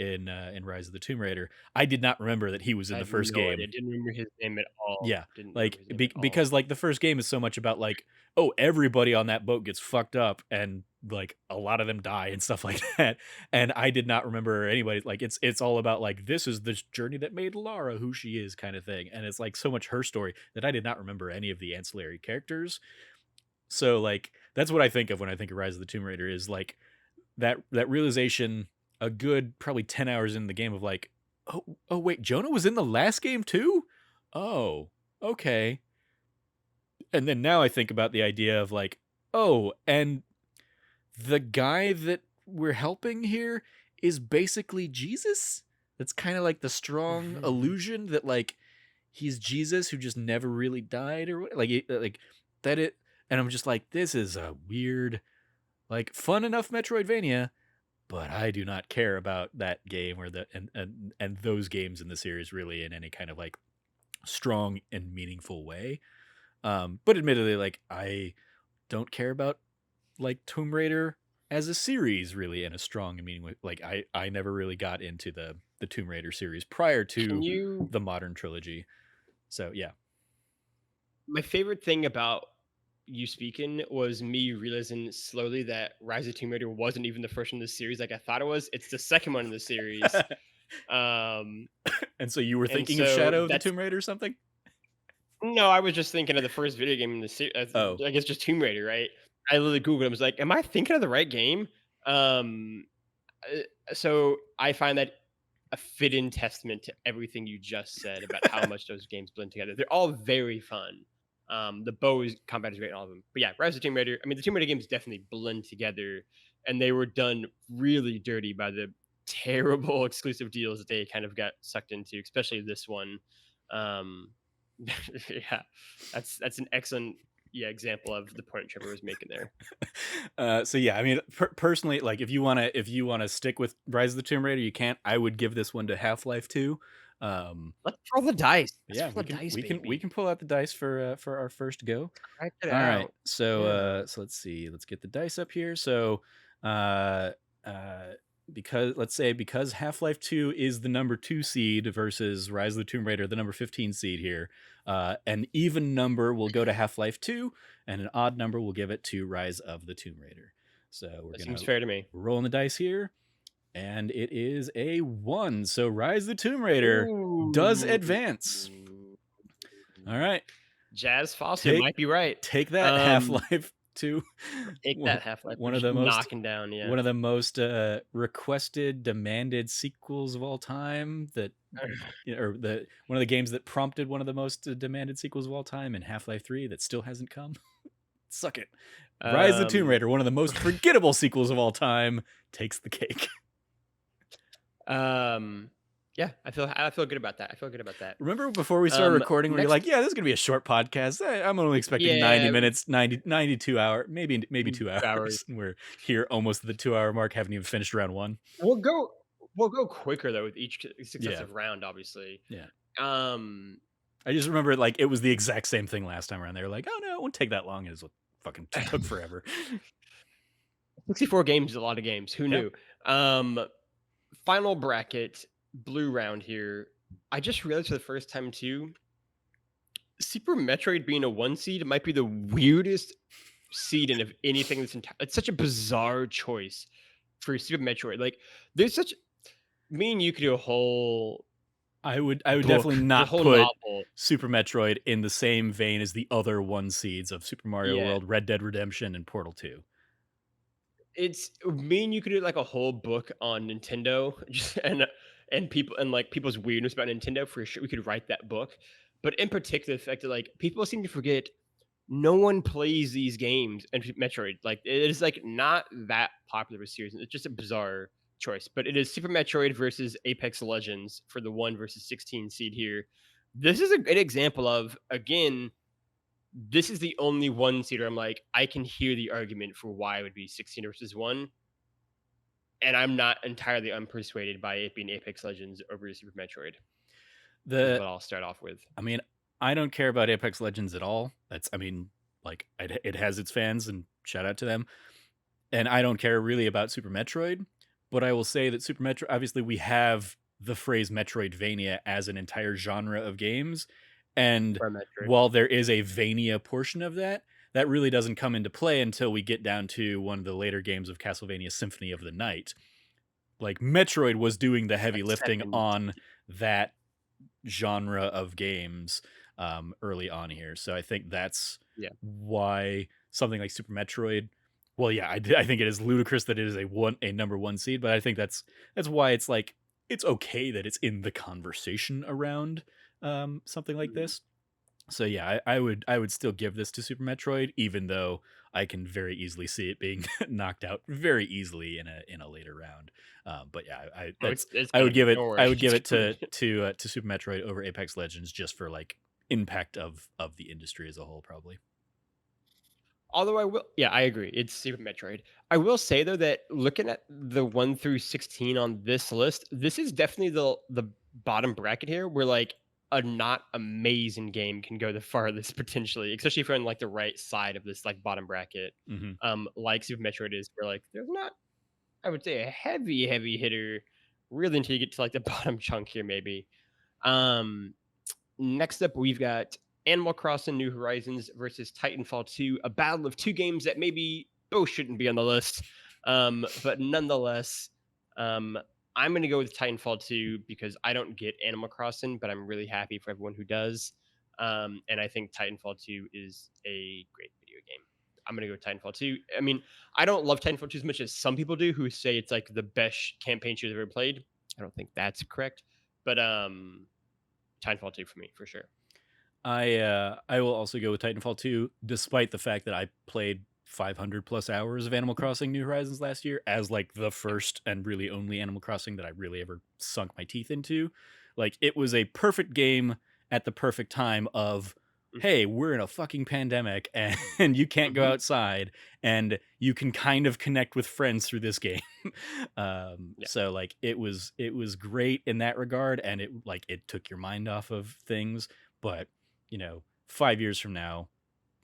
Rise of the Tomb Raider, I did not remember that he was I in the had first no idea. game. Didn't remember his name at all. Yeah, Didn't remember like his name at all. because like the first game is so much about like, oh, everybody on that boat gets fucked up and like a lot of them die and stuff like that. And I did not remember anybody, like it's all about like this is this journey that made Lara who she is kind of thing. And it's like so much her story that I did not remember any of the ancillary characters. So like that's what I think of when I think of Rise of the Tomb Raider is like that realization a good probably 10 hours in the game of like, oh wait, Jonah was in the last game too? Oh, okay. And then now I think about the idea of like, oh, and the guy that we're helping here is basically Jesus? That's kind of like the strong illusion that like he's Jesus who just never really died or like that it and I'm just like this is a weird like fun enough Metroidvania, but I do not care about that game or the and those games in the series really in any kind of like strong and meaningful way. But admittedly, like I don't care about like Tomb Raider as a series really in a strong and meaningful like I never really got into the Tomb Raider series prior Can to you the modern trilogy. So yeah. My favorite thing about you speaking was me realizing slowly that Rise of Tomb Raider wasn't even the first one in the series like I thought it was. It's the second one in the series. Um, And so you were and thinking of so Shadow of the that's Tomb Raider or something? no, I was just thinking of the first video game in the series. Oh. I guess just Tomb Raider, right? I literally Googled. I was like, "Am I thinking of the right game?" Um, so I find that a fit-in testament to everything you just said about how much those games blend together. They're all very fun. The bow combat is great in all of them. But yeah, Rise of Tomb Raider. I mean, the Tomb Raider games definitely blend together, and they were done really dirty by the terrible exclusive deals that they kind of got sucked into, especially this one. Um, yeah, that's an excellent example of the point Trevor was making there. So yeah, I mean, personally, like if you wanna stick with Rise of the Tomb Raider, you can't. I would give this one to Half-Life 2. Let's roll the dice. Let's Yeah, roll the dice, we baby. can pull out the dice for our first go. Crack it All right, out. so Yeah. so let's see, let's get the dice up here. So, uh, uh, because Half-Life 2 is the number 2 seed versus Rise of the Tomb Raider, the number 15 seed here, an even number will go to Half-Life 2, and an odd number will give it to Rise of the Tomb Raider. So we're That seems gonna fair to me. rolling the dice here, and it is a 1. So Rise of the Tomb Raider does Ooh. advance. All right. Jazz Foster Take might be right. take that Um, Half-Life 2. take One that Half-Life. We're one of just the most knocking down, yeah. one of the most requested, demanded sequels of all time. That or the one of the games that prompted one of the most demanded sequels of all time, in Half-Life 3 that still hasn't come. Suck it. Rise of the Tomb Um, Raider, one of the most forgettable sequels of all time, takes the cake. um, yeah, I feel good about that. I feel good about that. Remember before we started recording where you're like, Next, yeah, this is going to be a short podcast. I'm only expecting 90 yeah, minutes, 92 hour, maybe 2 2 hours. hours. And we're here almost at the 2 hour mark, haven't even finished round 1. We'll go we'll go quicker though with each Yeah. successive round, obviously. Yeah. Um, I just remember like it was the exact same thing last time around. They were like, oh no, it won't take that long. It was fucking took forever. 64 games is a lot of games. Who Yeah. knew? Final bracket, blue round here. I just realized for the first time too, Super Metroid being a 1 seed might be the weirdest seed in of anything that's entire. It's such a bizarre choice for Super Metroid. Like, there's such Me and you could do a whole I would definitely book, the not whole put novel. Super Metroid in the same vein as the other one seeds of Super Mario Yeah. World, Red Dead Redemption, and Portal 2. It's me and you could do like a whole book on Nintendo, just and people and like people's weirdness about Nintendo for sure. We could write that book, but in particular, the fact that like people seem to forget no one plays these games and Metroid. Like it is like not that popular of a series. It's just a bizarre choice. But it is Super Metroid versus Apex Legends for the 1 versus 16 seed here. This is a good example of again this is the only one seater I'm like, I can hear the argument for why it would be 16 versus 1, and I'm not entirely unpersuaded by it being Apex Legends over Super Metroid, is The what I'll start off with. I mean, I don't care about Apex Legends at all. Like it has its fans, and shout out to them. And I don't care really about Super Metroid, but I will say that Super Metroid, obviously, we have the phrase Metroidvania as an entire genre of games. And For Metroid. while there is a Vania portion of that, that really doesn't come into play until we get down to one of the later games of Castlevania Symphony of the Night. Like, Metroid was doing the heavy That lifting second, on that genre of games early on here. So I think that's yeah. why something like Super Metroid. Well, yeah, I think it is ludicrous that it is a number one seed, but I think that's why it's like it's okay that it's in the conversation around something like Mhm. this. So yeah, I would still give this to Super Metroid, even though I can very easily see it being knocked out very easily in a later round. But yeah, I Oh, that's it's I would coming. give it Don't worry, I would give it's it coming. to Super Metroid over Apex Legends just for like impact of the industry as a whole, probably. Although I will, yeah, I agree. It's Super Metroid. I will say though that looking at the 1 through 16 on this list, this is definitely the bottom bracket here, where like a not amazing game can go the farthest potentially, especially if you're on like the right side of this like bottom bracket. Hmm. Like Super Metroid is, where like there's not, I would say, a heavy hitter really until you get to like the bottom chunk here, maybe. Um, Next up, we've got Animal Crossing New Horizons versus Titanfall 2, a battle of two games that maybe both shouldn't be on the list. But nonetheless, um, I'm going to go with Titanfall 2 because I don't get Animal Crossing, but I'm really happy for everyone who does. And I think Titanfall 2 is a great video game. I'm going to go with Titanfall 2. I mean, I don't love Titanfall 2 as much as some people do who say it's like the best campaign shooter ever played. I don't think that's correct. But Titanfall 2 for me, for sure. I will also go with Titanfall 2, despite the fact that I played 500 plus hours of Animal Crossing New Horizons last year as like the first and really only Animal Crossing that I really ever sunk my teeth into. Like it was a perfect game at the perfect time of hey, we're in a fucking pandemic and you can't go Mhm. outside and you can kind of connect with friends through this game. Yeah. So like it was great in that regard, and it took your mind off of things. But 5 years from now,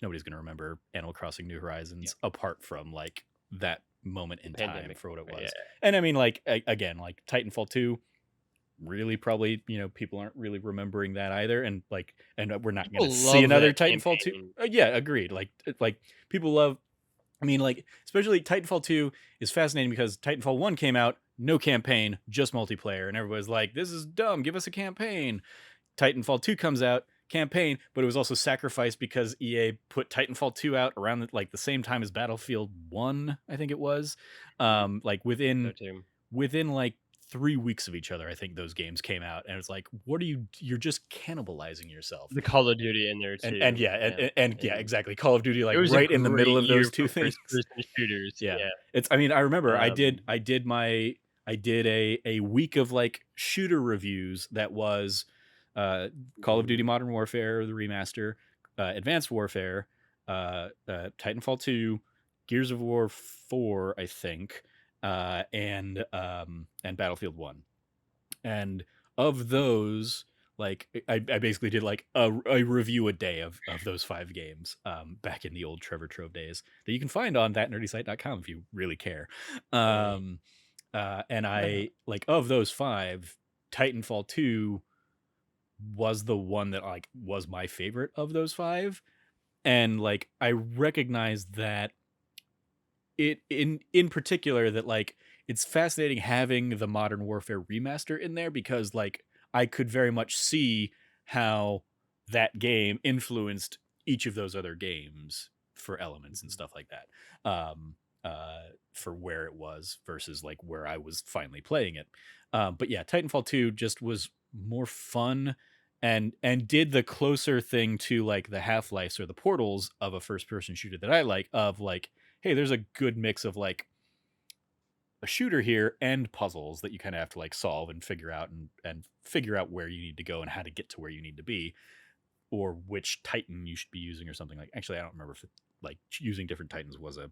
nobody's going to remember Animal Crossing New Yeah. Horizons apart from like that moment The in time pandemic. for what it Yeah. was. And I mean, like, again, like Titanfall 2, really probably, people aren't really remembering that either. And like, and we're not going People to see love another that Titanfall 2. campaign. Yeah, agreed. Like people love, I mean, like, especially Titanfall 2 is fascinating because Titanfall 1 came out, no campaign, just multiplayer. And everybody's like, this is dumb. Give us a campaign. Titanfall 2 comes out, campaign, but it was also sacrificed because EA put Titanfall 2 out around like the same time as Battlefield 1, I think it was. Mhm. Like So within too. within like 3 weeks of each other, I think those games came out, and it's like, what are you're just cannibalizing yourself. The Call of Duty in there And too. yeah, Yeah. and yeah, And exactly. Call of Duty, it like was a right in the middle great of those year two for things. first person shooters. Yeah. Yeah. I mean, I remember Um, I did a week of like shooter reviews that was Call of Duty mhm. Modern Warfare, the remaster, Advanced Warfare, Titanfall 2, Gears of War 4, I think, and Battlefield 1. And of those, like I basically did like a review a day of those 5 games back in the old Trevor Trove days that you can find on thatnerdysite.com if you really care. Hey. Um, and I like of those 5, Titanfall 2 was the one that like was my favorite of those 5. And like I recognized that it in particular that like it's fascinating having the Modern Warfare remaster in there because like I could very much see how that game influenced each of those other games for elements and Mhm. stuff like that. Um, for where it was versus like where I was finally playing it. But yeah, Titanfall 2 just was more fun and did the closer thing to like the Half-Lives or the Portals of a first person shooter that I like of like, hey, there's a good mix of like a shooter here and puzzles that you kind of have to like solve and figure out and figure out where you need to go and how to get to where you need to be or which titan you should be using or something like actually I don't remember if it, like using different titans was a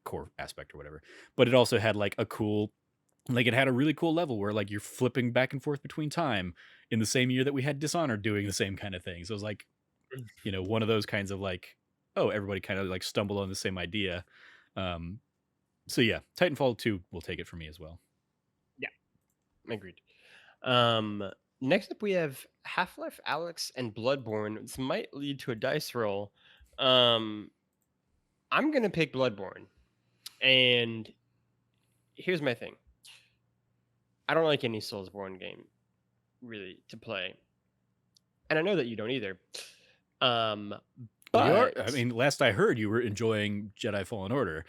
core aspect or whatever, but it also had like a cool like it had a really cool level where like you're flipping back and forth between time in the same year that we had Dishonored doing the same kind of thing. So it was like, you know, one of those kinds of like, oh, everybody kind of like stumbled on the same idea. um so yeah, Titanfall 2 will take it for me as well. Yeah, agreed. Um, Next up we have Half-Life Alex and Bloodborne. This might lead to a dice roll. Um, I'm gonna pick Bloodborne, and here's my thing. I don't like any Soulsborne game really to play, and I know that you don't either. Um, Well, you are. I but mean, last I heard, you were enjoying Jedi Fallen Order.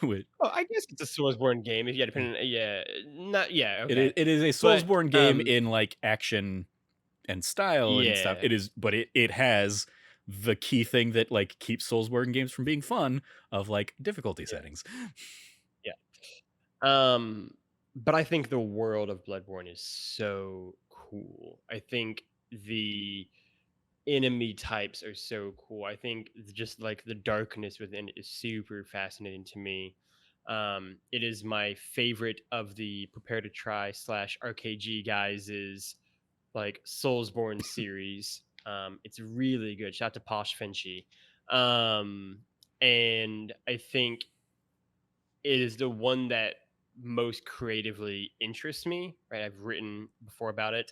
With oh, I guess it's a Soulsborne game if you had to put in. Yeah, not yeah. Okay, it is a but Soulsborne game in like action and style and stuff. yeah, It is, but it has the key thing that like keeps Soulsborne games from being fun of like difficulty yeah, settings. yeah. But I think the world of Bloodborne is so cool. I think the enemy types are so cool. I think just like the darkness within it is super fascinating to me. It is my favorite of the prepare to try slash RKG guys is like Soulsborne series. It's really good. Shout out to Posh Finchy. Um, and I think it is the one that most creatively interests me. Right, I've written before about it.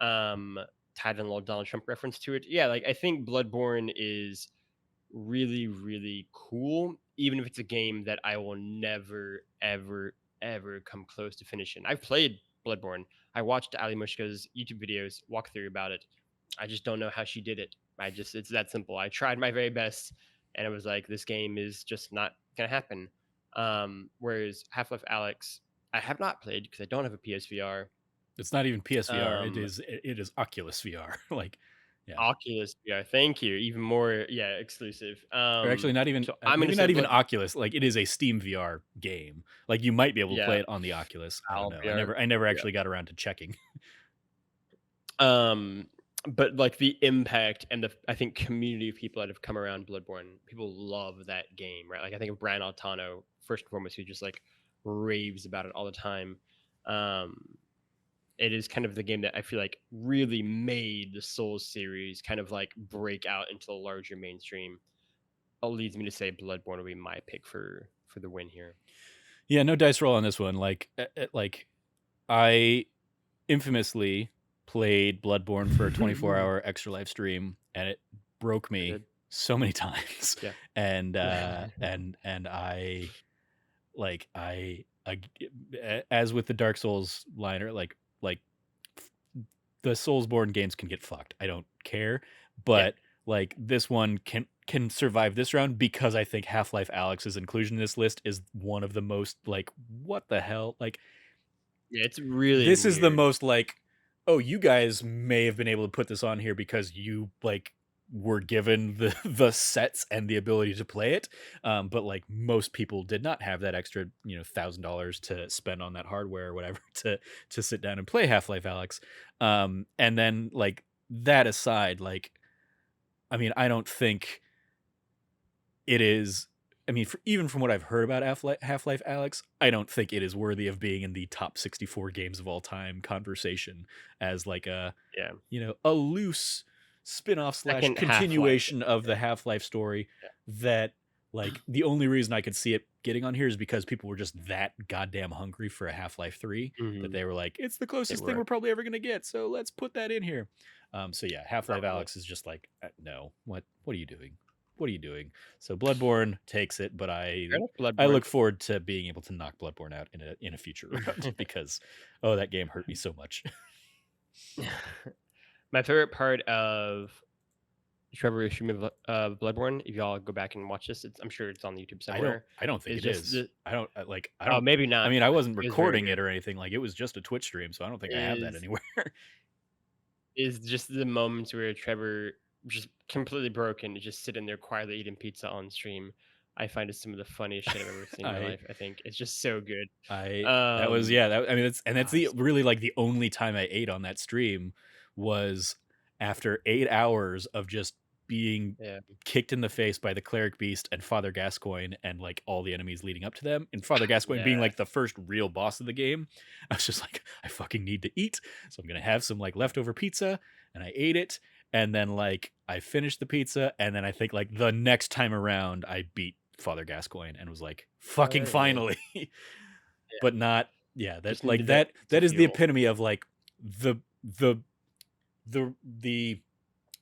Um, Tied in a little Donald Trump reference to it. Yeah, like I think Bloodborne is really, really cool, even if it's a game that I will never, ever, ever come close to finishing. I've played Bloodborne. I watched Ali Mushka's YouTube videos walkthrough about it. I just don't know how she did it. It's that simple. I tried my very best, and it was like this game is just not gonna happen. Whereas Half Life Alex, I have not played because I don't have a PSVR. It's not even PSVR. Um, It is Oculus VR. Like, yeah, Oculus VR, thank you. Even more, yeah, exclusive. or actually not even So I'm gonna maybe say not even Blood. Oculus. Like, it is a Steam VR game. Like, you might be able to Yeah, play it on the Oculus. I don't Valve know. VR. I never Yeah. actually got around to checking. Um, but like the impact and the I think community of people that have come around Bloodborne, people love that game, right? Like I think of Brian Altano first and foremost, who just like raves about it all the time. Um, it is kind of the game that I feel like really made the Souls series kind of like break out into the larger mainstream. All leads me to say Bloodborne will be my pick for the win here. Yeah, no dice roll on this one. Like I infamously played Bloodborne for a 24-hour extra live stream, and it broke I me did. so many times. Yeah. And I like I as with the Dark Souls liner, like the Soulsborne games can get fucked. I don't care, Yeah. but like this one can survive this round because I think Half-Life Alyx's inclusion in this list is one of the most like what the hell like Yeah, it's really this is the weird. most like, oh, you guys may have been able to put this on here because you like were given the the sets and the ability to play it, but like most people did not have that extra, you know, $1,000 to spend on that hardware or whatever to sit down and play Half-Life Alex. And then like that aside, like I mean, I don't think it is. I mean, even from what I've heard about Half-Life Alex, I don't think it is worthy of being in the top 64 games of all time conversation as like a, Yeah. you know, a loose spin-off slash Second Half-Life. continuation of the Yeah. Half-Life story Yeah. that like the only reason I could see it getting on here is because people were just that goddamn hungry for a Half-Life 3 that Mhm. they were like, it's the They closest thing were we're probably ever going to get, so let's put that in here. So yeah, Half-Life probably. Alex is just like, no, what are you doing? what are you doing? So Bloodborne takes it, but Fair enough, I Bloodborne. look forward to being able to knock Bloodborne out in a future round because oh, that game hurt me so much. My favorite part of Trevor stream of Bloodborne, if y'all go back and watch this, I'm sure it's on YouTube somewhere. I don't think Is it just is. the I oh, don't. maybe I not, mean, I but wasn't it was very recording good. it or anything. Like it was just a Twitch stream, so I don't think I have that Is anywhere. is just the moments where Trevor just completely broken, just sitting there quietly eating pizza on stream. I find it some of the funniest shit I've ever seen in my I life. I think it's just so good. I that was Um, yeah, I mean that's the it's really like the only time I ate on that stream was after 8 hours of just being yeah, kicked in the face by the cleric beast and Father Gascoigne and like all the enemies leading up to them and Father Gascoigne being yeah. like the first real boss of the game. I was just like I fucking need to eat. So I'm going to have some like leftover pizza and I ate it and then like I finished the pizza and then I think like the next time around I beat Father Gascoigne and was like Oh, fucking there it is. finally. Yeah, But not yeah, just that like needed that to that is the fuel. epitome of like the the the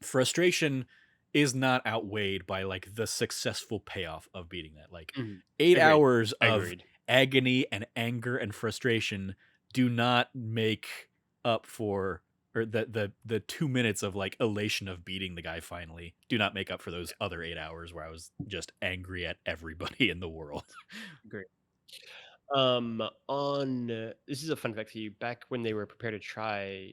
frustration is not outweighed by like the successful payoff of beating that. Like Mhm. 8 Agreed. hours of Agreed. agony and anger and frustration do not make up for or the 2 minutes of like elation of beating the guy finally do not make up for those other 8 hours where I was just angry at everybody in the world. Great. On this is a fun fact for you. Back when they were Prepare to Try,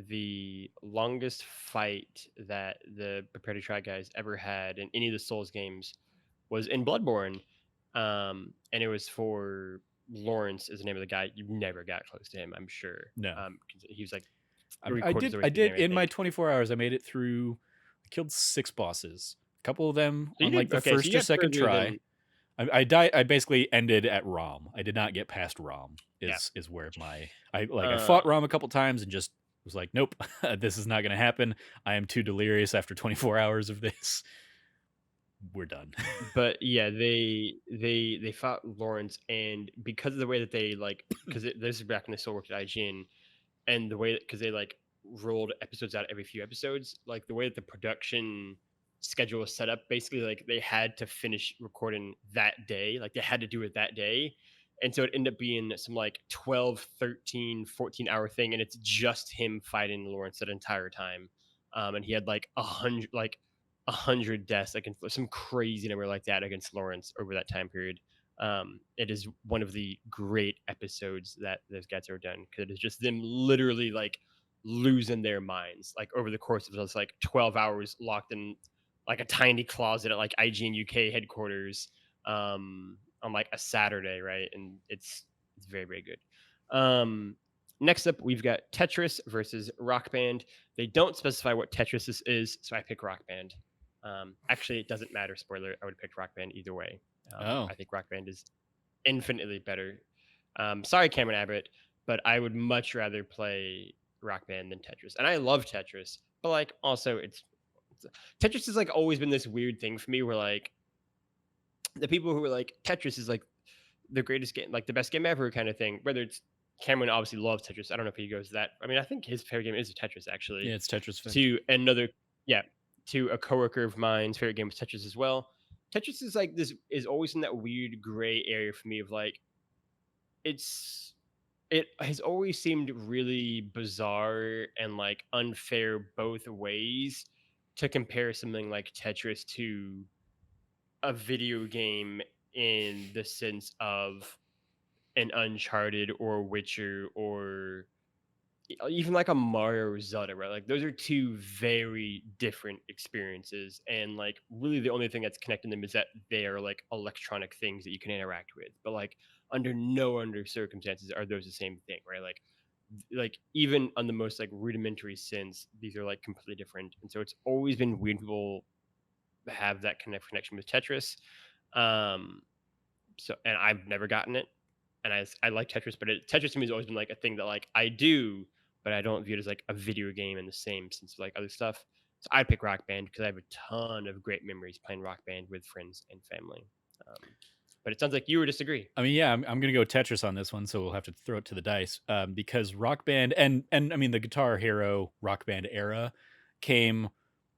the longest fight that the Prepare to Try guys ever had in any of the Souls games was in Bloodborne. And it was for Lawrence is the name of the guy. You never got close to him, I'm sure. No. 'Cause he was like I, three I quarters did of the way I through the did game, I in my think. 24 hours I made it through. I killed 6 bosses. A couple of them So you on like did the okay. So first you or got second further try. than I died. I basically ended at Rom. I did not get past Rom. yeah. Is where my I Uh, fought Rom a couple times and just was like, nope, this is not going to happen. I am too delirious after 24 hours of this. We're done. but yeah, they fought Lawrence, and because of the way that they like, because this is back when they still worked at IGN, and the way that because they like rolled episodes out every few episodes, like the way that the production schedule was set up, basically like they had to finish recording that day, like they had to do it that day. And so it ended up being some like 12, 13, 14 hour thing. And it's just him fighting Lawrence that entire time. And he had like 100 deaths against some crazy number like that against Lawrence over that time period. It is one of the great episodes that those guys have done because it is just them literally like losing their minds like over the course of just like 12 hours locked in like a tiny closet at like IGN UK headquarters on like a Saturday, right? And it's very very good. Next up, we've got Tetris versus Rock Band. They don't specify what Tetris this is, so I pick Rock Band. Actually, it doesn't matter. Spoiler: I would have picked Rock Band either way. Oh, I think Rock Band is infinitely better. Sorry, Cameron Abbott, but I would much rather play Rock Band than Tetris. And I love Tetris, but like also it's Tetris has like always been this weird thing for me where like the people who are like Tetris is like the greatest game, like the best game ever kind of thing. Whether it's Cameron obviously loves Tetris. I don't know if he goes that. I mean, I think his favorite game is Tetris actually. yeah, it's Tetris Effect. To another, yeah, to a coworker of mine's favorite game was Tetris as well. Tetris is like this is always in that weird gray area for me of like it's it has always seemed really bizarre and like unfair both ways to compare something like Tetris to a video game in the sense of an Uncharted or Witcher or even like a Mario or Zelda, right? Like those are two very different experiences, and like really the only thing that's connecting them is that they are like electronic things that you can interact with. But like under no under circumstances are those the same thing, right? Like even on the most like rudimentary sense, these are like completely different, and so it's always been weird people have that connection with Tetris. Um, so and I've never gotten it, and I like Tetris, but Tetris to me has always been like a thing that like I do, but I don't view it as like a video game in the same sense of like other stuff. So I'd pick Rock Band because I have a ton of great memories playing Rock Band with friends and family. Um, but it sounds like you would disagree. I mean, yeah, I'm gonna go Tetris on this one, so we'll have to throw it to the dice because Rock Band and I mean the Guitar Hero Rock Band era came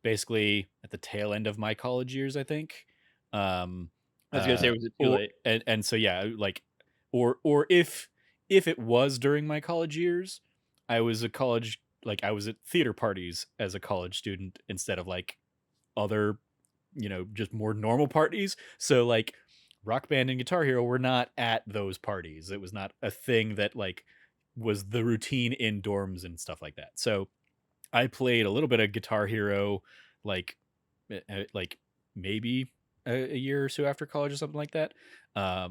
basically at the tail end of my college years, I think. Um, I was gonna say, was it too or late? and so yeah, like, or if it was during my college years, I was a college like I was at theater parties as a college student instead of like other, just more normal parties. So like Rock Band and Guitar Hero were not at those parties. It was not a thing that like was the routine in dorms and stuff like that. So I played a little bit of Guitar Hero, like, like maybe a year or so after college or something like that. I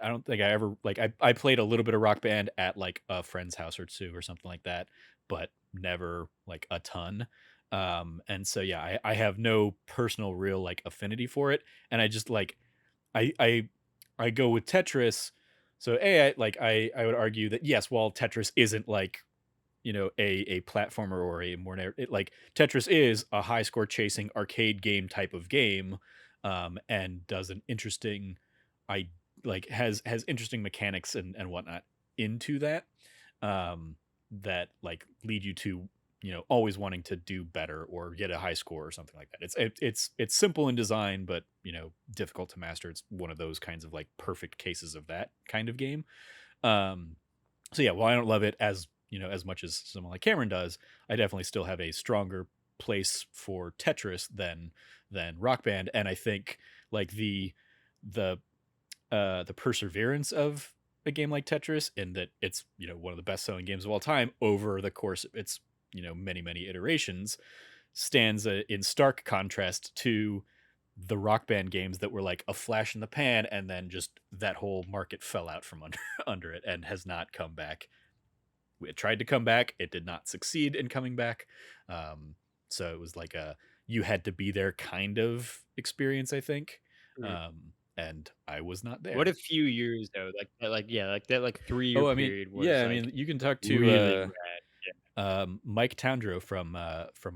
don't think I ever like I played a little bit of Rock Band at like a friend's house or two or something like that, but never like a ton. And so yeah, I have no personal real like affinity for it, and I just like I I I go with Tetris. So I would argue that yes, while Tetris isn't like a platformer or a more like Tetris is a high score chasing arcade game type of game, and does an interesting I like has interesting mechanics and whatnot into that, that like lead you to always wanting to do better or get a high score or something like that. It's simple in design, but difficult to master. It's one of those kinds of like perfect cases of that kind of game. um so yeah, while I don't love it as as much as someone like Cameron does, I definitely still have a stronger place for Tetris than Rock Band. And I think like the the perseverance of a game like Tetris, in that it's one of the best selling games of all time over the course of its many iterations, stands in stark contrast to the Rock Band games that were like a flash in the pan, and then just that whole market fell out from under under it and has not come back. It tried to come back, it did not succeed in coming back. So it was like a you had to be there kind of experience, I think. Mhm. And I was not What there. a few years though, yeah, like that like 3-year Oh, I mean, period yeah, was I like mean, you can talk to really rad. Mike Toundro from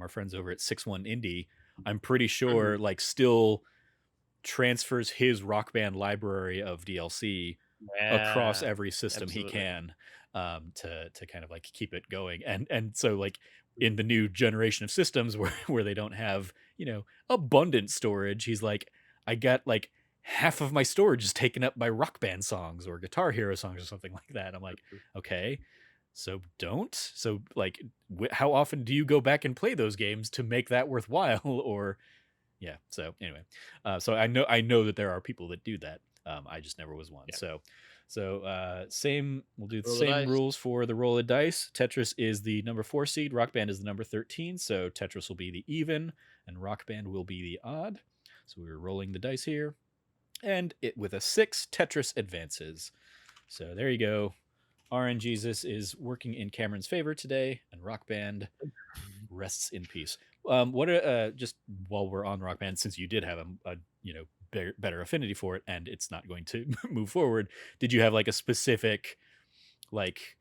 our friends over at 61 Indie. I'm pretty Mhm. sure like still transfers his Rock Band library of DLC across Yeah, every system he absolutely. can, to kind of like keep it going. And so like in the new generation of systems where they don't have abundant storage, he's like, I got like half of my storage is taken up by Rock Band songs or Guitar Hero songs or something like that. I'm like, Mhm. okay, so don't. So like, how often do you go back and play those games to make that worthwhile? Or yeah. So anyway, so I know that there are people that do that. I just never was one. Yeah. So same. We'll do the Roll the same dice. rules for the roll of dice. Tetris is the number 4 seed. Rock Band is the number 13. So Tetris will be the even, and Rock Band will be the odd. So we're rolling the dice here, and it with a 6, Tetris advances. So there you go. RNGesus is working in Cameron's favor today, and Rock Band rests in peace. What just while we're on Rock Band, since you did have a better affinity for it, and it's not going to move forward, did you have like a specific like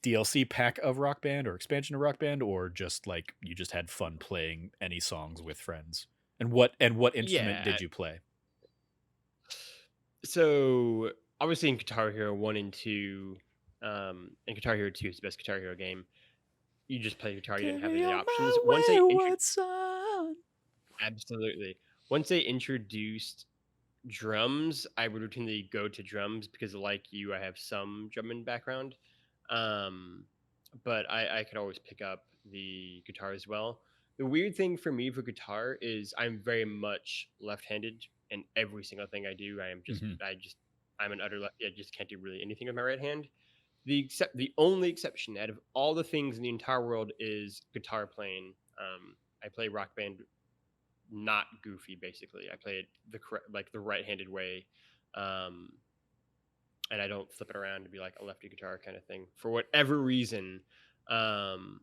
DLC pack of Rock Band or expansion of Rock Band, or just like you just had fun playing any songs with friends? And what instrument Yeah. did you play? So obviously in Guitar Hero 1 and 2, and Guitar Hero 2 is the best Guitar Hero game. You just play guitar, you didn't have Carry any on options. my wayward son. Absolutely. Once they introduced drums, I would routinely go to drums because, like you, I have some drumming background. Um, but I could always pick up the guitar as well. The weird thing for me for guitar is I'm very much left-handed, and every single thing I do, Hmm. I'm an utter lefty. I just can't do really anything with my right hand. The only exception out of all the things in the entire world is guitar playing. I play Rock Band not goofy. Basically, I play it the correct, like the right-handed way, um, and I don't flip it around to be like a lefty guitar kind of thing for whatever reason. Um,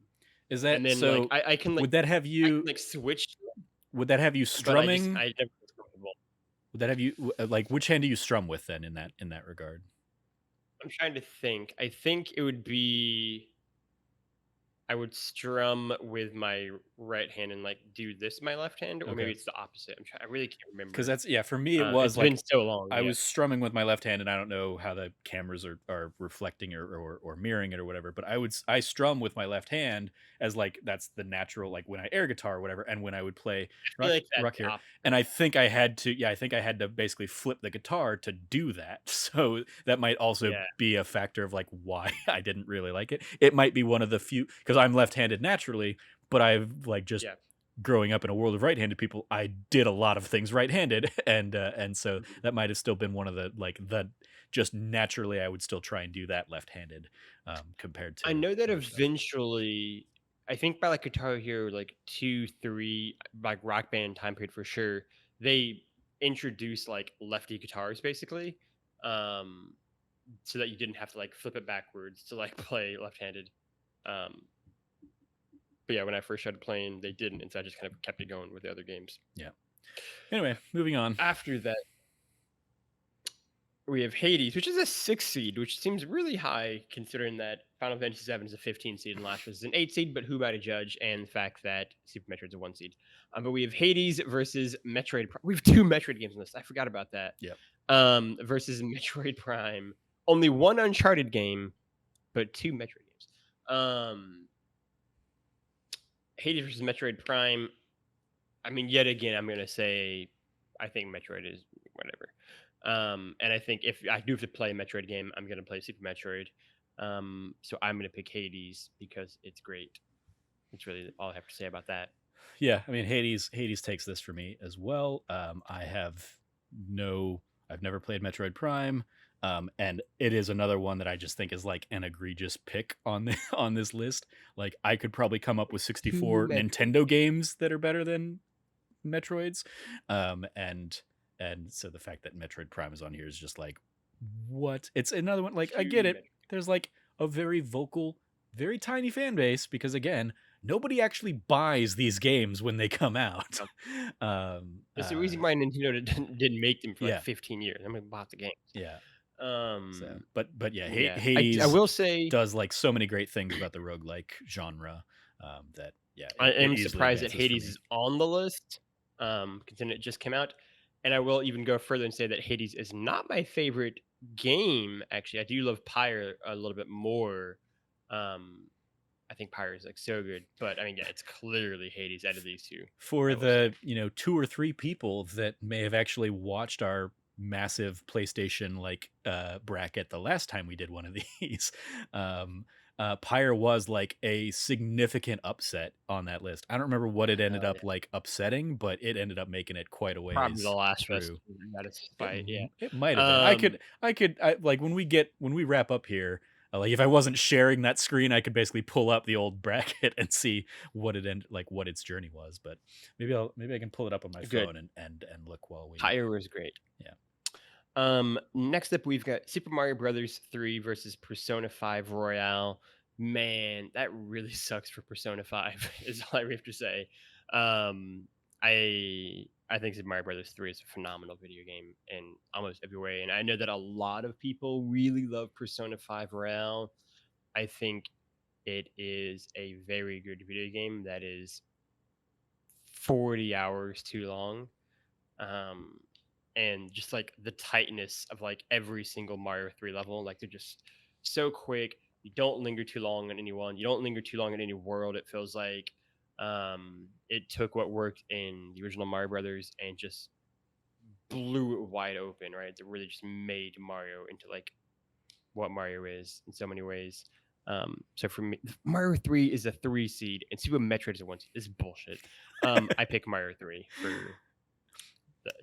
Is and that then like so? I can like Would that have I can you? like switch, Would that have you but strumming? I never was comfortable. Would that have you like which hand do you strum with then in that regard? I'm trying to think. I think it would be. I would strum with my right hand and like do this with my left hand, or maybe Okay. it's the opposite. I really can't Because remember. that's yeah, for me, it was It's been like so long. I Yeah, was strumming with my left hand, and I don't know how the cameras are reflecting or mirroring it or whatever, but I strum with my left hand as like that's the natural like when I air guitar or whatever, and when I would play I feel like that's rock the here, and opposite. I think I had to I think I had to basically flip the guitar to do that. So that might also Yeah, be a factor of like why I didn't really like it. It might be one of the few because I'm left-handed naturally, but I've like just yeah. growing up in a world of right-handed people, I did a lot of things right-handed, and so Mhm. that might have still been one of the like the just naturally I would still try and do that left-handed compared I to know that other stuff. eventually, I think by like Guitar Hero, like 2, 3, like Rock Band time period for sure, they introduced like lefty guitars basically, um, so that you didn't have to like flip it backwards to like play left-handed. Um, but yeah, when I first started playing, they didn't, and so I just kind of kept it going with the other games. Yeah. Anyway, moving on. After that, we have Hades, which is a 6 seed, which seems really high considering that Final Fantasy VII is a 15 seed and Last was an 8 seed, but who by to judge? And the fact that Super Metroid's a 1 seed. But we have Hades versus Metroid. We have two Metroid games on this. I forgot about that. Yep. Versus Metroid Prime. Only one Uncharted game, but two Metroid games. Hades versus Metroid Prime. I mean, yet again, I'm gonna say I think Metroid is whatever. And I think if I do have to play a Metroid game, I'm gonna play Super Metroid. So I'm gonna pick Hades because it's great. That's really all I have to say about that. Yeah, I mean Hades takes this for me as well. I have no I've never played Metroid Prime. And it is another one that I just think is like an egregious pick on the on this list. Like I could probably come up with Two 64 Metroid. Nintendo games that are better than Metroids. And so the fact that Metroid Prime is on here is just like what? It's another one like I get Two it. Metroid. There's like a very vocal, very tiny fan base because again, nobody actually buys these games when they come out. Um, um That's the uh reason why Nintendo didn't make them for like yeah, 15 years. I mean, bought the games. yeah. So Um, but yeah, yeah, I Hades will say does like so many great things about the roguelike genre that yeah, I it am easily surprised that advances for Hades me. is on the list, considering it just came out. And I will even go further and say that Hades is not my favorite game. Actually, I do love Pyre a little bit more. Um, I think Pyre is like so good, but I mean, yeah, it's clearly Hades out of these two. For I will say. the, two or three people that may have actually watched our massive PlayStation like bracket the last time we did one of these, um, Pyre was like a significant upset on that list. I don't remember what it ended Hell up yeah, like upsetting, but it ended up making it quite a probably The ways Last of Us. through. That is fight. Yeah. It might have been. Um, Like when we wrap up here, like if I wasn't sharing that screen, I could basically pull up the old bracket and see what it ended, like what its journey was. But maybe I can pull it up on my good. phone and look while we Pyre was great. yeah. Next up, we've got Super Mario Brothers 3 versus Persona 5 Royale. Man, that really sucks for Persona 5, is all I have to say. Um, I think Super Mario Brothers 3 is a phenomenal video game in almost every way. And I know that a lot of people really love Persona 5 Royale. I think it is a very good video game that is 40 hours too long. Um, and just like the tightness of like every single Mario 3 level, like they're just so quick. You don't linger too long on anyone. You don't linger too long in any world. It feels like it took what worked in the original Mario Brothers and just blew it wide open, right? It really just made Mario into like what Mario is in so many ways. So for me, Mario 3 is a 3 seed and Super Metroid is a 1 seed. This is bullshit. I pick Mario 3 for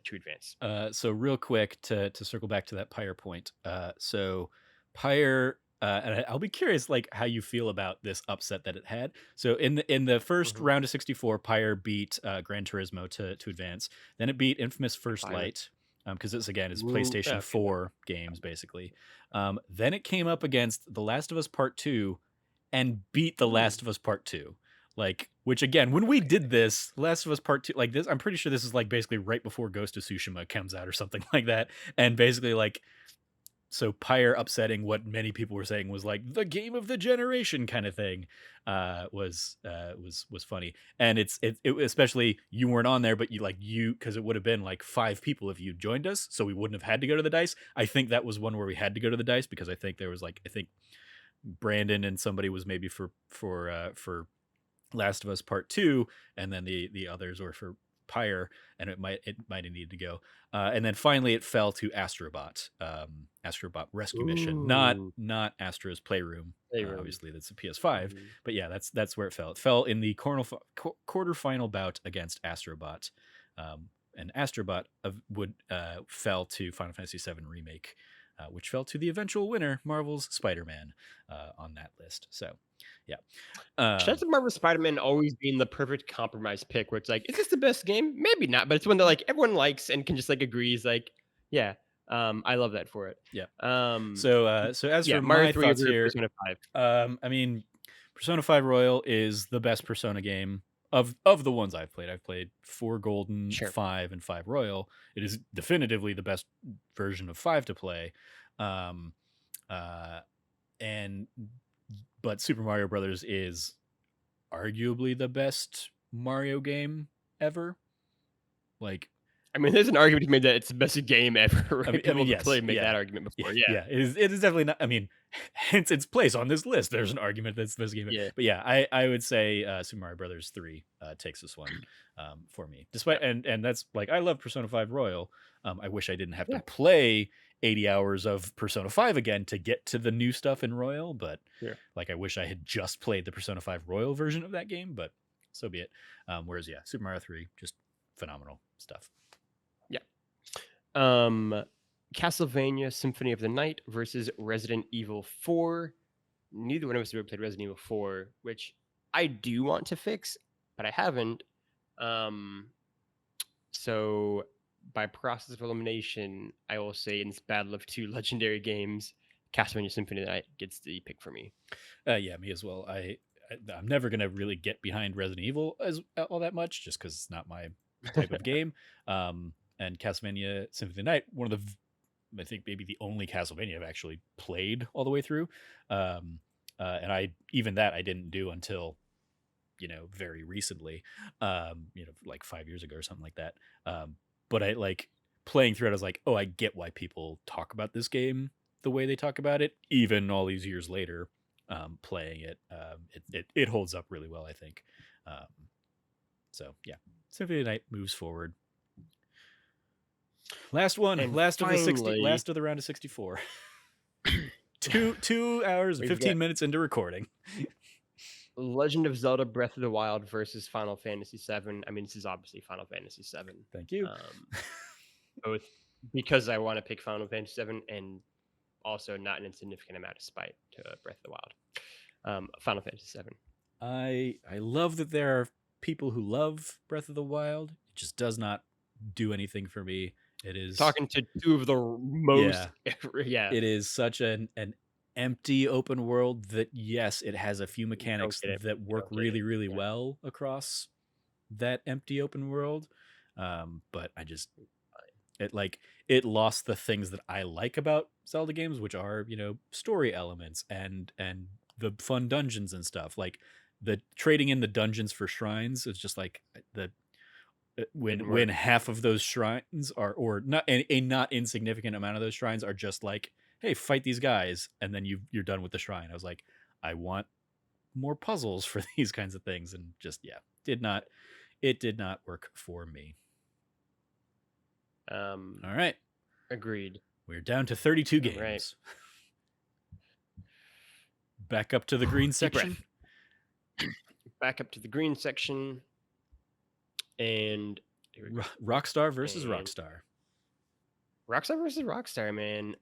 to advance. So real quick to circle back to that Pyre point. So Pyre, and I'll be curious like how you feel about this upset that it had. So in the first Mhm. round of 64, Pyre beat Gran Turismo to advance. Then it beat Infamous First Fire. Light because this again is Ooh, PlayStation okay. 4 games basically. Then it came up against The Last of Us Part 2 and beat The Hmm. Last of Us Part 2. Like, which again, when we did this, Last of Us Part 2, like this, I'm pretty sure this is like basically right before Ghost of Tsushima comes out or something like that. And basically, like, so Pyre upsetting what many people were saying was like the game of the generation kind of thing, was funny. And it especially you weren't on there, but you because it would have been like 5 people if you joined us, so we wouldn't have had to go to the dice. I think that was one where we had to go to the dice because I think there was like I think Brandon and somebody was maybe for Last of Us Part Two, and then the others were for Pyre, and it might have needed to go. And then finally, it fell to Astrobot, Astrobot Rescue Mission, Ooh, not Astro's Playroom. playroom. Obviously, that's a PS5, Mhm. but yeah, that's where it fell. It fell in the quarterfinal bout against Astrobot, and Astrobot fell to Final Fantasy VII Remake, which fell to the eventual winner, Marvel's Spider-Man, on that list. So, yeah. Shout out Um, to Marvel Spider-Man always being the perfect compromise pick where it's like, is this the best game? Maybe not, but it's one that like everyone likes and can just like agrees like, yeah. I love that for it. yeah. Um, So as yeah, for Mario my 3 thoughts over here, Persona 5. I mean, Persona 5 Royal is the best Persona game of the ones I've played. I've played 4 Golden, Sure. 5, and 5 Royal. It is definitively the best version of 5 to play. Um, uh, and but Super Mario Brothers is arguably the best Mario game ever. Like, I mean, there's an argument to be made that it's the best game ever, right? I mean, People have yes, clearly made yeah, that argument yeah, before. Yeah. yeah. It is definitely not. I mean, hence its place on this list. There's an argument that's the best game, Yeah. but yeah, I would say Super Mario Brothers 3 takes this one for me. Despite Yep. and that's like I love Persona 5 Royal. I wish I didn't have to Yeah. play 80 hours of Persona 5 again to get to the new stuff in Royal, but Sure. like I wish I had just played the Persona 5 Royal version of that game, but so be it. Whereas yeah, Super Mario 3 just phenomenal stuff. Yeah. Um, Castlevania Symphony of the Night versus Resident Evil 4. Neither one of us have ever played Resident Evil 4, which I do want to fix, but I haven't. Um, so by process of elimination, I will say in this battle of two legendary games, Castlevania Symphony of the Night gets the pick for me. Yeah, me as well. I'm never gonna really get behind Resident Evil as all that much, just because it's not my type of game. And Castlevania Symphony of the Night, one of the I think maybe the only Castlevania I've actually played all the way through. And I didn't do until very recently, like 5 years ago or something like that. But I like playing through it. I was like, oh, I get why people talk about this game the way they talk about it, even all these years later. Playing it, it holds up really well, I think. Um, so yeah, Symphony of the Night moves forward. Last one, And last of the 60, finally, last of the round of 64. 2 hours and we've 15 got minutes into recording. Legend of Zelda Breath of the Wild versus Final Fantasy VII. I mean, this is obviously Final Fantasy VII. Thank you. Both because I want to pick Final Fantasy VII and also not an insignificant amount of spite to Breath of the Wild. Final Fantasy VII. I love that there are people who love Breath of the Wild. It just does not do anything for me. It is Talking to two of the most, yeah. It is such an empty open world that yes, it has a few You don't mechanics get it. that You work don't get it. really Yeah. well across that empty open world. But I just it lost the things that I like about Zelda games, which are story elements and the fun dungeons and stuff. Like the trading in the dungeons for shrines is just like the Didn't when work. half of those shrines are or not a not insignificant amount of those shrines are just like, hey, fight these guys, and then you're done with the shrine. I was like, I want more puzzles for these kinds of things, and just it did not work for me. All right, Agreed. we're down to 32 All right. games. Back up to the green Deep section. breath. Back up to the green section. And here we go. Rockstar versus And Rockstar. Rockstar versus Rockstar, man.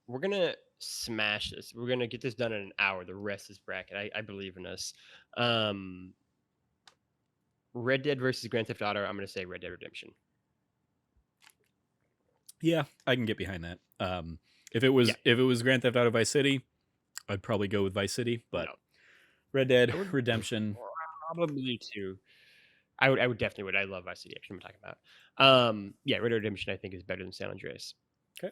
We're gonna smash this. We're gonna get this done in an hour. The rest is bracket. I believe in us. Red Dead versus Grand Theft Auto. I'm gonna say Red Dead Redemption. Yeah, I can get behind that. If it was Grand Theft Auto Vice City, I'd probably go with Vice City, but No. Red Dead Redemption. Probably too. I would definitely would. I love Vice City. Actually, I'm talking about. Yeah, Red Dead Redemption I think is better than San Andreas. Okay.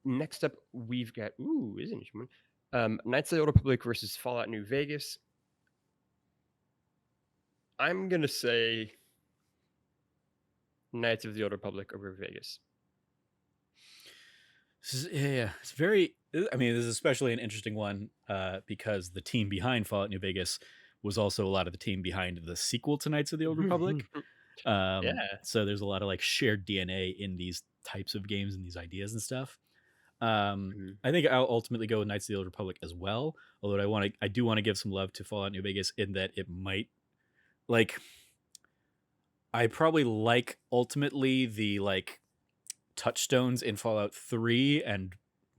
Next up, we've got is an interesting one. Knights of the Old Republic versus Fallout New Vegas. I'm gonna say Knights of the Old Republic over Vegas. Yeah, it's very. I mean, this is especially an interesting one because the team behind Fallout New Vegas was also a lot of the team behind the sequel to Knights of the Old Republic. Yeah. So there's a lot of like shared DNA in these types of games and these ideas and stuff. Mhm. I think I'll ultimately go with Knights of the Old Republic as well. Although I do want to give some love to Fallout New Vegas in that it might like I probably like ultimately the like touchstones in Fallout 3 and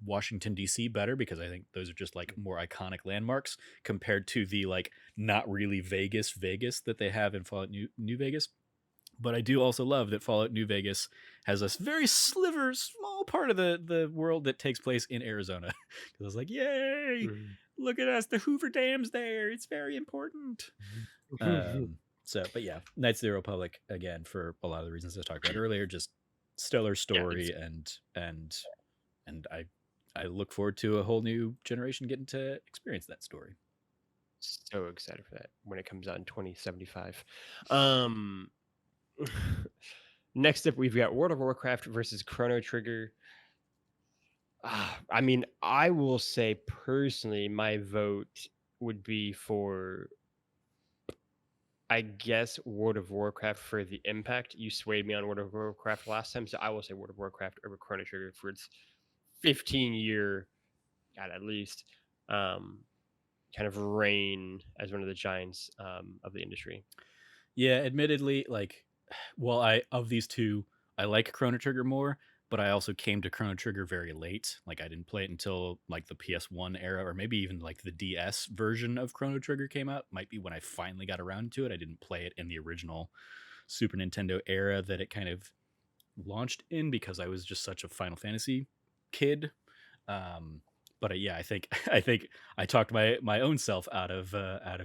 Washington DC better because I think those are just like more iconic landmarks compared to the like not really Vegas that they have in Fallout New Vegas. But I do also love that Fallout New Vegas has a very small part of the world that takes place in Arizona. Because I was like, yay, Mhm. look at us, the Hoover Dam's there. It's very important. But yeah, Knights of the Republic again for a lot of the reasons I talked about earlier. Just stellar Yeah, it's story and I look forward to a whole new generation getting to experience that story. so excited for that when it comes out in 2075. Um, Next up, we've got World of Warcraft versus Chrono Trigger. I mean, I will say personally, my vote would be for, I guess, World of Warcraft for the impact. You swayed me on World of Warcraft last time, so I will say World of Warcraft over Chrono Trigger for its 15-year, God, at least, um, kind of reign as one of the giants of the industry. Yeah, admittedly, like, well, I of these two, I like Chrono Trigger more, but I also came to Chrono Trigger very late. Like, I didn't play it until like the PS1 era, or maybe even like the DS version of Chrono Trigger came out. Might be when I finally got around to it. I didn't play it in the original Super Nintendo era that it kind of launched in because I was just such a Final Fantasy kid. Um, but yeah, I think I talked my own self out of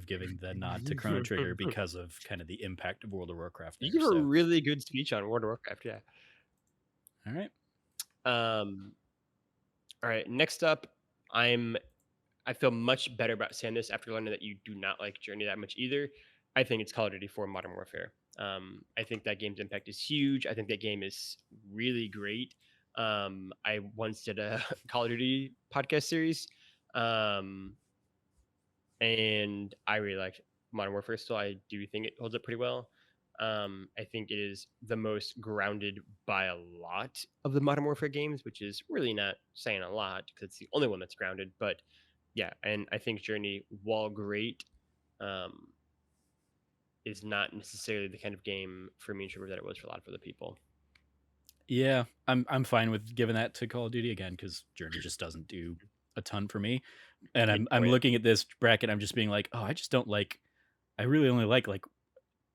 giving the nod to Chrono Trigger because of kind of the impact of World of Warcraft You there. give a So, really good speech on World of Warcraft, yeah. all right, Um, all right, next up, I'm I feel much better about saying this after learning that you do not like Journey that much either. I think it's Call of Duty 4 Modern Warfare. I think that game's impact is huge. I think that game is really great. I once did a Call of Duty podcast series, um, and I really liked Modern Warfare. Still, I do think it holds up pretty well. I think it is the most grounded by a lot of the Modern Warfare games, which is really not saying a lot because it's the only one that's grounded. But yeah, and I think Journey, while great, um, is not necessarily the kind of game for me and Trevor that it was for a lot of other people. yeah, I'm fine with giving that to Call of Duty again because Journey just doesn't do a ton for me. And Yeah, I'm oh yeah. looking at this bracket, I'm just being like, oh, I just don't like. I really only like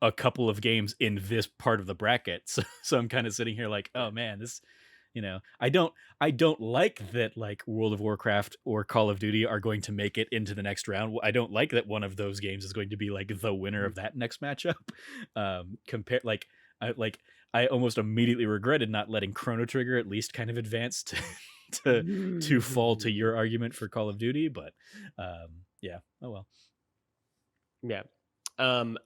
a couple of games in this part of the bracket. So I'm kind of sitting here like, Yeah. oh man, this, I don't like that like World of Warcraft or Call of Duty are going to make it into the next round. I don't like that one of those games is going to be like the winner of that next matchup. Compare I almost immediately regretted not letting Chrono Trigger at least kind of advance to to fall to your argument for Call of Duty, but yeah, oh well. Yeah. Um,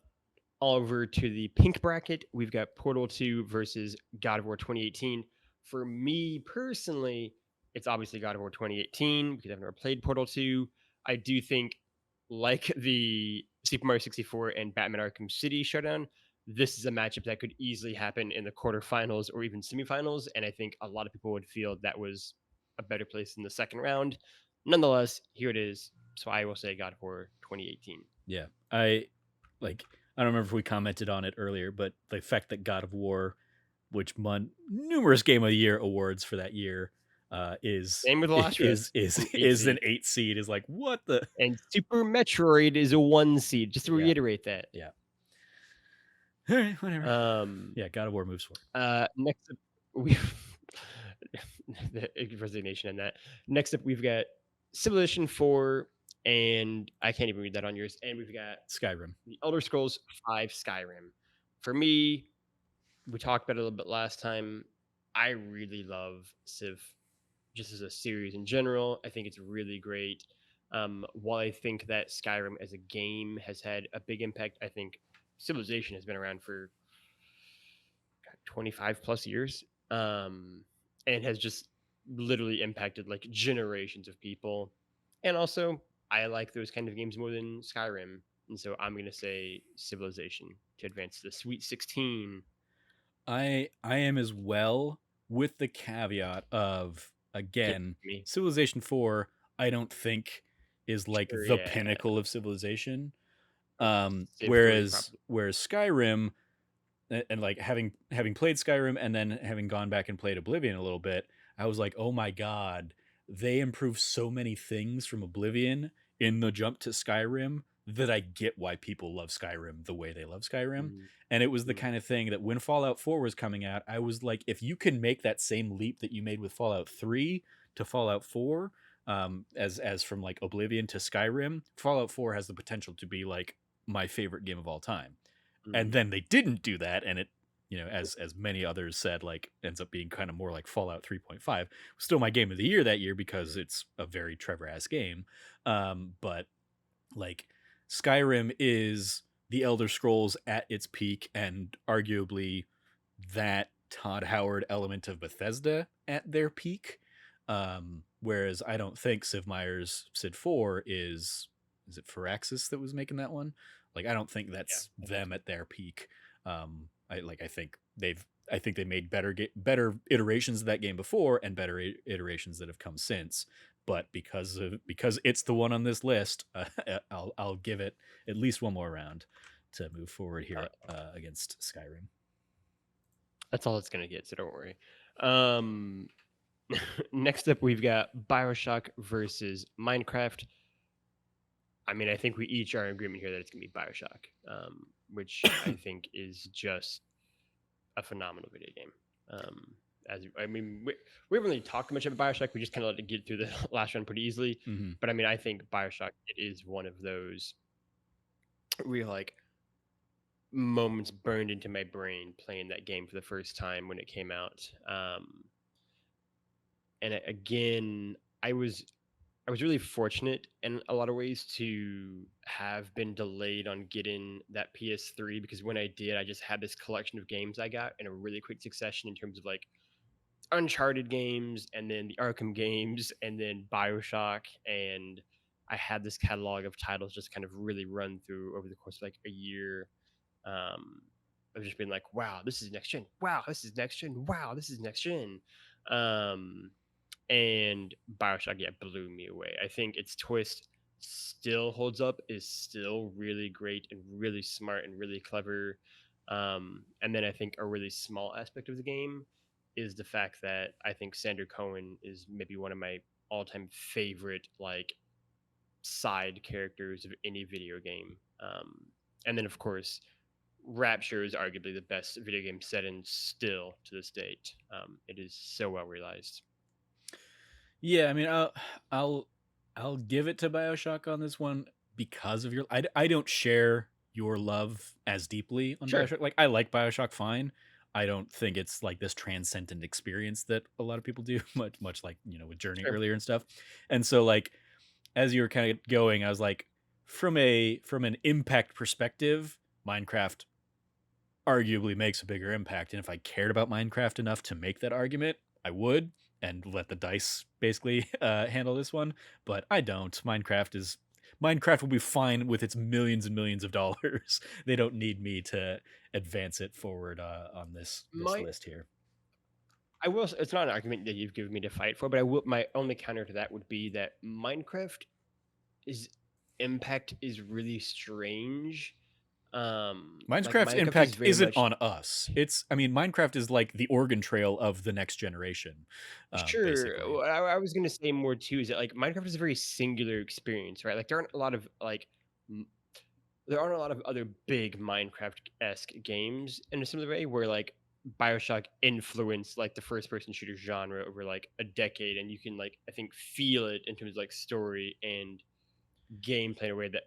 Over to the pink bracket, we've got Portal 2 versus God of War 2018. For me personally, it's obviously God of War 2018 because I've never played Portal 2. I do think, like the Super Mario 64 and Batman Arkham City showdown, this is a matchup that could easily happen in the quarterfinals or even semifinals. And I think a lot of people would feel that was a better place in the second round. Nonetheless, here it is. So I will say God of War 2018. Yeah. I don't remember if we commented on it earlier, but the fact that God of War, which won numerous Game of the Year awards for that year, is Same with The Last of Us, is an 8 is an seed. 8 seed is like what the And Super Metroid is a 1 seed, just to yeah reiterate that. yeah. All right, whatever. Um, Yeah, God of War moves forward. Next up, we the resignation in that. Next up, we've got Civilization 4, and I can't even read that on yours. And we've got Skyrim. The Elder Scrolls 5 Skyrim. For me, we talked about it a little bit last time. I really love Civ. just as a series in general. I think it's really great. While I think that Skyrim as a game has had a big impact, I think Civilization has been around for 25 plus years, and has just literally impacted like generations of people. And also, I like those kind of games more than Skyrim. And so I'm going to say Civilization to advance to the Sweet 16. I am as well, with the caveat of, Give again, me. Civilization 4 I don't think is like Sure, the yeah. pinnacle of civilization. Civ 3 probably. Whereas Skyrim, and like having played Skyrim and then having gone back and played Oblivion a little bit, I was like, "Oh my god, they improved so many things from Oblivion in the jump to Skyrim that I get why people love Skyrim the way they love Skyrim." Mm, And it was the mm, kind of thing that when Fallout 4 was coming out, I was like, if you can make that same leap that you made with Fallout 3 to Fallout 4, as from like Oblivion to Skyrim, Fallout 4 has the potential to be like my favorite game of all time. And mm. then they didn't do that, and it, as many others said, like ends up being kind of more like Fallout 3.5. Still my game of the year that year because it's a very Trevor-ass game. But like Skyrim is the Elder Scrolls at its peak, and arguably that Todd Howard element of Bethesda at their peak. Whereas I don't think Sid Meier's Sid 4 is it Firaxis that was making that one? Like I don't think Yeah, that's I think them so. at their peak. I think they made better iterations of that game before, and better iterations that have come since. But because it's the one on this list, I'll give it at least one more round to move forward Uh, here against Skyrim. that's all it's going to get, so don't worry. Um, Next up, we've got Bioshock versus Minecraft. I mean, I think we each are in agreement here that it's going to be Bioshock, which I think is just a phenomenal video game. As I mean, we haven't really talked much about Bioshock. We just kind of let it get through the last one pretty easily. Mm-hmm. But I mean, I think Bioshock it is one of those real like moments burned into my brain playing that game for the first time when it came out. Again, I was I was really fortunate in a lot of ways to have been delayed on getting that PS3 because when I did, I just had this collection of games I got in a really quick succession in terms of like Uncharted games and then the Arkham games and then BioShock. And I had this catalog of titles just kind of really run through over the course of like a year. I've just been like, wow, this is next gen. Wow, this is next gen. Wow, this is next gen. Um, and Bioshock, yeah, blew me away. I think its twist still holds up, is still really great and really smart and really clever. And then I think a really small aspect of the game is the fact that I think Sander Cohen is maybe one of my all-time favorite like side characters of any video game. And then of course, Rapture is arguably the best video game set in still to this date. It is so well realized. Yeah, I mean, I'll I'll give it to BioShock on this one because of your. I don't share your love as deeply on Sure. BioShock. Like I like BioShock fine. I don't think it's like this transcendent experience that a lot of people do, much like with Journey Sure. earlier and stuff. And so like as you were kind of going, I was like, from an impact perspective, Minecraft arguably makes a bigger impact. And if I cared about Minecraft enough to make that argument, I would and let the dice basically handle this one. But I don't. Minecraft will be fine with its millions and millions of dollars. They don't need me to advance it forward on this My list here. I will. It's not an argument that you've given me to fight for, but I will. My only counter to that would be that Minecraft is impact is really strange. Like Minecraft's Minecraft is impact very isn't much on us. I mean, Minecraft is like the Oregon Trail of the next generation, sure. basically. I was gonna say more too is that like Minecraft is a very singular experience, right? Like there aren't a lot of like m- there aren't a lot of other big Minecraft esque games in a similar way where like Bioshock influenced like the first person shooter genre over like a decade, and you can like I think feel it in terms of like story and gameplay in a way that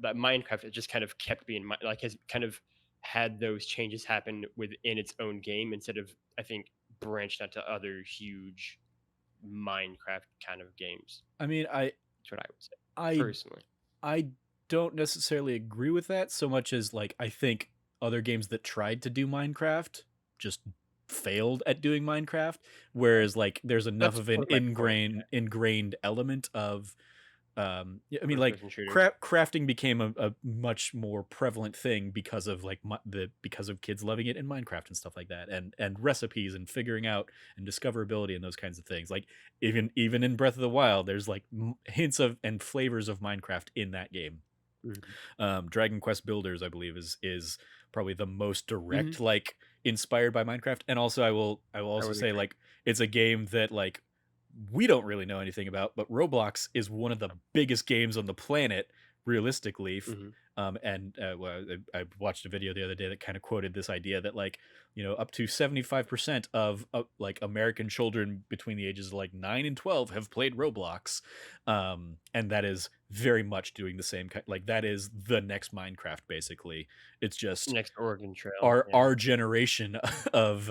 that Minecraft has just kind of kept being like has kind of had those changes happen within its own game instead of I think branched out to other huge Minecraft kind of games. I mean, That's what I would say I personally. I don't necessarily agree with that so much as like I think other games that tried to do Minecraft just failed at doing Minecraft, whereas like there's enough That's of an sort of my point. ingrained element of yeah, I mean, First like person shooters. crafting became a much more prevalent thing because of like because of kids loving it in Minecraft and stuff like that, and recipes and figuring out and discoverability and those kinds of things. Like even in Breath of the Wild, there's like hints of and flavors of Minecraft in that game. Mhm. Dragon Quest Builders, I believe, is probably the most Mhm. direct, like inspired by Minecraft. And also, I will I also would say agree. like it's a game that like we don't really know anything about, but Roblox is one of the biggest games on the planet, realistically. Mhm. And well, I watched a video the other day that kind of quoted this idea that like up to 75% of like American children between the ages of like 9 and 12 have played Roblox, and that is very much doing the same kind. Like that is the next Minecraft, basically. It's just Next Oregon Trail. Yeah. our generation of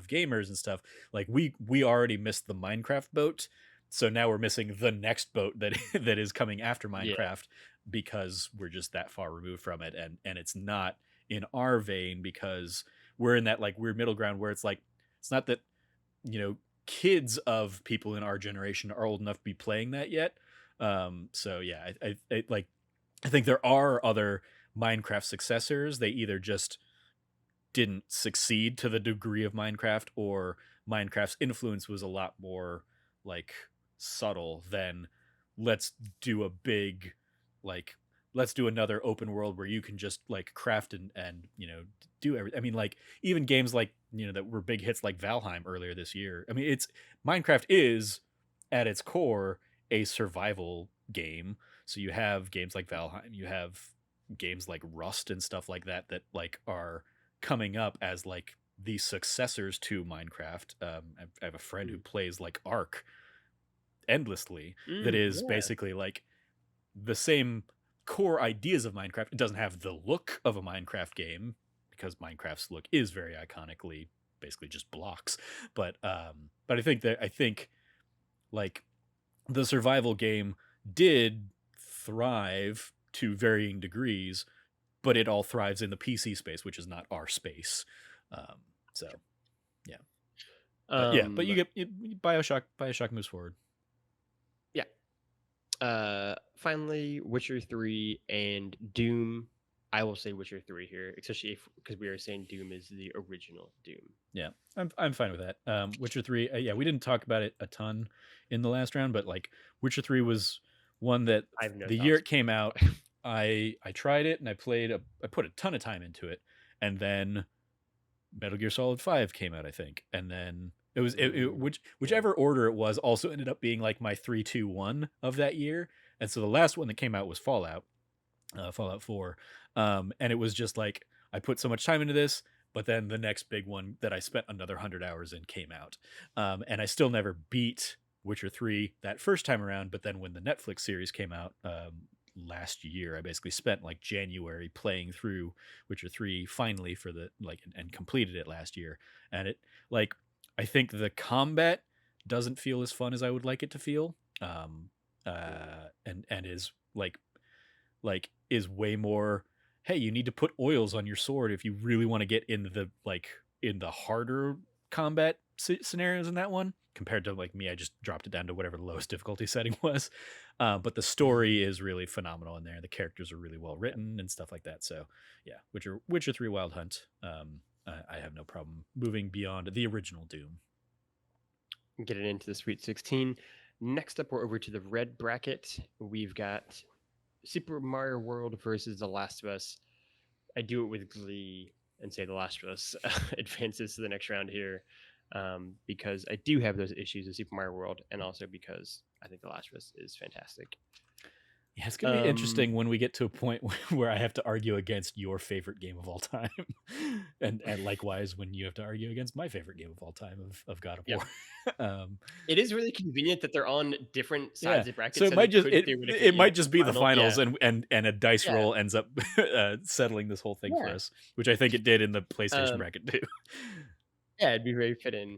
gamers and stuff. Like we already missed the Minecraft boat, so now we're missing the next boat that that is coming after Yeah. Minecraft because we're just that far removed from it, and it's not in our vein because we're in that like weird middle ground where it's like it's not that you know kids of people in our generation are old enough to be playing that yet. So yeah, I think there are other Minecraft successors. They either just didn't succeed to the degree of Minecraft, or Minecraft's influence was a lot more like subtle than let's do a big like let's do another open world where you can just like craft and do everything. I mean, like even games like that were big hits like Valheim earlier this year. I mean, it's Minecraft is at its core a survival game. So you have games like Valheim, you have games like Rust and stuff like that that like are coming up as like the successors to Minecraft. I have a friend who Mhm. plays like Ark endlessly. That Mm, is yeah. basically like the same core ideas of Minecraft. It doesn't have the look of a Minecraft game because Minecraft's look is very iconically basically just blocks. But I think like the survival game did thrive to varying degrees, but it all thrives in the PC space, which is not our space. So yeah, but Um. Bioshock moves forward. Yeah. Finally, Witcher 3 and Doom. I will say Witcher 3 here, especially if because we are saying Doom is the original Doom. Yeah, I'm fine with that. Witcher 3, yeah, we didn't talk about it a ton in the last round, but like Witcher 3 was one that I have no the year thoughts. it came out, I tried it and I put a ton of time into it, and then Metal Gear Solid 5 came out, I think, and then Mm, yeah. whichever order it was also ended up being like my 3, 2, 1 of that year, and so the last one that came out was Fallout 4. And it was just like I put so much time into this, but then the next big one that I spent another 100 hours in came out. And I still never beat Witcher 3 that first time around, but then when the Netflix series came out last year, I basically spent like January playing through Witcher 3 finally for the like and completed it last year. And it like I think the combat doesn't feel as fun as I would like it to feel. Mm, And is is way more, hey, you need to put oils on your sword if you really want to get into the like in the harder combat scenarios in that one, compared to like me, I just dropped it down to whatever the lowest difficulty setting was. But the story is really phenomenal in there. The characters are really well yeah. written and stuff like that. So yeah, Witcher 3 Wild Hunt. I have no problem moving beyond the original Doom. Getting into the Sweet 16. Next up, we're over to the red bracket. We've got Super Mario World versus The Last of Us. I do it with glee and say The Last of Us advances to the next round here, because I do have those issues with Super Mario World, and also because I think The Last of Us is fantastic. Yeah, it's gonna be Um, interesting when we get to a point where I have to argue against your favorite game of all time, and likewise when you have to argue against my favorite game of all time of God of yeah, War. um, it is really convenient that they're on different yeah, sides of so brackets, it so they might just could theoretically it end might up in just the be the final. Yeah, finals, and a dice yeah, roll ends up settling this whole thing for yeah. us, which I think it did in the PlayStation Um, bracket too. yeah, it'd be very fitting.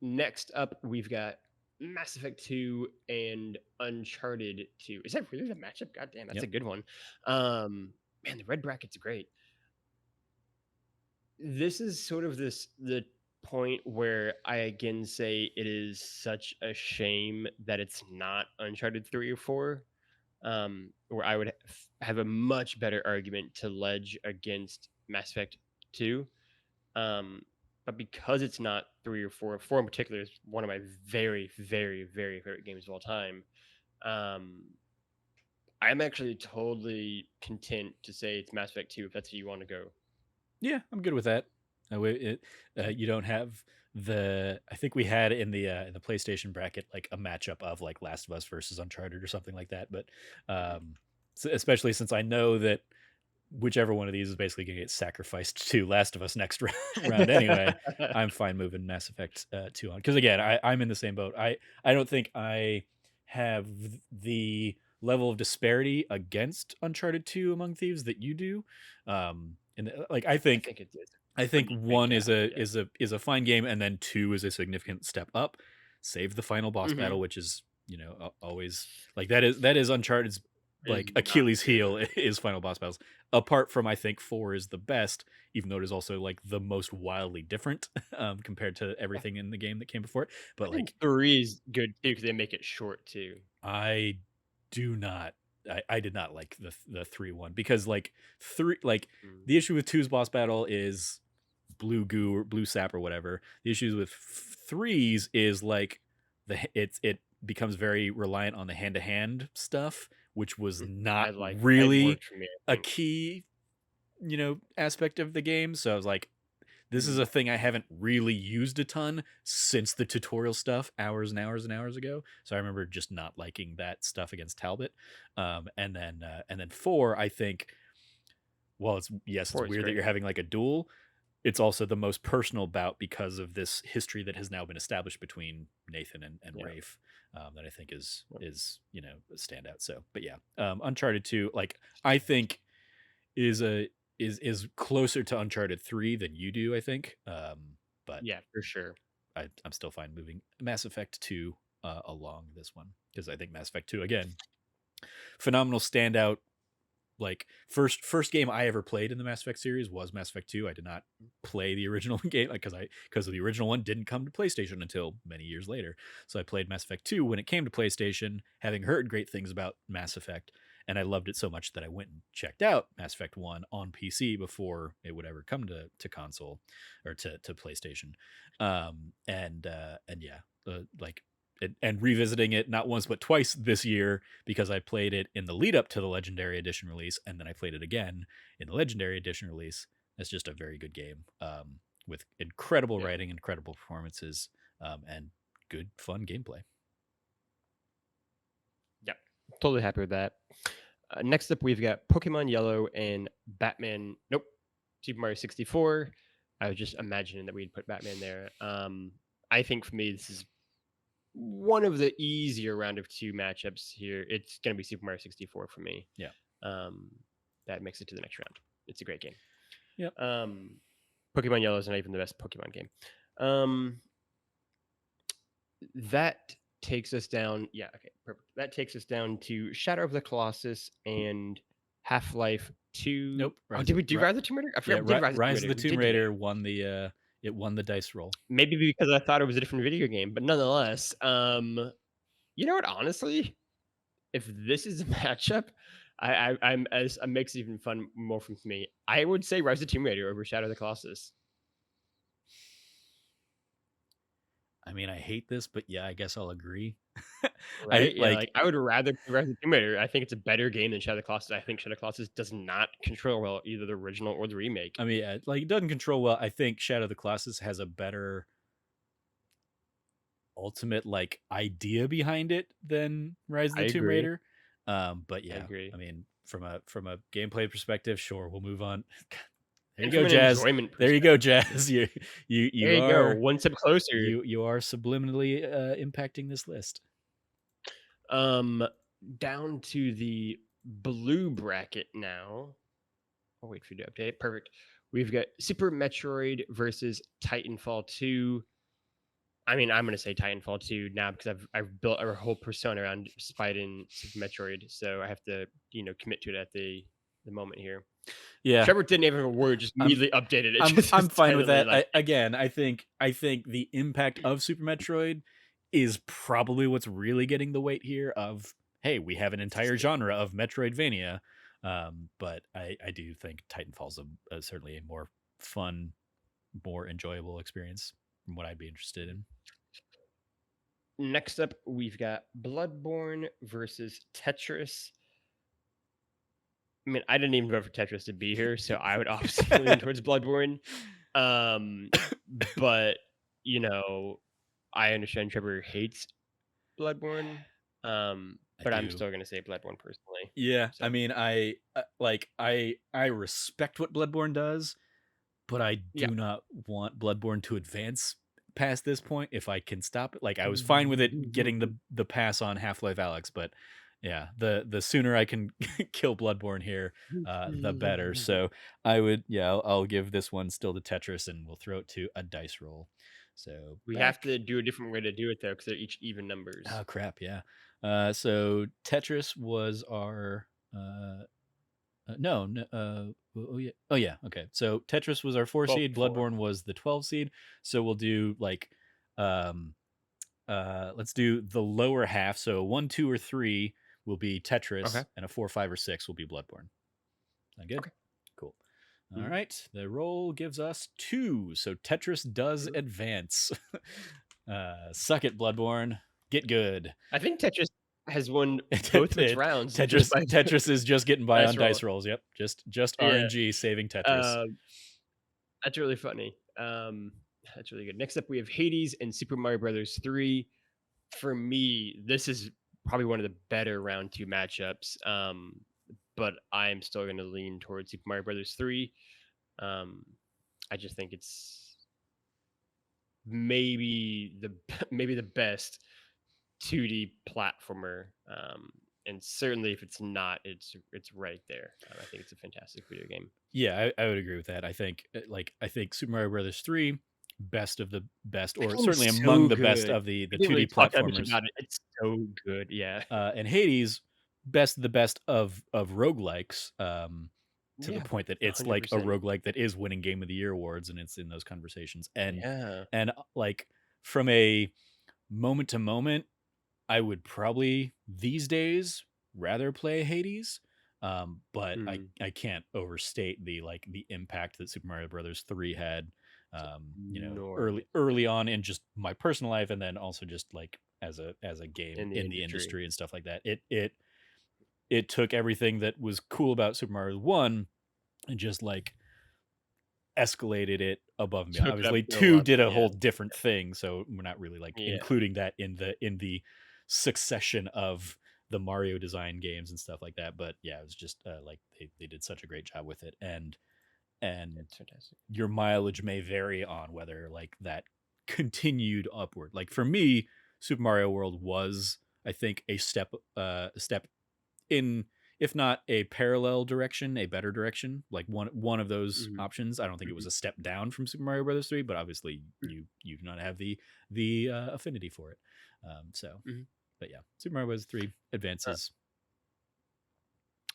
Next up, we've got Mass Effect 2 and Uncharted 2. Is that really the matchup? God damn, that's Yep. a good one. Man, the red bracket's great. This is sort of the point where I again say it is such a shame that it's not Uncharted 3 or 4. Where I would have a much better argument to ledge against Mass Effect 2. Um, but because it's not 3 or 4, 4 in particular is one of my very, very, very favorite games of all time. Um, I'm actually totally content to say it's Mass Effect 2 if that's who you want to go. Yeah, I'm good with that. Okay. You don't have I think we had in the PlayStation bracket like a matchup of like Last of Us versus Uncharted or something like that. But Mhm. especially since I know that whichever one of these is basically going to get sacrificed to Last of Us next round anyway, I'm fine moving Mass Effect 2 on. Because again, I'm in the same boat. I don't think I have the level of disparity against Uncharted 2 Among Thieves that you do. And like I think it's a I think pretty big one gap. Yeah. is a fine game, and then two is a significant step up. Save the final boss Hmm. battle, which is always like that is Uncharted's Is like not Achilles heel good. is final boss battles. Apart from I think four is the best, even though it is also like the most wildly different compared to Yeah. everything in the game that came before it. But I think like 3 is good too because they make it short too. I do not. I did not like the 3 1 because like three like Mm. the issue with two's boss battle is blue goo or blue sap or whatever. The issues with threes is like it becomes very reliant on the hand to hand stuff, which was not It really worked for me, I a think. key aspect of the game. So I was like, this is Mm. a thing I haven't really used a ton since the tutorial stuff hours and hours and hours ago. So I remember just not liking that stuff against Talbot. And then four, I think, well, it's 4 is weird that great. you're having like a duel. It's also the most personal bout because of this history that has now been established between Nathan and Yeah. Rafe, that I think is Yep. a standout. So, but yeah, Uncharted 2, like I think is a is closer to Uncharted 3 than you do. I think, but Yeah, for sure. I'm still fine moving Mass Effect 2 along this one because I think Mass Effect 2 again, phenomenal standout. Like first game I ever played in the Mass Effect series was Mass Effect 2. I did not play the original game like because the original one didn't come to PlayStation until many years later. So I played Mass Effect 2 when it came to PlayStation, having heard great things about Mass Effect, and I loved it so much that I went and checked out Mass Effect 1 on PC before it would ever come to console or to PlayStation. And yeah, like and revisiting it not once but twice this year because I played it in the lead up to the Legendary Edition release, and then I played it again in the Legendary Edition release. It's just a very good game, with incredible Yeah. writing, incredible performances, and good fun gameplay. Yep. Totally happy with that. Next up, we've got Pokemon Yellow and Batman. Nope. Super Mario 64. I was just imagining that we'd put Batman there. I think for me, this is one of the easier round of two matchups here. It's going to be Super Mario 64 for me. Yeah, Um, that makes it to the next round. It's a great game. yep. Pokemon Yellow is not even the best Pokemon game. Um, that takes us down. Yeah, okay, perfect. That takes us down to Shadow of the Colossus and Half Life 2. Nope. Oh, did we do Rise of the Tomb Raider? I Yeah, forgot we did Rise of the Tomb Rise of Raider. the We Tomb did do that. Raider won the dice roll. Maybe because I thought it was a different video game, but nonetheless, you know what? Honestly, if this is a matchup, I'm as it makes it even fun more for me. I would say Rise of the Tomb Raider over Shadow of the Colossus. I mean, I hate this, but yeah, I guess I'll agree. I Right? Yeah, like like, I would rather play Rise of the Tomb Raider. I think it's a better game than Shadow of the Colossus. I think Shadow of the Colossus does not control well either the original or the remake. I mean, yeah, like it doesn't control well. I think Shadow of the Colossus has a better ultimate like idea behind it than Rise of I the Tomb agree. Raider. But I yeah, agree. I mean, from a gameplay perspective, sure, we'll move on. There you And go, from an Jazz. enjoyment There you go, perspective, Jazz. You there you you go, are one step closer. you are subliminally impacting this list. Um, down to the blue bracket now. I'll wait for you to update. Perfect. We've got Super Metroid versus Titanfall 2. I mean, I'm gonna say Titanfall 2 now because I've built a whole persona around Spiden Super Metroid, so I have to, commit to it at the moment here. Yeah, Trevor didn't even have a word, just I'm immediately updated it. I'm Just I'm is fine with totally that. like, I think the impact of Super Metroid is probably what's really getting the weight here of, hey, we have an entire genre of Metroidvania. But I do think Titanfall's certainly a more fun, more enjoyable experience from what I'd be interested in. next up, we've got Bloodborne versus Tetris. I mean, I didn't even vote for Tetris to be here, so I would obviously lean towards Bloodborne. Um, but you know, I understand Trevor hates Bloodborne. I But I'm do. still gonna say Bloodborne personally. Yeah, I So mean, I respect what Bloodborne does, but I yeah. do not want Bloodborne to advance past this point if I can stop it. Like I was fine with it getting the pass on Half-Life Alex, but yeah, the sooner I can kill Bloodborne here, the better. So I'll give this one still to Tetris, and we'll throw it to a dice roll. So We have back. to do a different way to do it though, because they're each even numbers. Oh crap, yeah. So Tetris was our no, no oh yeah, okay. So Tetris was our 4 Well, seed, 4. Bloodborne was the 12 seed. So we'll do like um let's do the lower half. So 1, 2 or 3 will be Okay. Tetris and a 4, 5 or 6 will be Bloodborne. Sound good? Okay. Cool. All Mhm. right. The roll gives us 2. So Tetris does Mhm. advance. Suck it, Bloodborne. Get good. I think Tetris has won both of its rounds just by Tetris is just getting by dice on roll. dice rolls. Yep, just Yeah. RNG saving Tetris. Um, that's really funny. That's really good. Next up, we have Hades and Super Mario Brothers 3. For me, this is probably one of the better round 2 matchups. But I'm still gonna lean towards Super Mario Brothers 3. Um, I just think it's maybe the maybe the best 2D platformer. And certainly if it's not, it's right there. I think it's a fantastic video game. Yeah, I would agree with that. I think Super Mario Brothers 3, best of the best, That or game is certainly among so the best good. of the We didn't 2D really talk that much platformers. about it. It's so good. Yeah. And Hades, best of the best of roguelikes, to the Yeah. point that it's like a 100%. roguelike that is winning Game of the Year awards, and it's in those conversations. Yeah. Like from a moment to moment, I would probably these days rather play Hades. But Mm. I can't overstate the impact that Super Mario Brothers 3 had, Enormous early on in just my personal life, and then also just like as a game in the in the industry. industry and stuff like that. It took everything that was cool about Super Mario 1 and just like escalated it above and beyond. Took it up Obviously, to a 2 level. did a Yeah. whole different thing, so we're not really like Yeah. including that in the succession of the Mario design games and stuff like that. But yeah, it was just like they did such a great job with it, and It's fantastic. your mileage may vary on whether like that continued upward. Like for me, Super Mario World was, I think, a step in, if not a parallel direction, a better direction, like one of those Mhm. options. I don't think it was Mhm. a step down from Super Mario Brothers 3, but obviously you do not have the affinity for it. So, Mhm. but yeah, Super Mario Brothers 3 Uh, advances.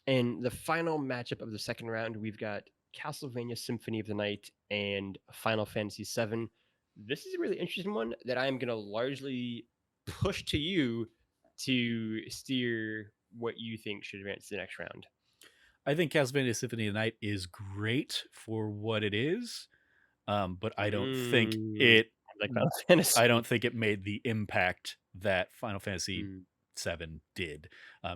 and the final matchup of the second round, we've got Castlevania Symphony of the Night and Final Fantasy VII. This is a really interesting one that I'm going to largely push to you to steer what you think should advance to the next round. I think Castlevania Symphony of the Night is great for what it is, but Like Final I don't Fantasy. think it made the impact that Final Fantasy Mm, 7 did.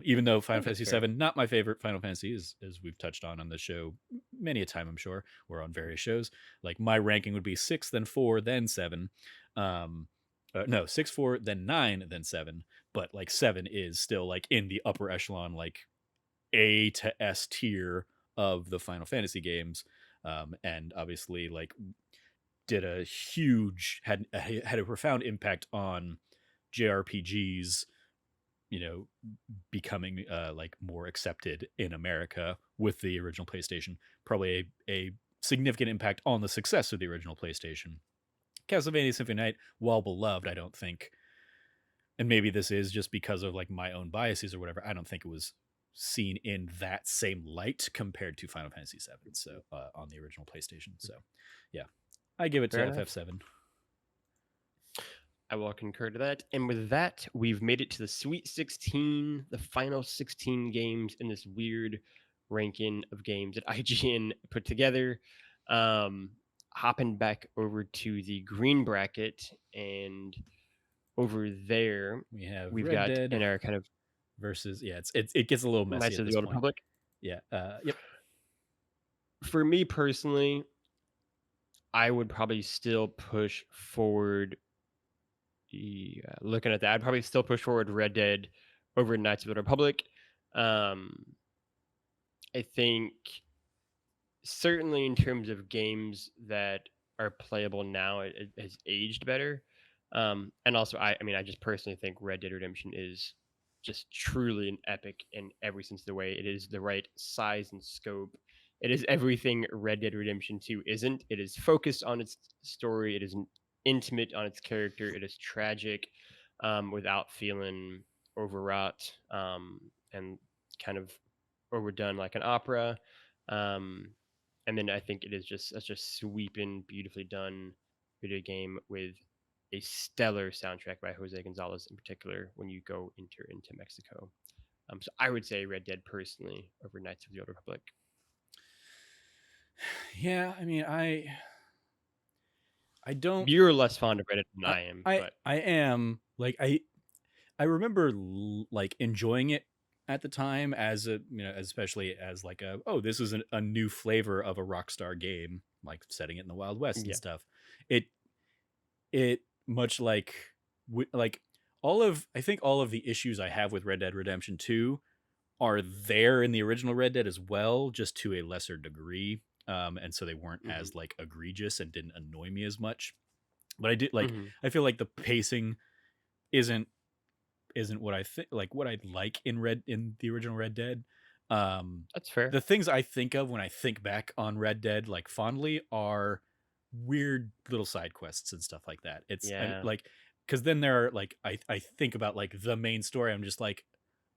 Even though I Final think that's Fantasy fair. 7, not my favorite Final Fantasy, as we've touched on the show many a time, I'm sure, or on various shows. Like my ranking would be 6, then 4, then 7. No, 6, 4, then 9, then 7. But like 7 is still like in the upper echelon, like A to S tier of the Final Fantasy games. And obviously, like did a huge had a profound impact on JRPGs, you know, becoming like more accepted in America with the original PlayStation. Probably a significant impact on the success of the original PlayStation. Castlevania Symphony of the Night, while beloved, I don't think, and maybe this is just because of like my own biases or whatever, I don't think it was seen in that same light compared to Final Fantasy VII. So on the original PlayStation. So yeah, I give it Fair to enough. FF7. I will concur to that. And with that, we've made it to the Sweet 16, the final 16 games in this weird ranking of games that IGN put together. Um, Hopping back over to the green bracket, and over there, We have we've Red got Dead in our kind of versus it gets a little messy Knights at of the this Old point. Republic. Yeah. Yep. For me personally, I would probably still push forward. Yeah, looking at that, I'd probably still push forward Red Dead over Knights of the Republic. Um, I think certainly in terms of games that are playable now, it has aged better. And also, I mean, I just personally think Red Dead Redemption is just truly an epic in every sense of the way. It is the right size and scope. It is everything Red Dead Redemption 2 isn't. It is focused on its story. It is intimate on its character. It is tragic without feeling overwrought and kind of overdone like an opera. Um, and then I think it is just such a sweeping, beautifully done video game with a stellar soundtrack by Jose Gonzalez in particular when you go enter into Mexico. So I would say Red Dead personally over Knights of the Old Republic. Yeah. I mean, I don't. You're less fond of Red Dead than I I am, I but I am like I remember like enjoying it at the time as a especially as like a, oh, this is a new flavor of a Rockstar game, like setting it in the Wild West and yeah. stuff. It it much like like all of, I think all of the issues I have with Red Dead Redemption 2 are there in the original Red Dead as well, just to a lesser degree. And so they weren't Hmm. as like egregious and didn't annoy me as much. But I did like, Hmm. I feel like the pacing isn't what I think, like what I like in the original Red Dead. Um, That's fair. the things I think of when I think back on Red Dead like fondly are weird little side quests and stuff like that. Yeah. Like, because then there are like, I think about like the main story. I'm just like,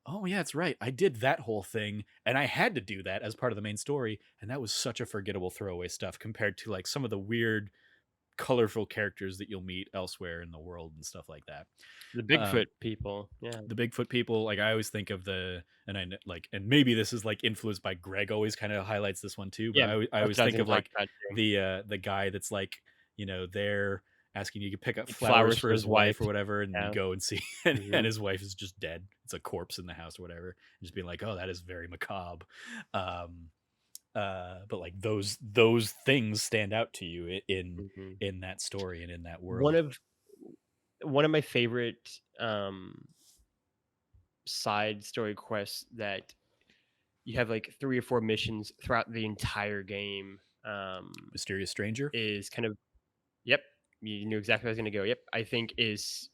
oh yeah, it's right. I did that whole thing, and I had to do that as part of the main story, and that was such a forgettable throwaway stuff compared to like some of the weird, colorful characters that you'll meet elsewhere in the world and stuff like that. The Um, Bigfoot people. Yeah. the Bigfoot people, like I always think of and like, and maybe this is like influenced by Greg, always kind of highlights this one too, but Yeah. I That's always what I was think going of to talk like about too. the guy that's like, they're asking you to pick up Like flowers flowers for for his his wife wife. or whatever, and you Yeah. go and see, and Hmm. his wife is just dead. It's a corpse in the house or whatever, and just being like, oh, that is very macabre. um but like those things stand out to you Hmm. in that story and in that One world. of one of my favorite side story quests that you have like 3 or 4 missions throughout the entire game, Mysterious stranger. is kind of yep, you knew exactly where I was gonna go, yep, I think is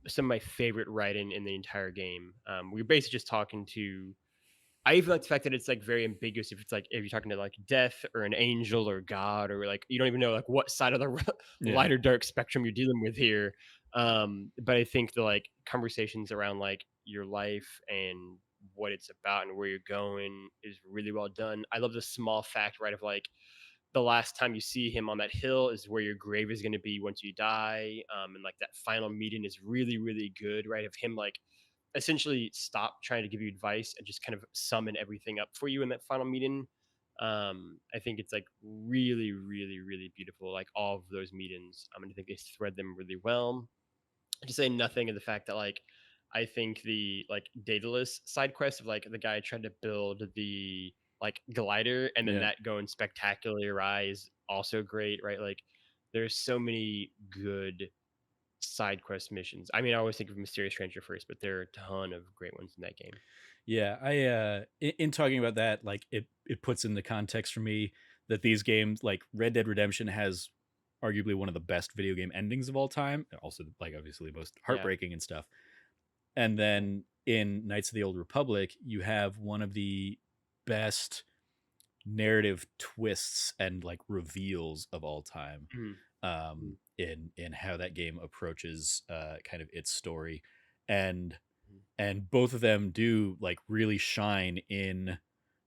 some of my favorite writing in the entire game. We're basically just talking to I even like the fact that it's, like, very ambiguous if it's, like, if you're talking to, like, death or an angel or God or, like, you don't even know, like, what side of the Yeah. light or dark spectrum you're dealing with here. But I think the, like, conversations around, like, your life and what it's about and where you're going is really well done. I love the small fact, right, of, like, the last time you see him on that hill is where your grave is gonna be once you die, and, like, that final meeting is really, really good, right, of him, like, essentially stop trying to give you advice and just kind of summon everything up for you in that final meeting. I think it's like really, really, really beautiful. Like all of those meetings, I think they thread them really well. To say nothing of the fact that like I think the like Daedalus side quest of like the guy tried to build the like glider and then Yeah. that going spectacularly awry is also great, right? Like there's so many good side quest missions. I mean, I always think of Mysterious Stranger first, but there are a ton of great ones in that game. Yeah, I in talking about that, like it puts in the context for me that these games, like Red Dead Redemption, has arguably one of the best video game endings of all time, and also like obviously the most Yeah. heartbreaking and stuff. And then in Knights of the Old Republic, you have one of the best narrative twists and like reveals of all time. Mhm. in how that game approaches kind of its story, and Mhm. both of them do like really shine in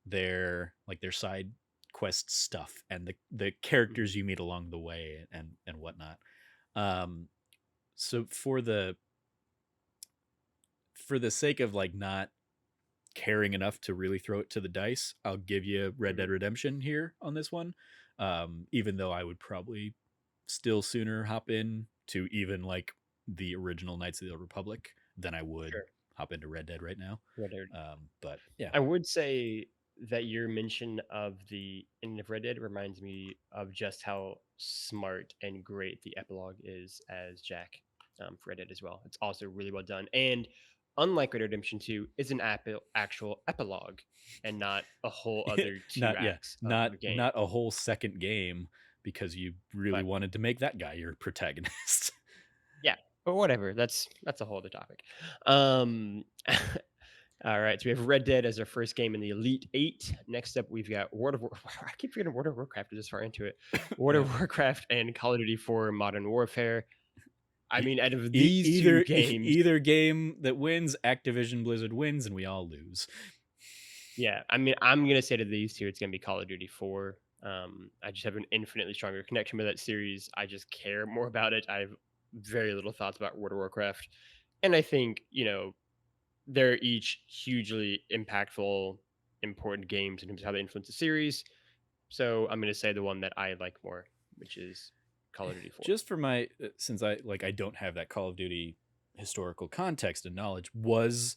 their side quest stuff and the Mhm. characters you meet along the way and whatnot. Um, so for the sake of like not caring enough to really throw it to the dice, I'll give you Red Mhm. Dead Redemption here on this one. Even though I would probably still sooner hop in to even like the original Knights of the Old Republic than I would Sure. hop into Red Dead right now. Red Dead. But yeah, I would say that your mention of the ending of Red Dead reminds me of just how smart and great the epilogue is as Jack, for Red Dead as well. It's also really well done, and unlike Red Dead Redemption 2, is an actual epilogue and not a whole other 2 not yeah, acts of a game. not a whole second game because you really But wanted to make that guy your protagonist. yeah, but whatever. That's a whole other topic. Um, all right, so we have Red Dead as our first game in the Elite Eight. Next up, we've got World of War. I keep forgetting World of Warcraft. We're this far into it. World Yeah. of Warcraft and Call of Duty 4 Modern Warfare. I E- mean, out of these two games, either game that wins, Activision Blizzard wins, and we all lose. yeah, I mean, I'm gonna say to these two, it's gonna be Call of Duty 4. I just have an infinitely stronger connection with that series. I just care more about it. I have very little thoughts about World of Warcraft, and I think they're each hugely impactful, important games in terms of how they influence the series. So I'm going to say the one that I like more, which is Call of Duty 4. Just for my since I don't have that Call of Duty historical context and knowledge, was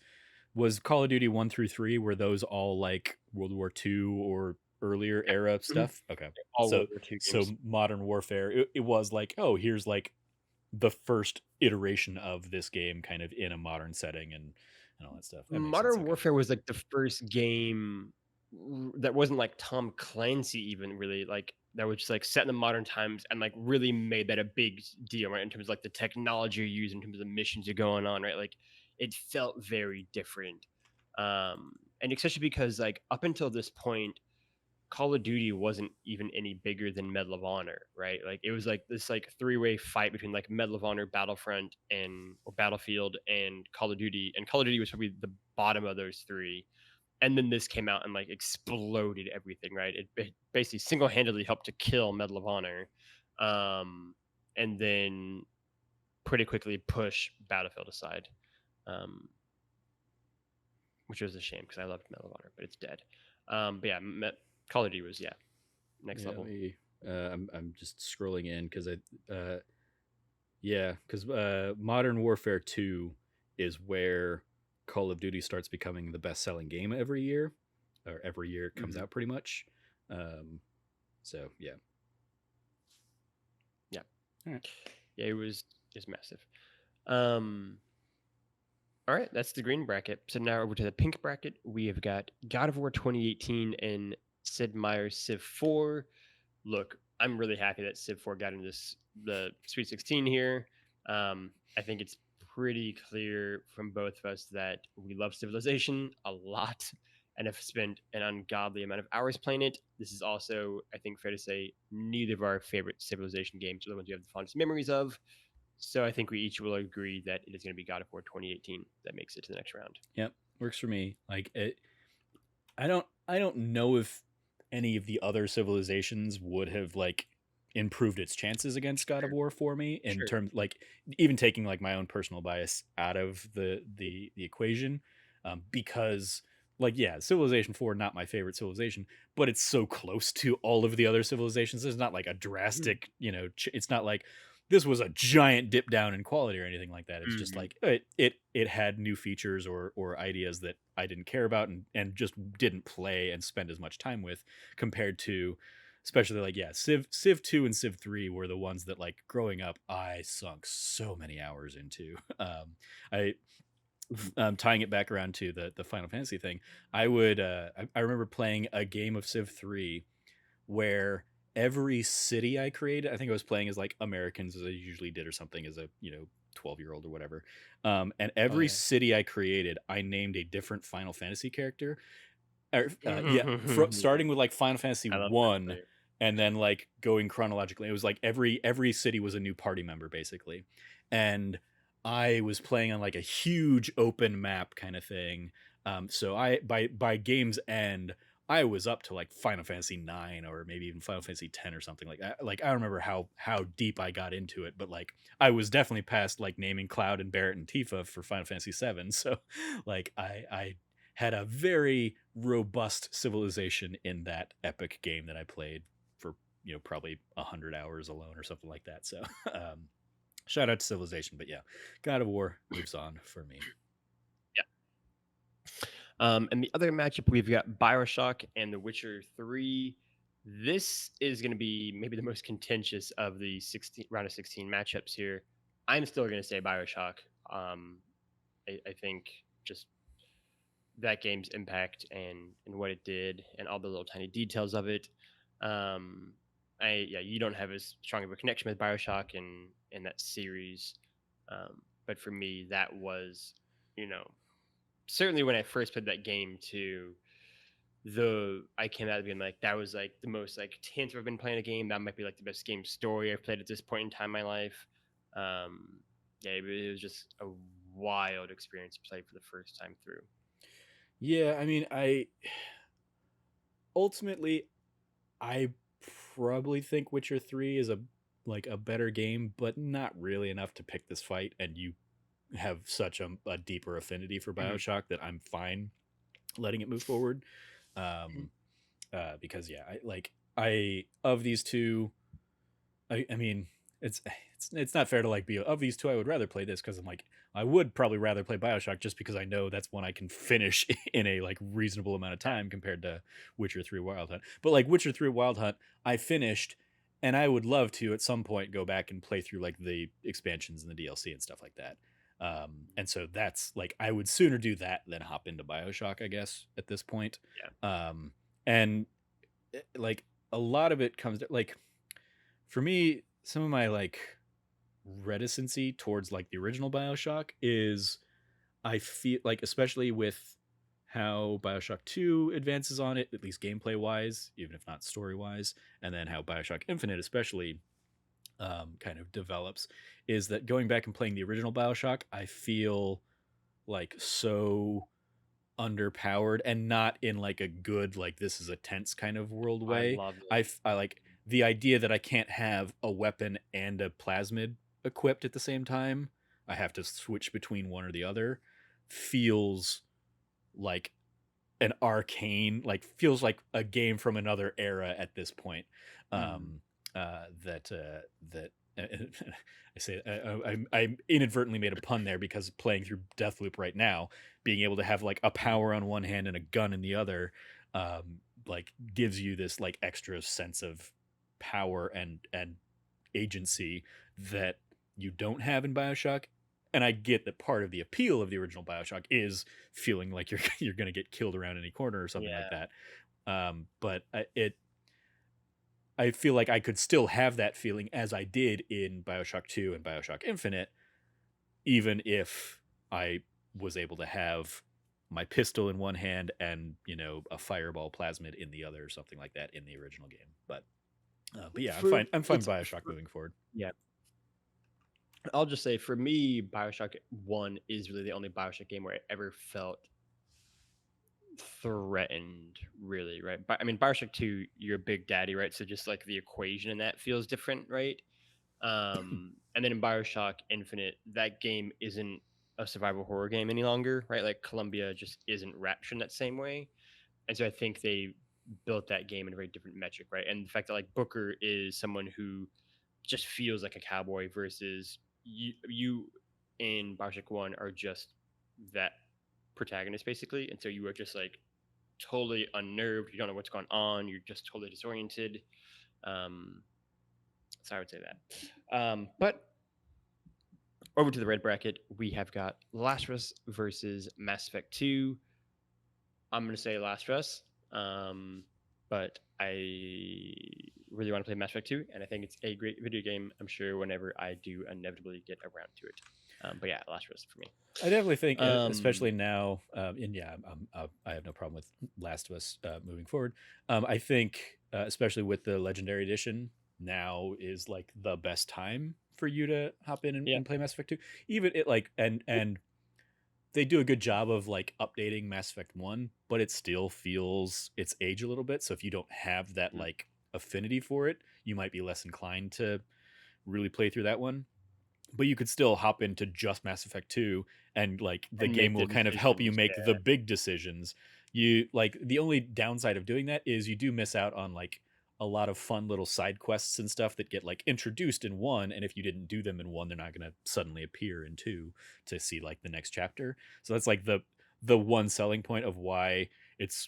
Call of Duty 1 through 3, were those all like World War II or earlier era Mhm. stuff? Okay. All So World War II so games. Modern Warfare, it was like, oh, here's like the first iteration of this game kind of in a modern setting and all that stuff. That makes sense. Modern Okay. Warfare was like the first game that wasn't like Tom Clancy, even really like that was just like set in the modern times and like really made that a big deal, right? In terms of like the technology you use, in terms of the missions you're going on, right? Like it felt very different. And especially because like up until this point, Call of Duty wasn't even any bigger than Medal of Honor, right? Like it was like this like three-way fight between like Medal of Honor, Battlefront, and or Battlefield and Call of Duty. And Call of Duty was probably the bottom of those three. And then this came out and like exploded everything, right? It basically single-handedly helped to kill Medal of Honor. And then pretty quickly push Battlefield aside. Um, which was a shame because I loved Medal of Honor, but it's dead. But yeah, Call of Duty was next Yeah, let level. me I'm just scrolling in because Modern Warfare 2 is where Call of Duty starts becoming the best-selling game every year, or every year it comes Mhm. out pretty much. Um, so yeah. Yeah. All right. Yeah, it was massive. Um, all right, that's the green bracket. So now over to the pink bracket. We have got God of War 2018 and Sid Meier's Civ 4. Look, I'm really happy that Civ 4 got into the Sweet 16 here. I think it's pretty clear from both of us that we love Civilization a lot and have spent an ungodly amount of hours playing it. This is also, I think, fair to say, neither of our favorite Civilization games are the ones we have the fondest memories of. So I think we each will agree that it is going to be God of War 2018 that makes it to the next round. Yep, works for me. Like it, I don't know if any of the other civilizations would have like improved its chances against God of Sure, War for me in sure. terms like even taking like my own personal bias out of the equation, because like yeah, Civilization 4 not my favorite civilization, but it's so close to all of the other civilizations. There's not like a Mhm. drastic, it's not like this was a giant dip down in quality or anything like that. It's just Mhm. like it had new features or ideas that I didn't care about and just didn't play and spend as much time with compared to especially like yeah, Civ 2 and Civ 3 were the ones that like growing up I sunk so many hours into. I Mhm. tying it back around to the Final Fantasy thing, I remember playing a game of Civ 3 where every city I created, I think I was playing as like Americans as I usually did or something as a 12-year-old or whatever. And Oh every yeah. city I created, I named a different Final Fantasy character. Yeah, Mhm. starting with like Final Fantasy I love that one, player. and then like going chronologically. It was like every city was a new party member basically, and I was playing on like a huge open map kind of thing. So I by game's end, I was up to like Final Fantasy 9 or maybe even Final Fantasy 10 or something like that. Like I don't remember how deep I got into it, but like I was definitely past like naming Cloud and Barrett and Tifa for Final Fantasy 7. So like I had a very robust civilization in that epic game that I played for probably 100 hours alone or something like that. So shout out to Civilization, but yeah, God of War moves on for me. And the other matchup, we've got Bioshock and The Witcher 3. This is going to be maybe the most contentious of the 16, round of 16 matchups here. I'm still going to say Bioshock. I think just that game's impact and what it did and all the little tiny details of it. You don't have as strong of a connection with Bioshock in that series, but for me, that was, you know, certainly when I first played that game too, I came out of being like that was like the most like tense I've been playing a game. That might be like the best game story I've played at this point in time in my life. Yeah, it was just a wild experience to play for the first time through. Yeah, I mean, I ultimately I probably think Witcher 3 is a better game, but not really enough to pick this fight, and you have such a deeper affinity for Mhm. BioShock that I'm fine letting it move forward. Um because yeah, I of these two, I mean, it's it's not fair to like be of these two. I would rather play this because I'm like I would probably rather play Bioshock just because I know that's one I can finish in a like reasonable amount of time compared to Witcher 3 Wild Hunt. But like Witcher 3 Wild Hunt, I finished, and I would love to at some point go back and play through like the expansions and the DLC and stuff like that. And so that's like I would sooner do that than hop into Bioshock, I guess, at this point. Yeah. And like a lot of it comes like for me, some of my like reticency towards like the original BioShock is I feel like especially with how BioShock 2 advances on it, at least gameplay wise, even if not story wise, and then how BioShock Infinite especially kind of develops, is that going back and playing the original BioShock, I feel like so underpowered, and not in like a good like this is a tense kind of world I way. love I like the idea that I can't have a weapon and a plasmid equipped at the same time. I have to switch between one or the other. Feels like an arcane, like feels like a game from another era at this point. it. Um, that I say I inadvertently made a pun there because playing through Deathloop right now, being able to have like a power on one hand and a gun in the other, like gives you this like extra sense of power and agency that you don't have in BioShock. And I get that part of the appeal of the original BioShock is feeling like you're you're going to get killed around any corner or something like Yeah. that. But I feel like I could still have that feeling as I did in BioShock 2 and BioShock Infinite, even if I was able to have my pistol in one hand and a fireball plasmid in the other or something like that in the original game. But yeah, For I'm fine it's BioShock moving forward. yeah. I'll just say for me, Bioshock One is really the only Bioshock game where I ever felt threatened, really, right? But I mean, Bioshock Two, you're a big daddy, right? So just like the equation in that feels different, right? And then in Bioshock Infinite, that game isn't a survival horror game any longer, right? Like Columbia just isn't Rapture in that same way, and so I think they built that game in a very different metric, right? And the fact that like Booker is someone who just feels like a cowboy versus you in Bioshock One are just that protagonist basically, and so you are just like totally unnerved. You don't know what's going on. You're just totally disoriented. Um, so I would say that. But over to the red bracket, we have got Last of Us versus Mass Effect 2. I'm going to say Last of Us, but I really want to play Mass Effect 2, and I think it's a great video game. I'm sure whenever I do inevitably get around to it. But yeah, Last of Us for me. I definitely think, Um, especially now, and yeah, I have no problem with Last of Us moving forward. I think especially with the Legendary Edition, now is like the best time for you to hop in Yeah. and play Mass Effect 2. Even it like and they do a good job of like updating Mass Effect 1, but it still feels its age a little bit. So if you don't have that Mhm. like affinity for it, you might be less inclined to really play through that one. But you could still hop into just Mass Effect 2 and like the And game make the will kind of help you decisions. make the Yeah. big decisions. You like the only downside of doing that is you do miss out on like a lot of fun little side quests and stuff that get like introduced in 1, and if you didn't do them in 1 they're not going to suddenly appear in 2 to see like the next chapter. So that's like the one selling point of why it's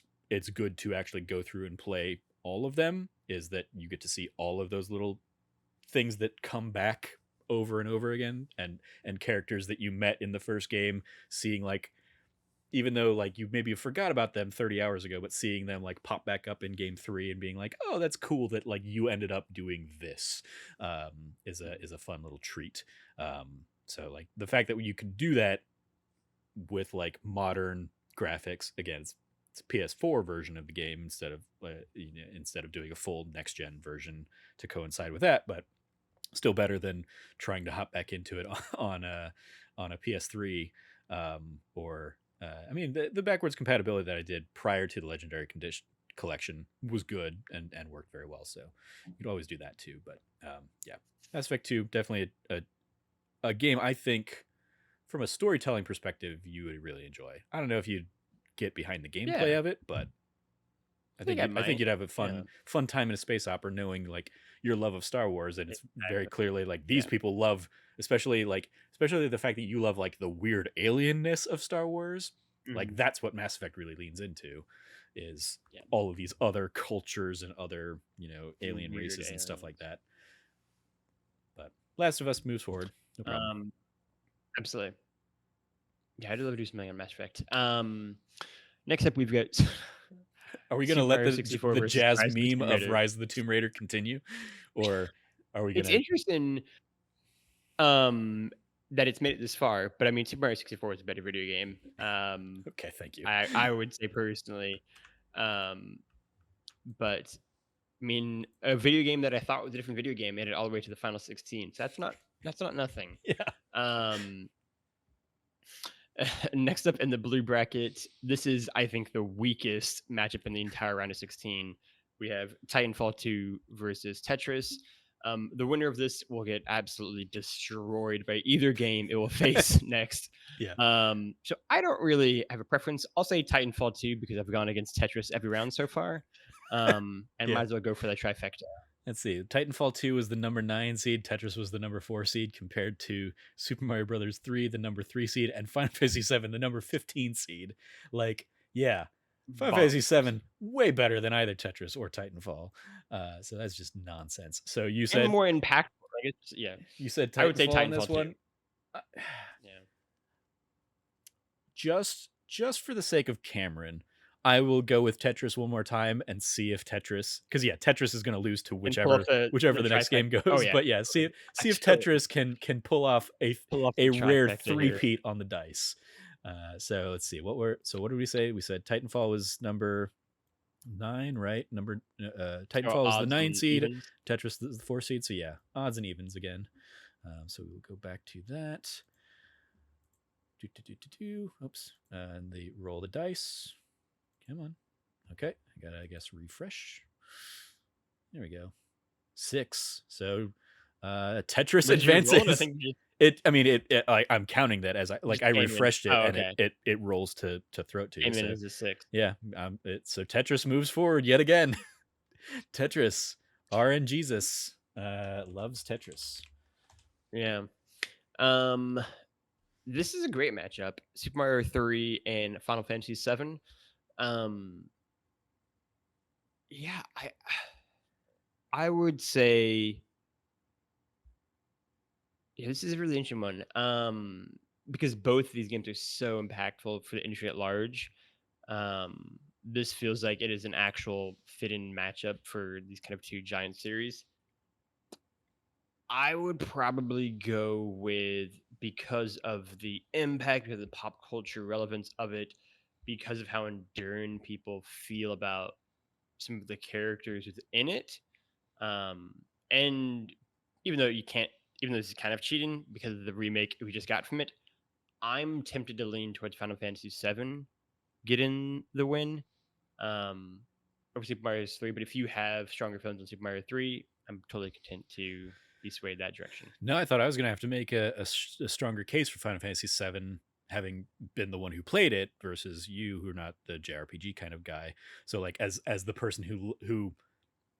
good to actually go through and play all of them, is that you get to see all of those little things that come back over and over again, and characters that you met in the first game, seeing like, even though like you maybe forgot about them 30 hours ago, but seeing them like pop back up in game 3 and being like, oh, that's cool that like you ended up doing this, is a fun little treat. So like the fact that you can do that with like modern graphics, again, it's a PS4 version of the game instead of instead of doing a full next gen version to coincide with that, but still better than trying to hop back into it on a PS3, or I mean the backwards compatibility that I did prior to the Legendary Condition collection was good and worked very well. So you could always do that too. But yeah, Mass Effect 2 definitely a game I think from a storytelling perspective you would really enjoy. I don't know if you'd get behind the Yeah. gameplay of it, but I think I I think might. you'd have a Yeah. fun time in a space opera, knowing like your love of Star Wars, and it's very Exactly. clearly like these Yeah. people love, especially the fact that you love like the weird alienness of Star Wars. Like Mhm. that's what Mass Effect really leans into, is Yeah. all of these other cultures and other alien Weird races and stuff like aliens. that. But Last of Us moves forward, no problem. Um, Absolutely. Yeah, I'd love to do something on Mass Effect. Next up, we've got Are we gonna Super let Mario 64 the versus jazz Rise of the meme Tomb of Raider. Rise of the Tomb Raider continue, or are we It's gonna? interesting um, that it's made it this far, but I mean, Super Mario 64 is a better video game. Okay, thank you. I would say personally, um, but I mean, a video game that I thought was a different video game made it all the way to the final 16. So that's not nothing. Yeah. Um, Next up in the blue bracket, this is, I think, the weakest matchup in the entire round of 16. We have Titanfall 2 versus Tetris. The winner of this will get absolutely destroyed by either game it will face next. Yeah. So I don't really have a preference. I'll say Titanfall 2 because I've gone against Tetris every round so far, and might Yeah. as well go for the trifecta. Let's see. Titanfall 2 was the number 9 seed, Tetris was the number 4 seed, compared to Super Mario Brothers 3, the number 3 seed, and Final Fantasy 7, the number 15 seed. Like, yeah. Final Fantasy Bonkers. 7 way better than either Tetris or Titanfall. So that's just nonsense. So And more impactful. I guess, yeah. you said I would say Titanfall on this Titanfall 2. one? Uh, Yeah. just for the sake of Cameron, I will go with Tetris one more time and see if Tetris, because yeah, Tetris is going to lose to And pull up whichever the the next trifecta. game Oh, goes. yeah. But yeah, see if Absolutely. Tetris can pull off Pull off the a rare trifecta here. three-peat on the dice. So let's see what did we say? We said Titanfall was number 9, right? So Titanfall was the odds 9 and seed, evens. Tetris the 4 seed. So yeah, odds and evens again. So we'll go back to that. Oops. And they roll the dice. Come on. Okay. I gotta, I guess, refresh. There we go. 6. So Tetris But you rolled, I advances. think, just I'm counting that as I came in. refreshed it, Oh, and okay. it rolls to throw it to you. Came in So as a 6. yeah, so Tetris moves forward yet again. Tetris, RN Jesus, loves Tetris. Yeah. This is a great matchup. Super Mario 3 and Final Fantasy 7. Um, yeah, I would say, yeah, this is a really interesting one. Because both of these games are so impactful for the industry at large. This feels like it is an actual fit-in matchup for these kind of two giant series. I would probably go with, because of the impact, because of the pop culture relevance of it, because of how enduring people feel about some of the characters within it. Um, and even though you can't, even though this is kind of cheating because of the remake we just got from it, I'm tempted to lean towards Final Fantasy VII getting the win over Super Mario 3. But if you have stronger feelings on Super Mario 3, I'm totally content to be swayed that direction. No, I thought I was going to have to make a stronger case for Final Fantasy VII, having been the one who played it versus you, who are not the JRPG kind of guy. So, like, as the person who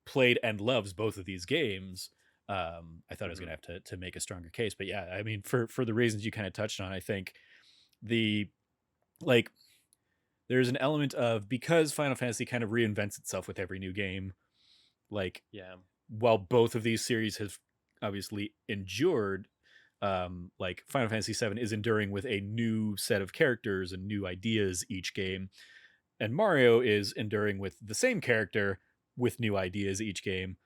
played and loves both of these games, I thought I was going Hmm. to have to make a stronger case. But yeah, I mean, for the reasons you kind of touched on, I think the like there's an element of, because Final Fantasy kind of reinvents itself with every new game. Like, Yeah. while both of these series have obviously endured, like Final Fantasy VII is enduring with a new set of characters and new ideas each game, and Mario is enduring with the same character with new ideas each game.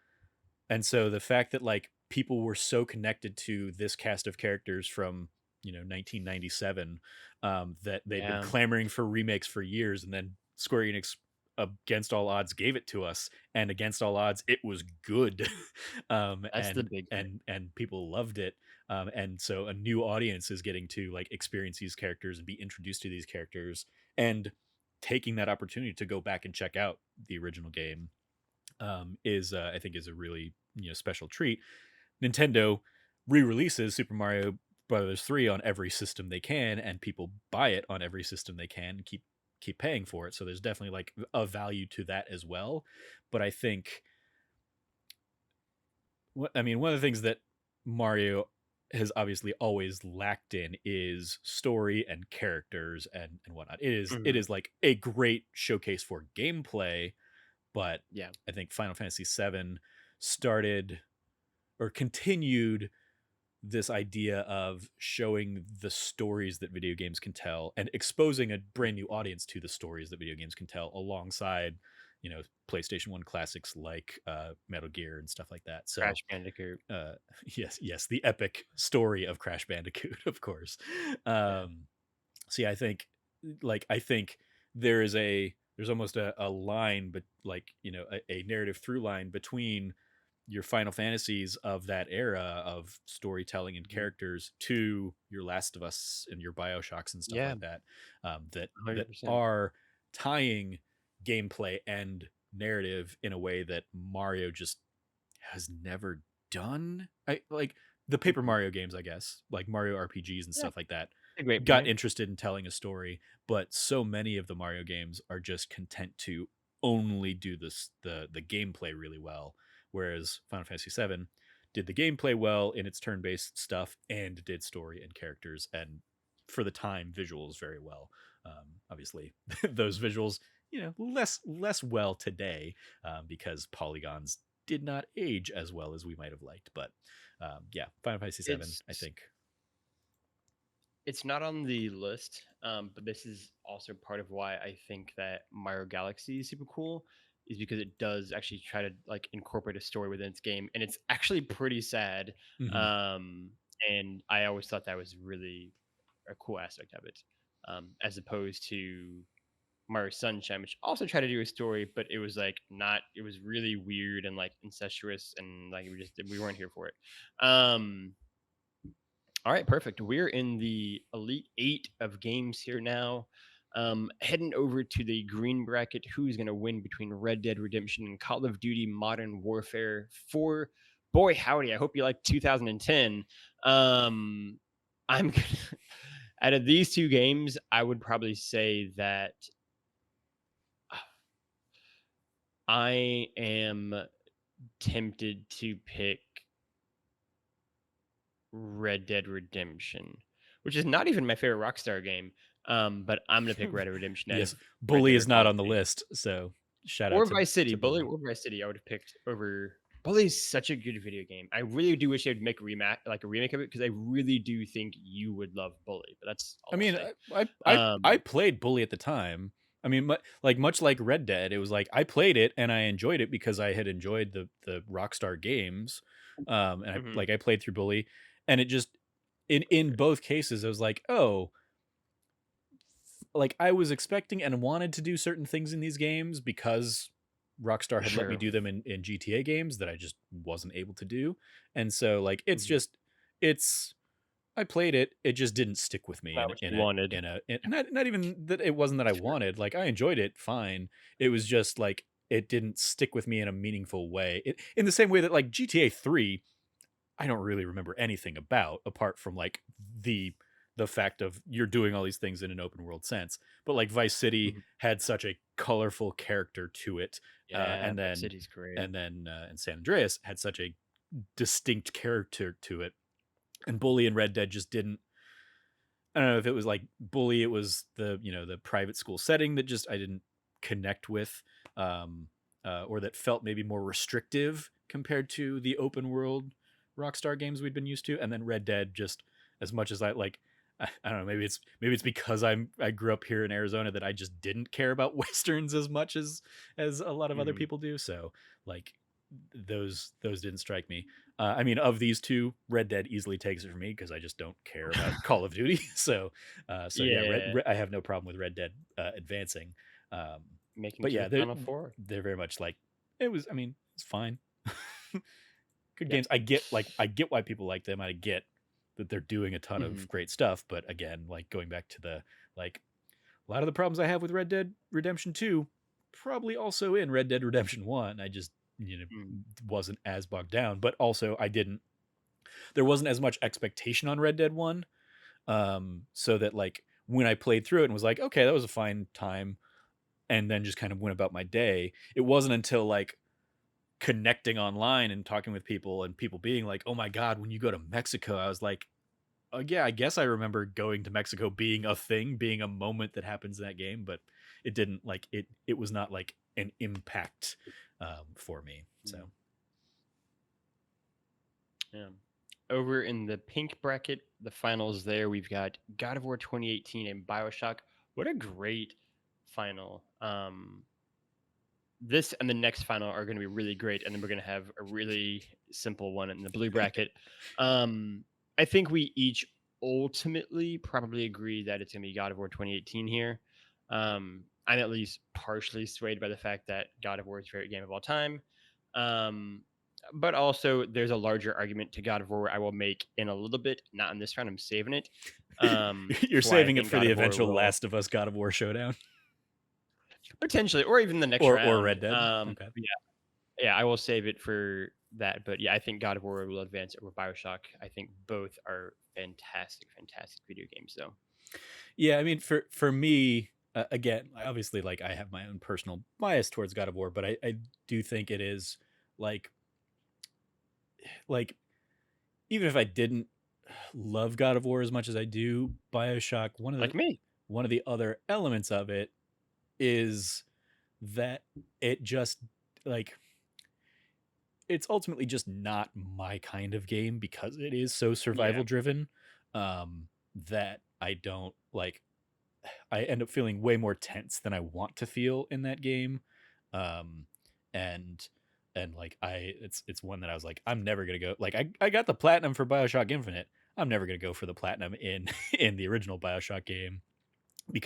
And so the fact that like people were so connected to this cast of characters from 1997, that they'd been Yeah. clamoring for remakes for years, and then Square Enix, against all odds, gave it to us, and against all odds it was good. That's the big thing. And people loved it. And so a new audience is getting to like experience these characters and be introduced to these characters, and taking that opportunity to go back and check out the original game, is I think is a really special treat. Nintendo re-releases Super Mario Brothers 3 on every system they can, and people buy it on every system they can, keep paying for it. So there's definitely like a value to that as well. But I think, I mean, one of the things that Mario has obviously always lacked in is story and characters and whatnot. It is like a great showcase for gameplay, but Yeah. I think Final Fantasy VII started or continued this idea of showing the stories that video games can tell and exposing a brand new audience to the stories that video games can tell, alongside PlayStation 1 classics like Metal Gear and stuff like that. So Crash Bandicoot. uh yes, the epic story of Crash Bandicoot, of course. Yeah. So yeah, I think there's almost a line, but like a narrative through line between your Final Fantasies of that era of storytelling and Mhm. characters to your Last of Us and your BioShocks and stuff Yeah. like that, that 100%. are tying gameplay and narrative in a way that Mario just has never done. I like the Paper Mhm. Mario games, I guess, like Mario RPGs and Yeah. stuff like that, A great got point. interested in telling a story, but so many of the Mario games are just content to only do the gameplay really well, whereas Final Fantasy VII did the gameplay well in its turn-based stuff, and did story and characters and, for the time, visuals very well. Obviously, those visuals, less well today, because polygons did not age as well as we might have liked. But yeah, Final Fantasy VII, It's I think. it's not on the list, but this is also part of why I think that Mario Galaxy is super cool, is because it does actually try to like incorporate a story within its game, and it's actually pretty sad. Hmm. Um, and I always thought that was really a cool aspect of it, as opposed to Mario Sunshine, which also tried to do a story, but it was like not. It was really weird and like incestuous, and like we weren't here for it. Um, all right, perfect. We're in the Elite Eight of games here now. Heading over to the green bracket, who's going to win between Red Dead Redemption and Call of Duty Modern Warfare 4? Boy, howdy. I hope you like 2010. I'm gonna, out of these two games, I would probably say that I am tempted to pick Red Dead Redemption, which is not even my favorite Rockstar game. But I'm gonna pick Red Dead Redemption out Yes, of Red Bully Dead or is Call not of on the Duty. list, so shout out Or to Vice City. to Bully Bully. or Vice City, I would have picked over. Bully is such a good video game. I really do wish they would make a remake of it, because I really do think you would love Bully. But that's I all I'll mean, say. I played Bully at the time. I mean, much like Red Dead, it was like I played it and I enjoyed it because I had enjoyed the Rockstar games, and Mhm. I played through Bully, and it just, in both cases, I was like, oh, like I was expecting and wanted to do certain things in these games because Rockstar had let me Sure. do them in GTA games that I just wasn't able to do. And so like Mhm. it's I played it. It just didn't stick with me Not what you wanted. not even that it wasn't that I Sure. wanted. Like I enjoyed it fine. It was just like it didn't stick with me in a meaningful way. In the same way that like GTA 3 I don't really remember anything about apart from like the the fact of you're doing all these things in an open world sense. But like Vice City Mhm. had such a colorful character to it, Yeah, Vice City's great. and San Andreas had such a distinct character to it. And Bully and Red Dead just didn't. I don't know if it was like Bully. It was the the private school setting that just I didn't connect with, um, or that felt maybe more restrictive compared to the open world Rockstar games we'd been used to. And then Red Dead, just as much as I like, I don't know. Maybe it's because I grew up here in Arizona that I just didn't care about westerns as much as a lot of other Mhm. people do. So like those didn't strike me. I mean, of these two, Red Dead easily takes it for me because I just don't care about Call of Duty. So yeah, Yeah, I have no problem with Red Dead advancing. Um, making but to yeah, the Final Four. they're very much like it was. I mean, it's fine. Good Yep. games. I get why people like them. I get that they're doing a ton of Mhm. great stuff. But again, like going back to the like a lot of the problems I have with Red Dead Redemption 2 probably also in Red Dead Redemption 1. I just, Mm. wasn't as bogged down, but also I didn't there wasn't as much expectation on Red Dead 1, so that like when I played through it and was like, "Okay, that was a fine time," and then just kind of went about my day. It wasn't until like connecting online and talking with people and people being like, "Oh my god, when you go to Mexico," I was like, "Oh yeah, I guess I remember going to Mexico being a thing, being a moment that happens in that game, but it didn't like it was not like an impact for me." Mm. So, Yeah. Over in the pink bracket, the finals there, we've got God of War 2018 and BioShock. What a great final. This and the next final are going to be really great, and then we're going to have a really simple one in the blue bracket. I think we each ultimately probably agree that it's going to be God of War 2018 here. I'm at least partially swayed by the fact that God of War is favorite game of all time. Um, but also, there's a larger argument to God of War I will make in a little bit, not in this round. I'm saving it you're for why I saving it think for God the of War eventual will Last of Us God of War showdown potentially, or even the next or round. Red Dead. Okay. Yeah, I will save it for that. But yeah, I think God of War will advance over Bioshock. I think both are fantastic, fantastic video games, though. Yeah, I mean, for me, again, obviously, like I have my own personal bias towards God of War, but I do think it is like like even if I didn't love God of War as much as I do Bioshock, Like me. one of the other elements of it is that it just like it's ultimately just not my kind of game because it is so Yeah. survival driven, that I don't like I end up feeling way more tense than I want to feel in that game. Um, and like it's one that I was like, I'm never gonna go like I got the platinum for Bioshock Infinite. I'm never gonna go for the platinum in in the original Bioshock game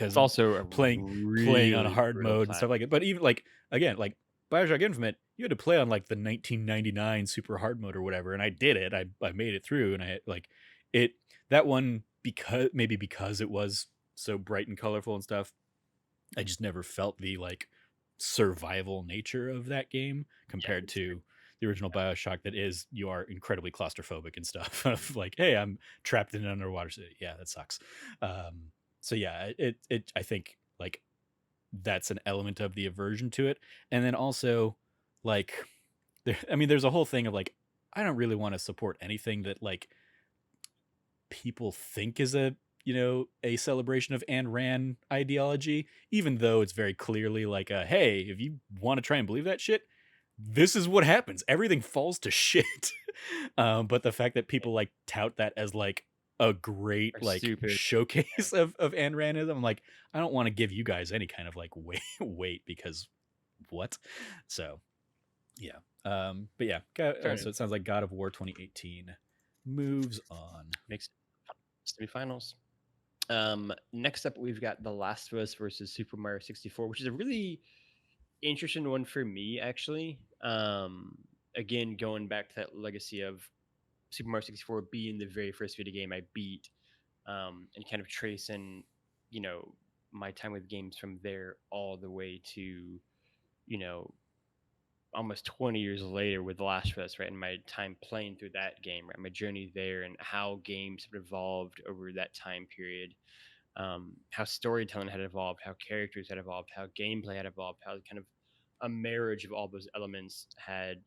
It's because also a playing playing on really hard brutal mode and stuff platinum. like it. But even like again, like Bioshock Infinite, you had to play on like the 1999 super hard mode or whatever, and I did it. I made it through, and I like it. That one because maybe because it was so bright and colorful and stuff, I just never felt the like survival nature of that game Yeah, compared it's to the original Bioshock. That is, you are incredibly claustrophobic and stuff. Of like, hey, I'm trapped in an underwater city. Yeah, that sucks. So yeah, it I think like that's an element of the aversion to it, and then also like, I mean, there's a whole thing of like, I don't really want to support anything that like people think is a a celebration of Ayn Rand ideology, even though it's very clearly like a hey, if you want to try and believe that shit, this is what happens. Everything falls to shit. But the fact that people like tout that as like a great are like stupid. showcase of Ayn Randism, I'm like, I don't want to give you guys any kind of like weight because what? So yeah. But yeah, Fair so enough. it sounds like God of War 2018 moves on. Makes semifinals. Next up, we've got The Last of Us versus Super Mario 64, which is a really interesting one for me actually. Again, going back to that legacy of Super Mario 64 being the very first video game I beat, and kind of tracing, you know, my time with games from there all the way to, you know, almost 20 years later with The Last of Us, right? And my time playing through that game, right? My journey there and how games have evolved over that time period, how storytelling had evolved, how characters had evolved, how gameplay had evolved, how kind of a marriage of all those elements had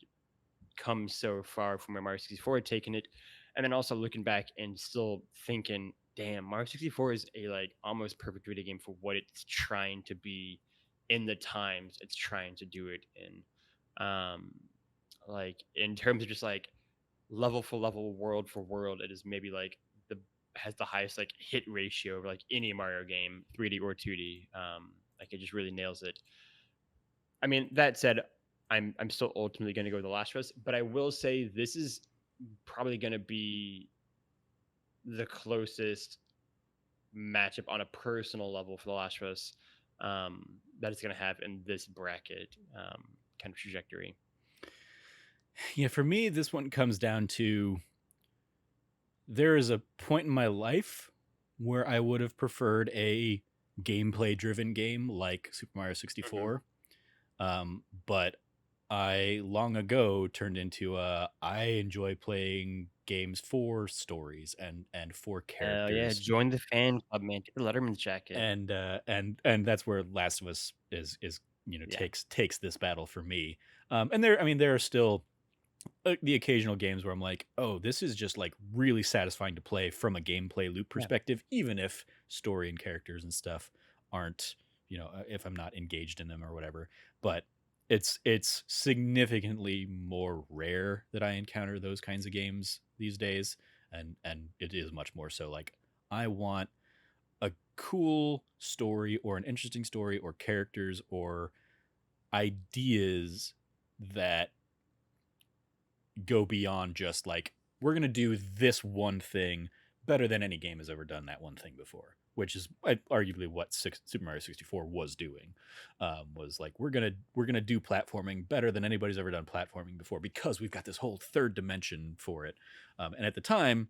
come so far from where Mario 64 had taken it. And then also looking back and still thinking, damn, Mario 64 is a like almost perfect video game for what it's trying to be in the times it's trying to do it in. Um, like in terms of just like level for level, world for world, it is maybe like the has the highest like hit ratio of like any Mario game, 3D or 2D. Like it just really nails it. I mean, that said, I'm still ultimately going to go with The Last of Us, but I will say this is probably going to be the closest matchup on a personal level for The Last of Us that it's going to have in this bracket kind of trajectory. Yeah, for me, this one comes down to there is a point in my life where I would have preferred a gameplay driven game like Super Mario Hmm. 64. But I long ago turned into I enjoy playing games for stories and for Yeah, characters, join the fan club, man. Get the Letterman's jacket. and that's where Last of Us is Yeah, takes this battle for me. And there, I mean, there are still the occasional games where I'm like, oh, this is just like really satisfying to play from a gameplay loop yeah, perspective, even if story and characters and stuff aren't, if I'm not engaged in them or whatever. But it's significantly more rare that I encounter those kinds of games these days, and it is much more so like I want a cool story or an interesting story or characters or ideas that go beyond just like we're going to do this one thing better than any game has ever done that one thing before, which is arguably what Super Mario 64 was doing. Was like we're gonna do platforming better than anybody's ever done platforming before because we've got this whole third dimension for it. And at the time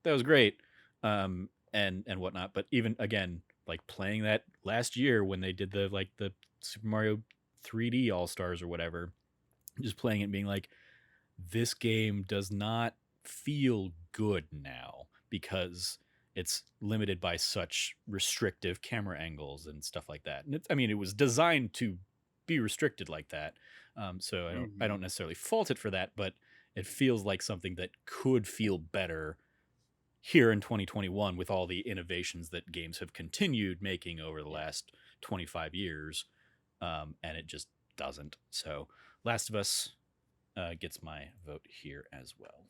that was great, and whatnot. But even again, like playing that last year when they did the Super Mario 3D All Stars or whatever, just playing it and being like, this game does not feel good now because it's limited by such restrictive camera angles and stuff like that. And I mean, it was designed to be restricted like that. So I hmm don't necessarily fault it for that, but it feels like something that could feel better here in 2021 with all the innovations that games have continued making over the yeah. last 25 years. And it just doesn't. So Last of Us gets my vote here as well.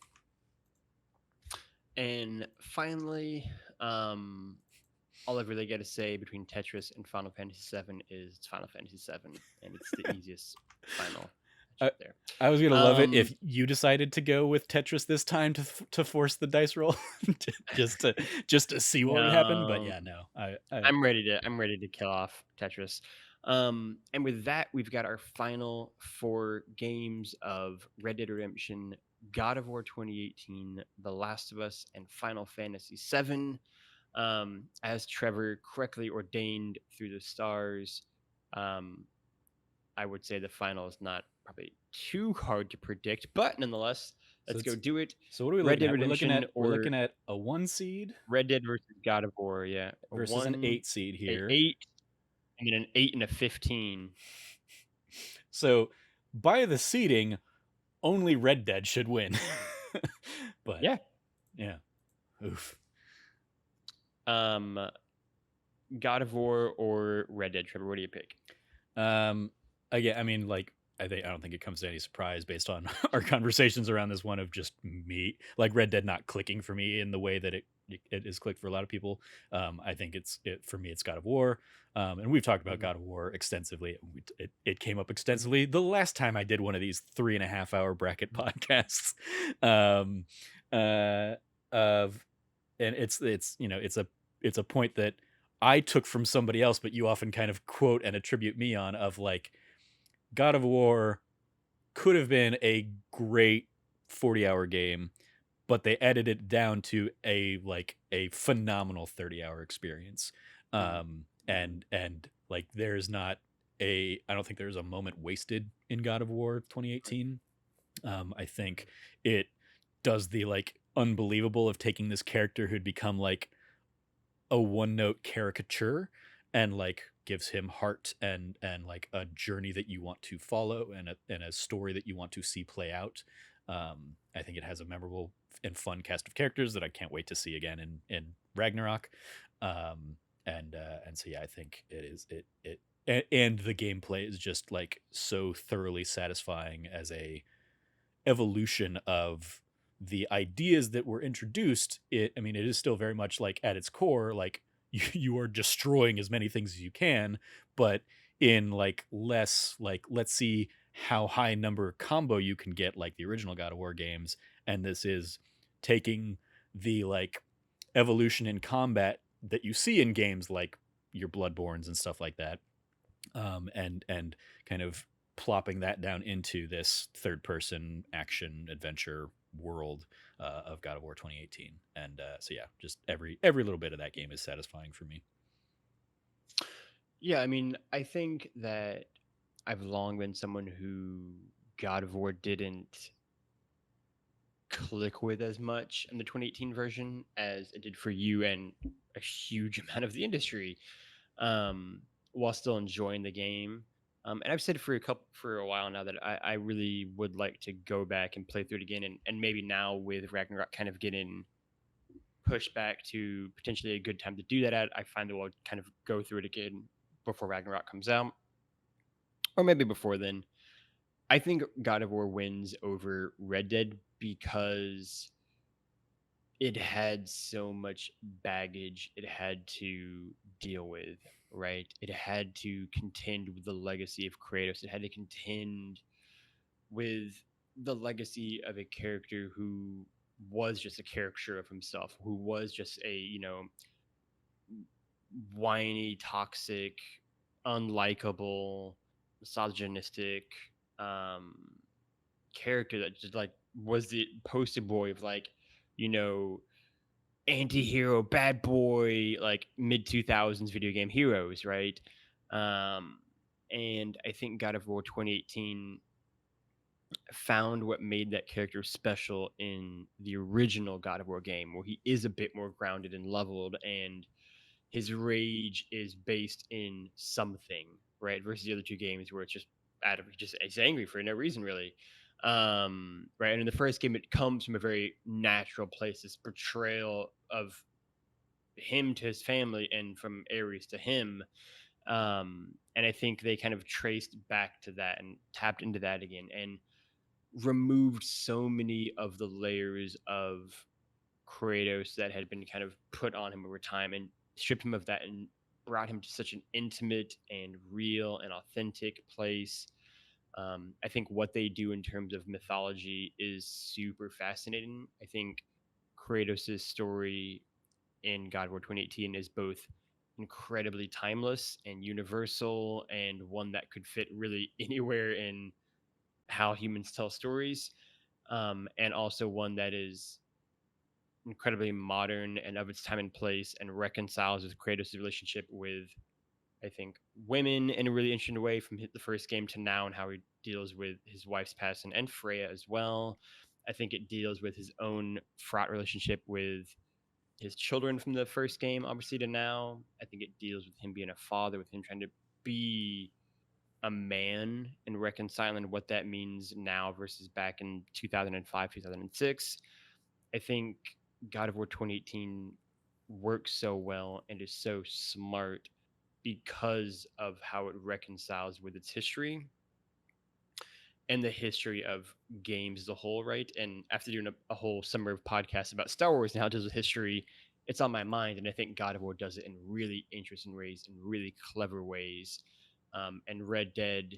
And finally, all I really got to say between Tetris and Final Fantasy VII is it's Final Fantasy VII, and it's the easiest final I, matchup there. I was gonna love it Um, if you decided to go with Tetris this time to force the dice roll, just to just to see what would happen. But no, yeah, no, I I'm ready to kill off Tetris. And with that, we've got our final four games of Red Dead Redemption, God of War 2018, The Last of Us, and Final Fantasy VII. As Trevor correctly ordained through the stars, um, I would say the final is not probably too hard to predict, but nonetheless, so let's go it's do it. so what are we Red looking Dead at? Redemption We're or looking at a 1 seed Red Dead versus God of War. Yeah, a versus an one, 8 seed a here. eight, and then an 8 and a 15. So by the seeding, only Red Dead should win. But Yeah. yeah, oof. Um, God of War or Red Dead. Trevor, what do you pick? Um, Again, I mean, like, I don't think it comes to any surprise based on our conversations around this one of just me, like Red Dead not clicking for me in the way that it is clicked for a lot of people. I think for me, it's God of War. And we've talked about Mhm. God of War extensively. It came up extensively the last time I did one of these 3.5 hour bracket podcasts. Um, uh, of and it's a point that I took from somebody else, but you often kind of quote and attribute me on of like God of War could have been a great 40-hour game, but they edited it down to a phenomenal 30-hour experience. Mhm. And like there's not a I don't think there's a moment wasted in God of War Right. 2018. I think it does the like unbelievable of taking this character who'd become like a one note caricature and like gives him heart and like a journey that you want to follow and a story that you want to see play out. I think it has a memorable and fun cast of characters that I can't wait to see again in Ragnarok. And so yeah, I think it is and the gameplay is just like so thoroughly satisfying as a evolution of the ideas that were introduced. I mean, it is still very much like at its core like you are destroying as many things as you can, but in like less like let's see how high number combo you can get like the original God of War games. And this is taking the like evolution in combat that you see in games like your Bloodborns and stuff like that, and kind of plopping that down into this third person action adventure world of God of War 2018. And so yeah, just every little bit of that game is satisfying for me. Yeah, I mean, I think that I've long been someone who God of War didn't click with as much in the 2018 version as it did for you and a huge amount of the industry, um, while still enjoying the game. And I've said for a while now that I really would like to go back and play through it again, and maybe now with Ragnarok kind of getting pushed back to potentially a good time to do that at, I find that we'll kind of go through it again before Ragnarok comes out, or maybe before then. I think God of War wins over Red Dead because it had so much baggage it had to deal with, right? It had to contend with the legacy of Kratos. It had to contend with the legacy of a character who was just a caricature of himself, who was just a, whiny, toxic, unlikable, misogynistic um, character that just like was the poster boy of like, you know, anti-hero bad boy like mid 2000s video game heroes, right? um and I think God of War 2018 found what made that character special in the original God of War game, where he is a bit more grounded and leveled, and his rage is based in something, right? Versus the other two games where it's just out of just it's angry for no reason really. Right. And in the first game it comes from a very natural place, this portrayal of him to his family and from Ares to him. And I think they kind of traced back to that and tapped into that again and removed so many of the layers of Kratos that had been kind of put on him over time and stripped him of that and brought him to such an intimate and real and authentic place. I think what they do in terms of mythology is super fascinating. I think Kratos' story in God of War 2018 is both incredibly timeless and universal and one that could fit really anywhere in how humans tell stories, and also one that is incredibly modern and of its time and place and reconciles with Kratos' relationship with, I think, women in a really interesting way from the first game to now, and how he deals with his wife's passing and Freya as well. I think it deals with his own fraught relationship with his children from the first game, obviously, to now. I think it deals with him being a father, with him trying to be a man and reconciling what that means now versus back in 2005, 2006. I think God of War 2018 works so well and is so smart because of how it reconciles with its history and the history of games as a whole, right? And after doing a whole summer of podcasts about Star Wars and how it deals with history, it's on my mind. And I think God of War does it in really interesting ways, in really clever ways. And Red Dead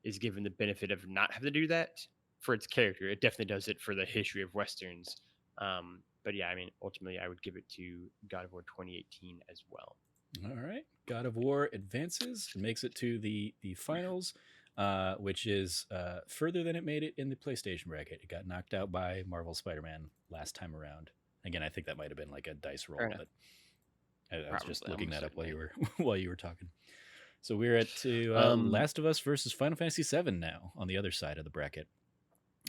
is given the benefit of not having to do that for its character. It definitely does it for the history of Westerns. But yeah, I mean, ultimately, I would give it to God of War 2018 as well. All right, God of War advances and makes it to the finals. which is further than it made it in the PlayStation bracket. It got knocked out by Marvel Spider-Man last time around. Again, I think that might have been like a dice Fair roll, enough. but I was just Probably, looking almost that up while certainly. you were while you were talking. So we're at to Um, Last of Us versus Final Fantasy VII now on the other side of the bracket.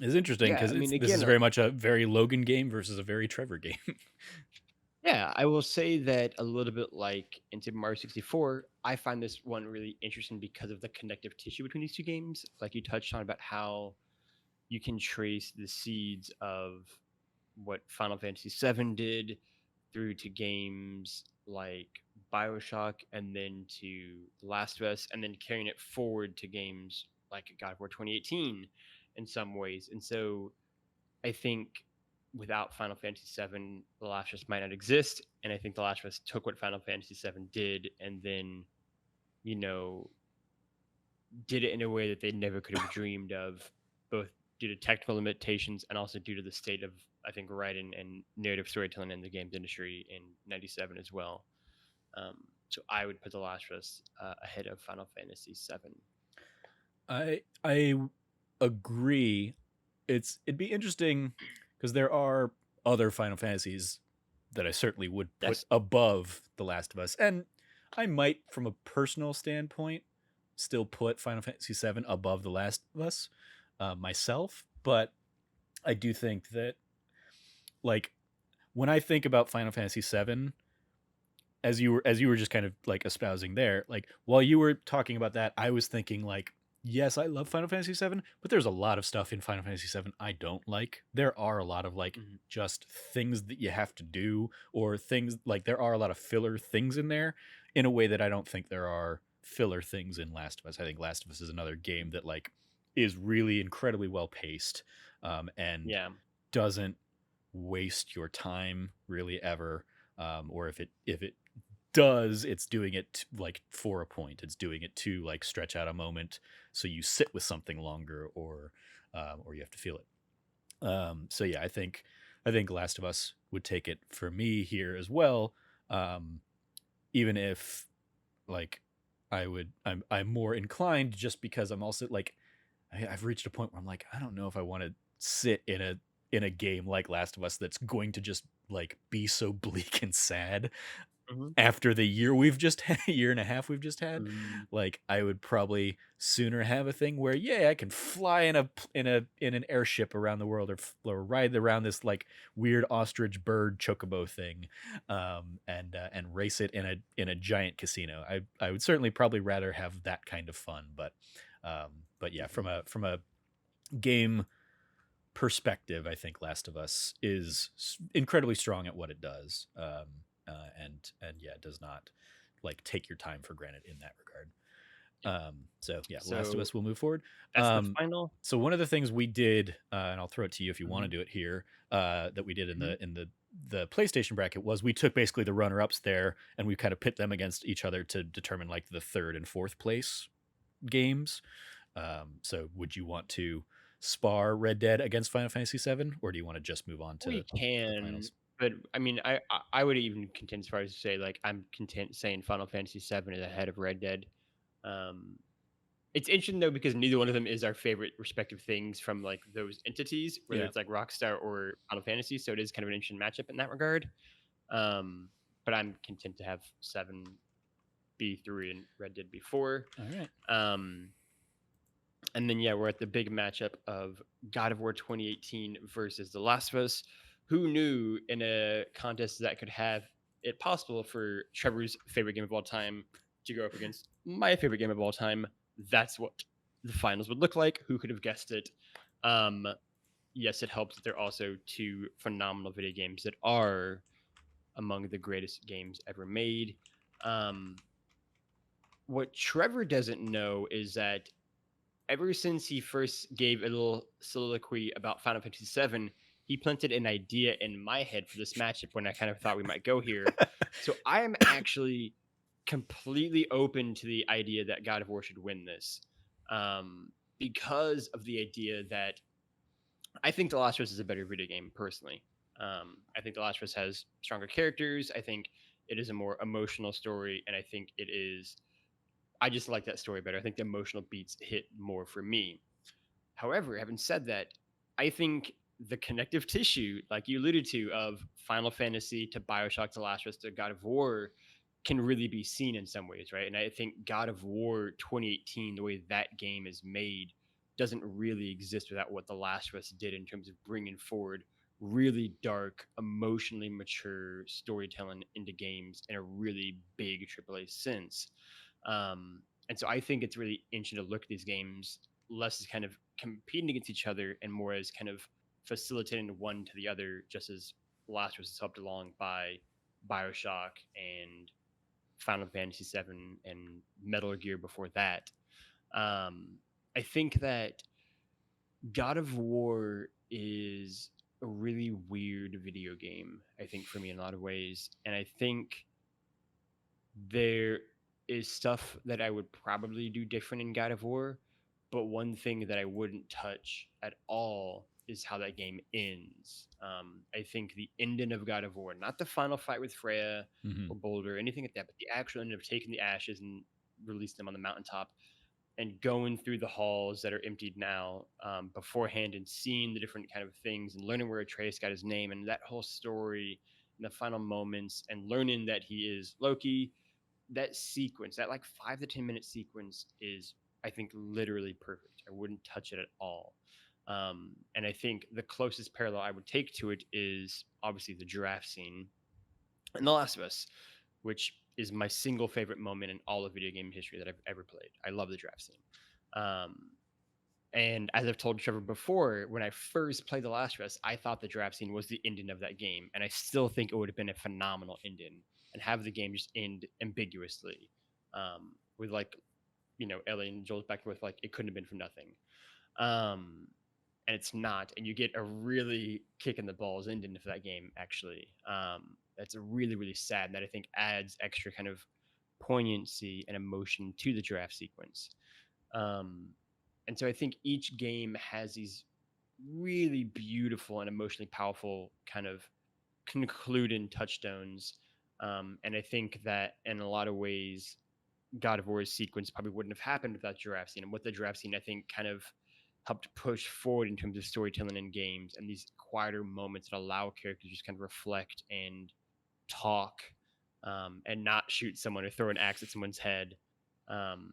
It's interesting yeah, because I mean, this is again, very much a very Logan game versus a very Trevor game. yeah, I will say that a little bit like in Super Mario 64, I find this one really interesting because of the connective tissue between these two games. Like you touched on about how you can trace the seeds of what Final Fantasy VII did through to games like Bioshock and then to The Last of Us and then carrying it forward to games like God of War 2018 in some ways. And so I think without Final Fantasy VII, The Last of Us might not exist. And I think The Last of Us took what Final Fantasy VII did and then, you know, did it in a way that they never could have dreamed of, both due to technical limitations and also due to the state of, I think, writing and narrative storytelling in the games industry in '97 as well. So I would put The Last of Us ahead of Final Fantasy VII. I agree. It'd be interesting because there are other Final Fantasies that I certainly would put Yes. above The Last of Us, and I might, from a personal standpoint, still put Final Fantasy VII above The Last of Us myself. But I do think that, like, when I think about Final Fantasy VII, as you were just kind of like espousing there, like while you were talking about that, I was thinking like, yes, I love Final Fantasy VII, but there's a lot of stuff in Final Fantasy VII I don't like. There are a lot of like Mhm. just things that you have to do, or things like there are a lot of filler things in there in a way that I don't think there are filler things in Last of Us. I think Last of Us is another game that like is really incredibly well paced, and Yeah. doesn't waste your time really ever. Or if it does, it's doing it like for a point. It's doing it to like stretch out a moment so you sit with something longer, or you have to feel it. So yeah, I think Last of Us would take it for me here as well. Um, Even if like I'm more inclined, just because I'm also like I've reached a point where I'm like, I don't know if I want to sit in a game like Last of Us that's going to just like be so bleak and sad Mhm. after the year we've just had, a year and a half we've just had. Mm. Like I would probably sooner have a thing where, yeah, I can fly in an airship around the world, or ride around this like weird ostrich bird chocobo thing, and race it in a giant casino. I would certainly probably rather have that kind of fun, but yeah, from Mhm. a game perspective, I think Last of Us is incredibly strong at what it does, and yeah, it does not like take your time for granted in that regard. Yeah. So yeah, Last of So Us will move forward. that's the Um, final. so one of the things we did, and I'll throw it to you if you want to Mhm. do it here, that we did in Mhm. the PlayStation bracket, was we took basically the runner ups there and we kind of pit them against each other to determine like the third and fourth place games. So would you want to spar Red Dead against Final Fantasy VII, or do you want to just move on We to the can, finals? but I mean, I would even contend as far as to say like I'm content saying Final Fantasy VII is ahead of Red Dead. Um, it's interesting though because neither one of them is our favorite respective things from like those entities, whether Yeah. it's like Rockstar or Final Fantasy. So it is kind of an interesting matchup in that regard. Um, but I'm content to have Seven be three and Red Dead before. All right. Um, and then yeah, we're at the big matchup of God of War 2018 versus The Last of Us. Who knew in a contest that could have it possible for Trevor's favorite game of all time to go up against my favorite game of all time? That's what the finals would look like. Who could have guessed it? Um, yes, it helps that they're also two phenomenal video games that are among the greatest games ever made. Um, what Trevor doesn't know is that ever since he first gave a little soliloquy about Final Fantasy VII, he planted an idea in my head for this matchup when I kind of thought we might go here. So I am actually completely open to the idea that God of War should win this, because of the idea that I think The Last of Us is a better video game personally. I think The Last of Us has stronger characters. I think it is a more emotional story, and I think it is I just like that story better. I think the emotional beats hit more for me. However, having said that, I think the connective tissue, like you alluded to, of Final Fantasy to Bioshock to Last of Us to God of War can really be seen in some ways, right? And I think God of War 2018, the way that game is made, doesn't really exist without what The Last of Us did in terms of bringing forward really dark, emotionally mature storytelling into games in a really big AAA sense. And so I think it's really interesting to look at these games less as kind of competing against each other and more as kind of facilitating one to the other, just as Last was helped along by Bioshock and Final Fantasy VII and Metal Gear before that. I think that God of War is a really weird video game, I think, for me in a lot of ways. And I think there is stuff that I would probably do different in God of War, but one thing that I wouldn't touch at all is how that game ends. I think the ending of God of War, not the final fight with Freya Mhm. or Boulder, or anything like that, but the actual end of taking the ashes and releasing them on the mountaintop and going through the halls that are emptied now beforehand and seeing the different kind of things and learning where Atreus got his name and that whole story and the final moments and learning that he is Loki, that sequence, that like 5 to 10 minute sequence is, I think, literally perfect. I wouldn't touch it at all. And I think the closest parallel I would take to it is obviously the giraffe scene in The Last of Us, which is my single favorite moment in all of video game history that I've ever played. I love the giraffe scene. Um, and as I've told Trevor before, when I first played The Last of Us, I thought the giraffe scene was the ending of that game. And I still think it would have been a phenomenal ending and have the game just end ambiguously with like, Ellie and Joel's back and forth, like it couldn't have been for nothing. Um, and it's not. And you get a really kick in the balls ending for that game, actually. That's a really, really sad. And that I think adds extra kind of poignancy and emotion to the giraffe sequence. Um, and so I think each game has these really beautiful and emotionally powerful kind of concluding touchstones. And I think that in a lot of ways, God of War's sequence probably wouldn't have happened without giraffe scene. And what the giraffe scene, I think, kind of helped push forward in terms of storytelling in games and these quieter moments that allow characters to just kind of reflect and talk and not shoot someone or throw an axe at someone's head. Um,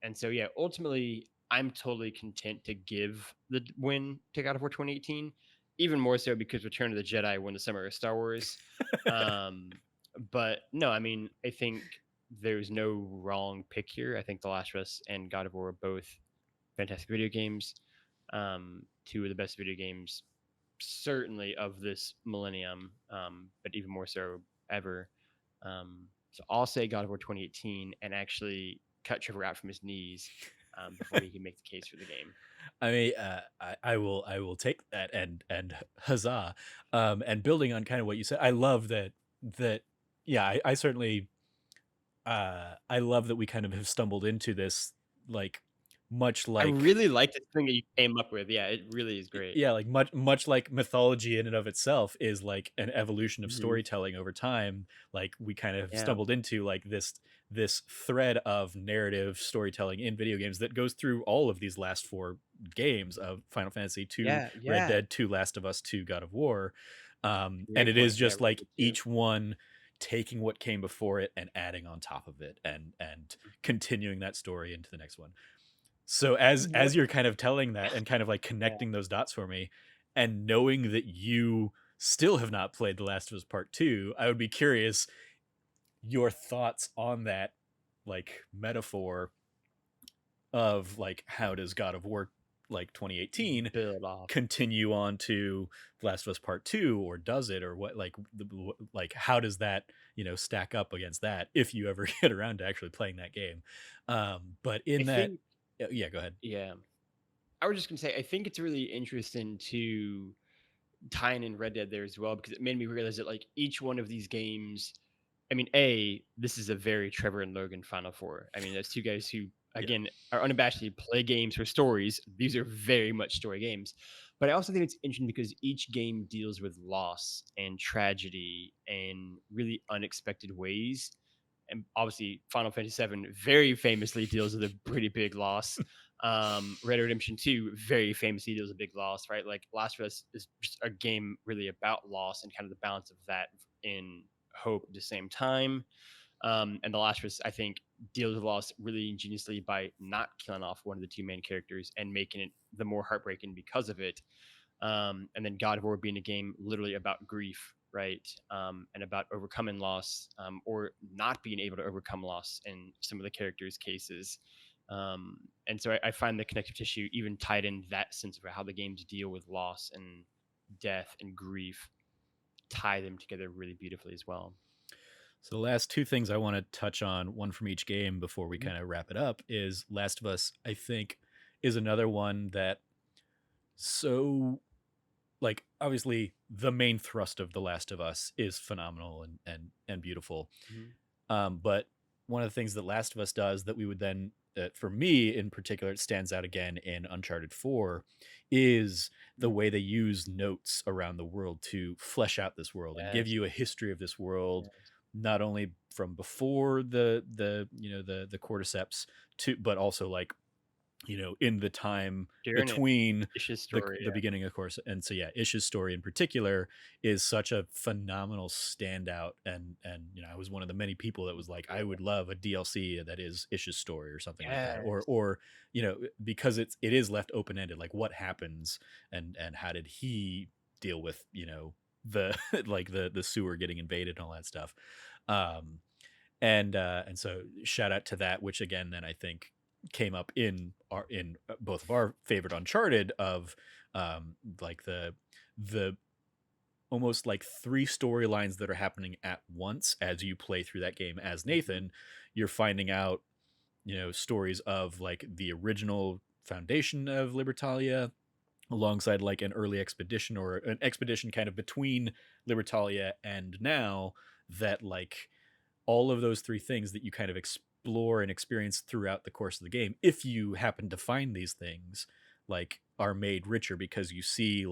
and so, yeah, ultimately, I'm totally content to give the win to God of War 2018, even more so because Return of the Jedi won the summer of Star Wars. Um, but no, I mean, I think there's no wrong pick here. I think The Last of Us and God of War are both fantastic video games. Two of the best video games, certainly of this millennium, but even more so ever. So I'll say God of War 2018 and actually cut Trevor out from his knees before he can make the case for the game. I mean, I will take that and huzzah. And building on kind of what you said, I love that. Yeah, I certainly I love that we kind of have stumbled into this, like much I like really like this thing that you came up with. Yeah, it really is great. yeah, like much like mythology in and of itself is like an evolution of Hmm. storytelling over time. Like we kind of Yeah, stumbled into like this thread of narrative storytelling in video games that goes through all of these last four games of Final Fantasy 2, yeah, Red yeah. Dead 2, Last of Us 2, God of War. And Great it is point. Yeah, just Red like Dead 2. each one taking what came before it and adding on top of it and continuing that story into the next one. So What? as you're kind of telling that and kind of like Yeah. connecting those dots for me, and knowing that you still have not played The Last of Us Part 2, I would be curious your thoughts on that like metaphor of like how does God of War like 2018 Build off. continue on to The Last of Us Part 2, or does it, or what like like how does that, stack up against that if you ever get around to actually playing that game. But I in that, think, yeah, go ahead. yeah. I was just gonna say, I think it's really interesting to tying in Red Dead there as well because it made me realize that like each one of these games, I mean, this is a very Trevor and Logan Final Four. I mean, that's two guys who Yeah. again are unabashedly play games for stories. These are very much story games. But I also think it's interesting because each game deals with loss and tragedy in really unexpected ways. and obviously Final Fantasy VII very famously deals with a pretty big loss. Red Dead Redemption 2 very famously deals with a big loss, right? Like Last of Us is just a game really about loss and kind of the balance of that in hope at the same time. And The Last of Us, I think, deals with loss really ingeniously by not killing off one of the two main characters and making it the more heartbreaking because of it. And then God of War being a game literally about grief, right? And about overcoming loss, or not being able to overcome loss in some of the characters' cases. And so I find the connective tissue even tied in that sense of how the games deal with loss and death and grief, tie them together really beautifully as well. So the last two things I want to touch on, one from each game before we Mhm. kind of wrap it up, is Last of Us, I think, is another one that so like obviously the main thrust of The Last of Us is phenomenal and beautiful. Mhm. But one of the things that Last of Us does that we would then, for me in particular, it stands out again in Uncharted 4, is the way they use notes around the world to flesh out this world and give Yes. you a history of this world, Yes. not only from before the cordyceps to, but also like in the time During it, between Ish's the story. the beginning, of course. And so yeah, Ish's story in particular is such a phenomenal standout. And I was one of the many people that was like, I would love a DLC that is Ish's story or something like that, or Yes. because it is left open ended, like what happens and how did he deal with the like the sewer getting invaded and all that stuff. um and so shout out to that, which again then I think came up in both of our favorite Uncharted of like the almost like three storylines that are happening at once as you play through that game as Mhm. Nathan. You're finding out stories of like the original foundation of Libertalia alongside like an early expedition or an expedition kind of between Libertalia and now, that like all of those three things that you kind of explore and experience throughout the course of the game, if you happen to find these things, like are made richer because you see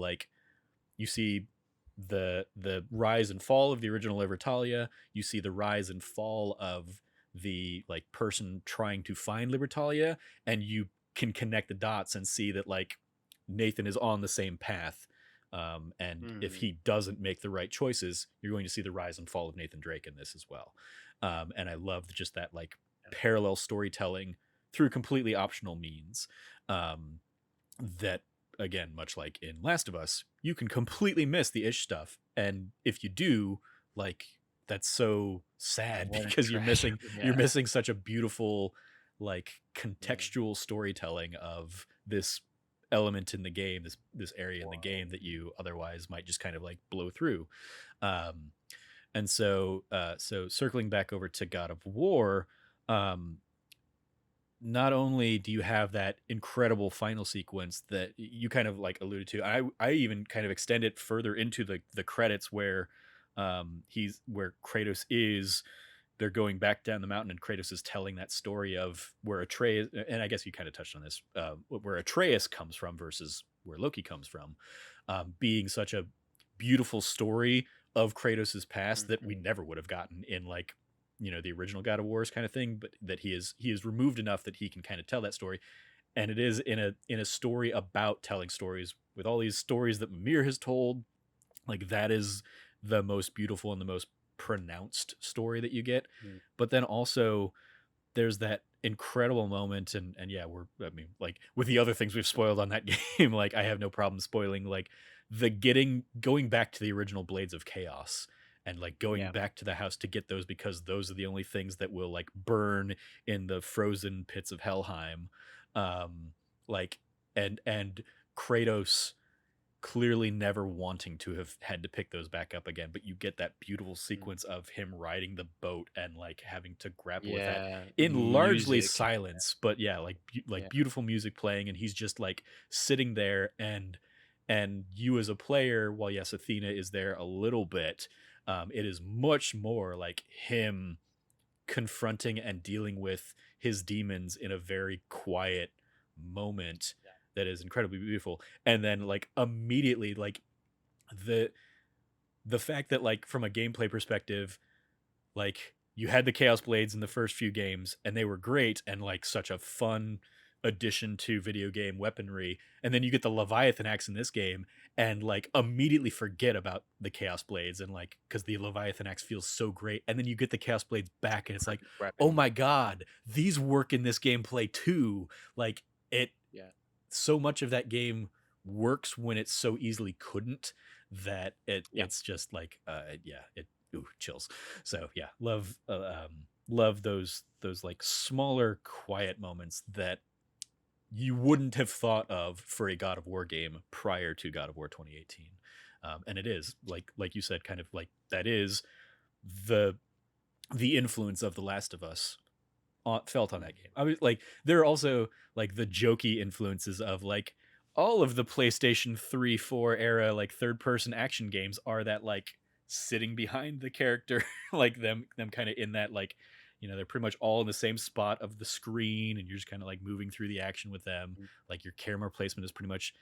the rise and fall of the original Libertalia, you see the rise and fall of the like person trying to find Libertalia, and you can connect the dots and see that like Nathan is on the same path. And if Mhm. he doesn't make the right choices, you're going to see the rise and fall of Nathan Drake in this as well. And I love just that like parallel storytelling through completely optional means. That again, much like in Last of Us, you can completely miss the Ish stuff, and if you do, like that's so sad What a because treasure. you're Yeah. missing such a beautiful like Yeah. contextual storytelling of this element in the game, this area in the Wow. game that you otherwise might just kind of like blow through. um and so circling back over to God of War, um not only do you have that incredible final sequence that you kind of like alluded to, I even kind of extend it further into the credits where he's where Kratos is, they're going back down the mountain and Kratos is telling that story of where Atreus, and I guess you kind of touched on this, where Atreus comes from versus where Loki comes from, being such a beautiful story of Kratos's past that we Mhm. never would have gotten in like the original God of Wars kind of thing, but that he is removed enough that he can kind of tell that story, and it is in a story about telling stories with all these stories that Mimir has told. Like that is the most beautiful and the most pronounced story that you get. Mhm. But then also there's that incredible moment, and yeah, I mean, like with the other things we've spoiled on that game, like I have no problem spoiling like the getting going back to the original Blades of Chaos and like going Yeah. back to the house to get those because those are the only things that will like burn in the frozen pits of Helheim. um like and Kratos clearly never wanting to have had to pick those back up again, but you get that beautiful Mm. sequence of him riding the boat and like having to grapple with that Yeah. The in largely music. silence, but yeah, like Yeah. beautiful music playing, and he's just like sitting there, and you as a player, while yes, Athena is there a little bit, it is much more like him confronting and dealing with his demons in a very quiet moment Yeah. that is incredibly beautiful. And then like immediately like the the fact that like from a gameplay perspective, like you had the Chaos Blades in the first few games, and they were great and like such a fun addition to video game weaponry. And then you get the Leviathan axe in this game, and like immediately forget about the Chaos Blades, and like because the Leviathan axe feels so great, and then you get the Chaos Blades back, and it's like, Perfect oh weapon. my god, these work in this gameplay too. Like it, Yeah. so much of that game works when it so easily couldn't, that Yeah. it's just like yeah, it, ooh, chills. So yeah, love those like smaller quiet moments that you wouldn't have thought of for a God of War game prior to God of War 2018. And it is like you said, kind of like that is the influence of The Last of Us felt on that game. I was like, there are also like the jokey influences of like all of the PlayStation 3, 4 era like third person action games are that like sitting behind the character, like them kind of in that like, they're pretty much all in the same spot of the screen, and you're just kind of like moving through the action with them. Mm. Like your camera placement is pretty much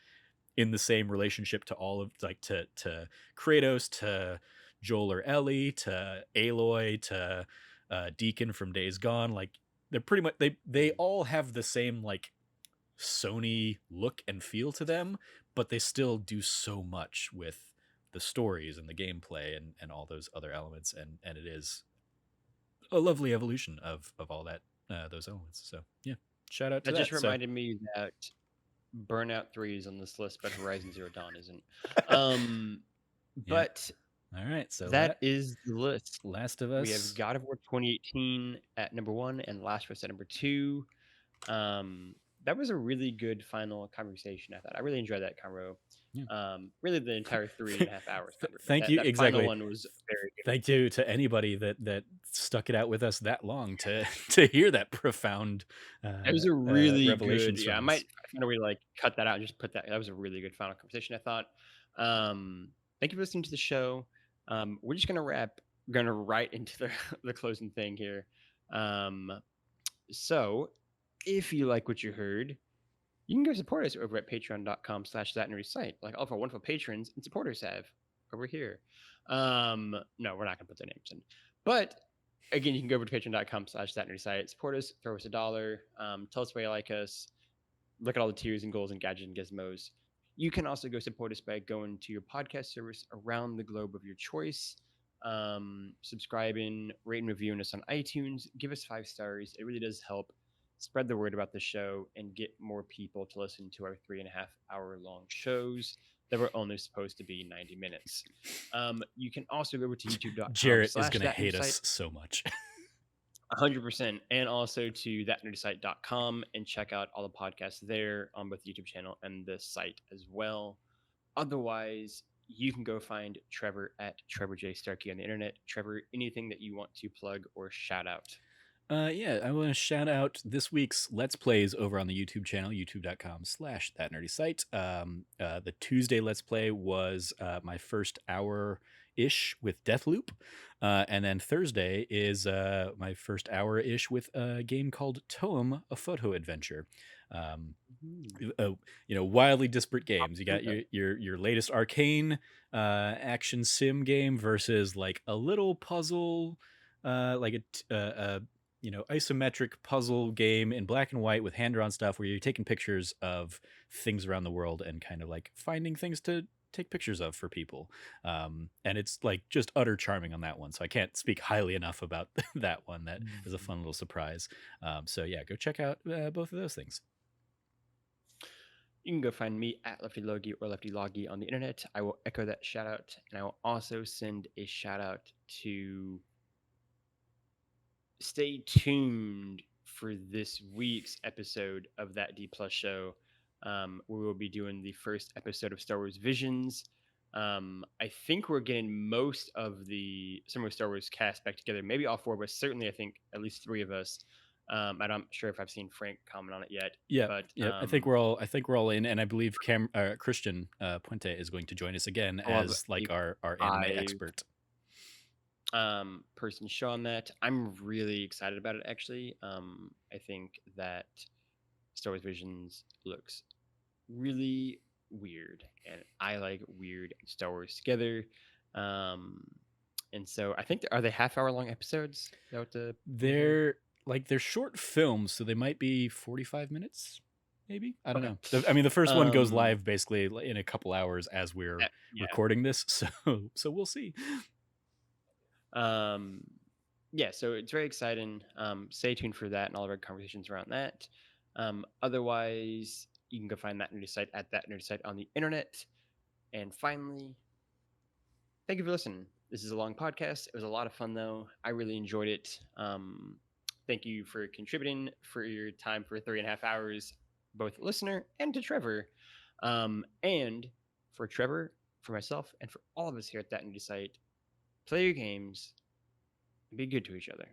in the same relationship to all of like to Kratos, to Joel or Ellie, to Aloy, to Deacon from Days Gone. Like they're pretty much they Mhm. all have the same like Sony look and feel to them, but they still do so much with the stories and the gameplay and all those other elements, and it is a lovely evolution of all that, those elements. So yeah, shout out to That just that. So reminded me that Burnout 3 is on this list, but Horizon Zero Dawn isn't. Um, yeah, but all right. So that is the list. Last of We have Us. God of War 2018 at number 1 and Last of Us at number 2. Um, that was a really good final conversation, I thought. I really enjoyed that convo. Yeah. Really the entire 3.5 hours convo, but Thank that you. that final Exactly. one was very good. Thank you to anybody that stuck it out with us that long to to hear that profound It was a really good, revelations yeah, I from might us. find a way to, like, cut that out and just put that was a really good final conversation, I thought. Thank you for listening to the show. We're just gonna right into the the closing thing here. Um, so if you like what you heard, you can go support us over at patreon.com/thatnerdsite, like all of our wonderful patrons and supporters have over here. No, we're not gonna put their names in. But again, you can go over to patreon.com/thatnerdsite, support us, throw us $1, tell us why you like us, look at all the tiers and goals and gadgets and gizmos. You can also go support us by going to your podcast service around the globe of your choice, subscribing, rating, reviewing us on iTunes. Give us 5 stars. It really does help spread the word about the show and get more people to listen to our 3.5 hour long shows that were only supposed to be 90 minutes. You can also go over to youtube.com Jarrett is slash gonna that hate site. us so much. 100%, and also to thatnerdsite.com and check out all the podcasts there on both the YouTube channel and the site as well. Otherwise, you can go find Trevor at Trevor J Starkey on the internet. Trevor, anything that you want to plug or shout out? Yeah, I want to shout out this week's Let's Plays over on the YouTube channel, youtube.com/thatnerdysite. The Tuesday Let's Play was my first hour ish with Deathloop. And then Thursday is my first hour ish with a game called Toem, a photo adventure. Um, Mhm. Wildly disparate games. You got Okay. your latest arcane action sim game versus like a little puzzle, like isometric puzzle game in black and white with hand drawn stuff where you're taking pictures of things around the world and kind of like finding things to take pictures of for people. And it's like just utter charming on that one. So I can't speak highly enough about that one. That is a fun little surprise. So yeah, go check out both of those things. You can go find me at Lefty Logie or Lefty Logie on the internet. I will echo that shout out, and I will also send a shout out to stay tuned for this week's episode of That D Plus Show. We will be doing the first episode of Star Wars Visions. I think we're getting most of the similar Star Wars cast back together. Maybe all four, but certainly I think at least three of us. I'm not sure if I've seen Frank comment on it yet, Yeah, but yeah. I think we're all in, and I believe Christian Puente is going to join us again I'll have as like our a anime live expert. person show on that. I'm really excited about it actually. I think that Star Wars Visions looks really weird, and I like weird Star Wars together. Um, And so I think, are they half-hour long episodes? Is that what the usually? They're short films, so they might be 45 minutes, maybe? I don't Okay. know. I mean, the first one goes Um, live basically in a couple hours as we're yeah. recording this, so we'll see. Um, yeah, so it's very exciting. Stay tuned for that and all of our conversations around that. Otherwise, you can go find that nerdy site at that nerdy site on the internet. And finally, thank you for listening. This is a long podcast. It was a lot of fun, though. I really enjoyed it. Thank you for contributing for your time for 3.5 hours, both listener and to Trevor. And for Trevor, for myself, and for all of us here at that nerdy site, play your games and be good to each other.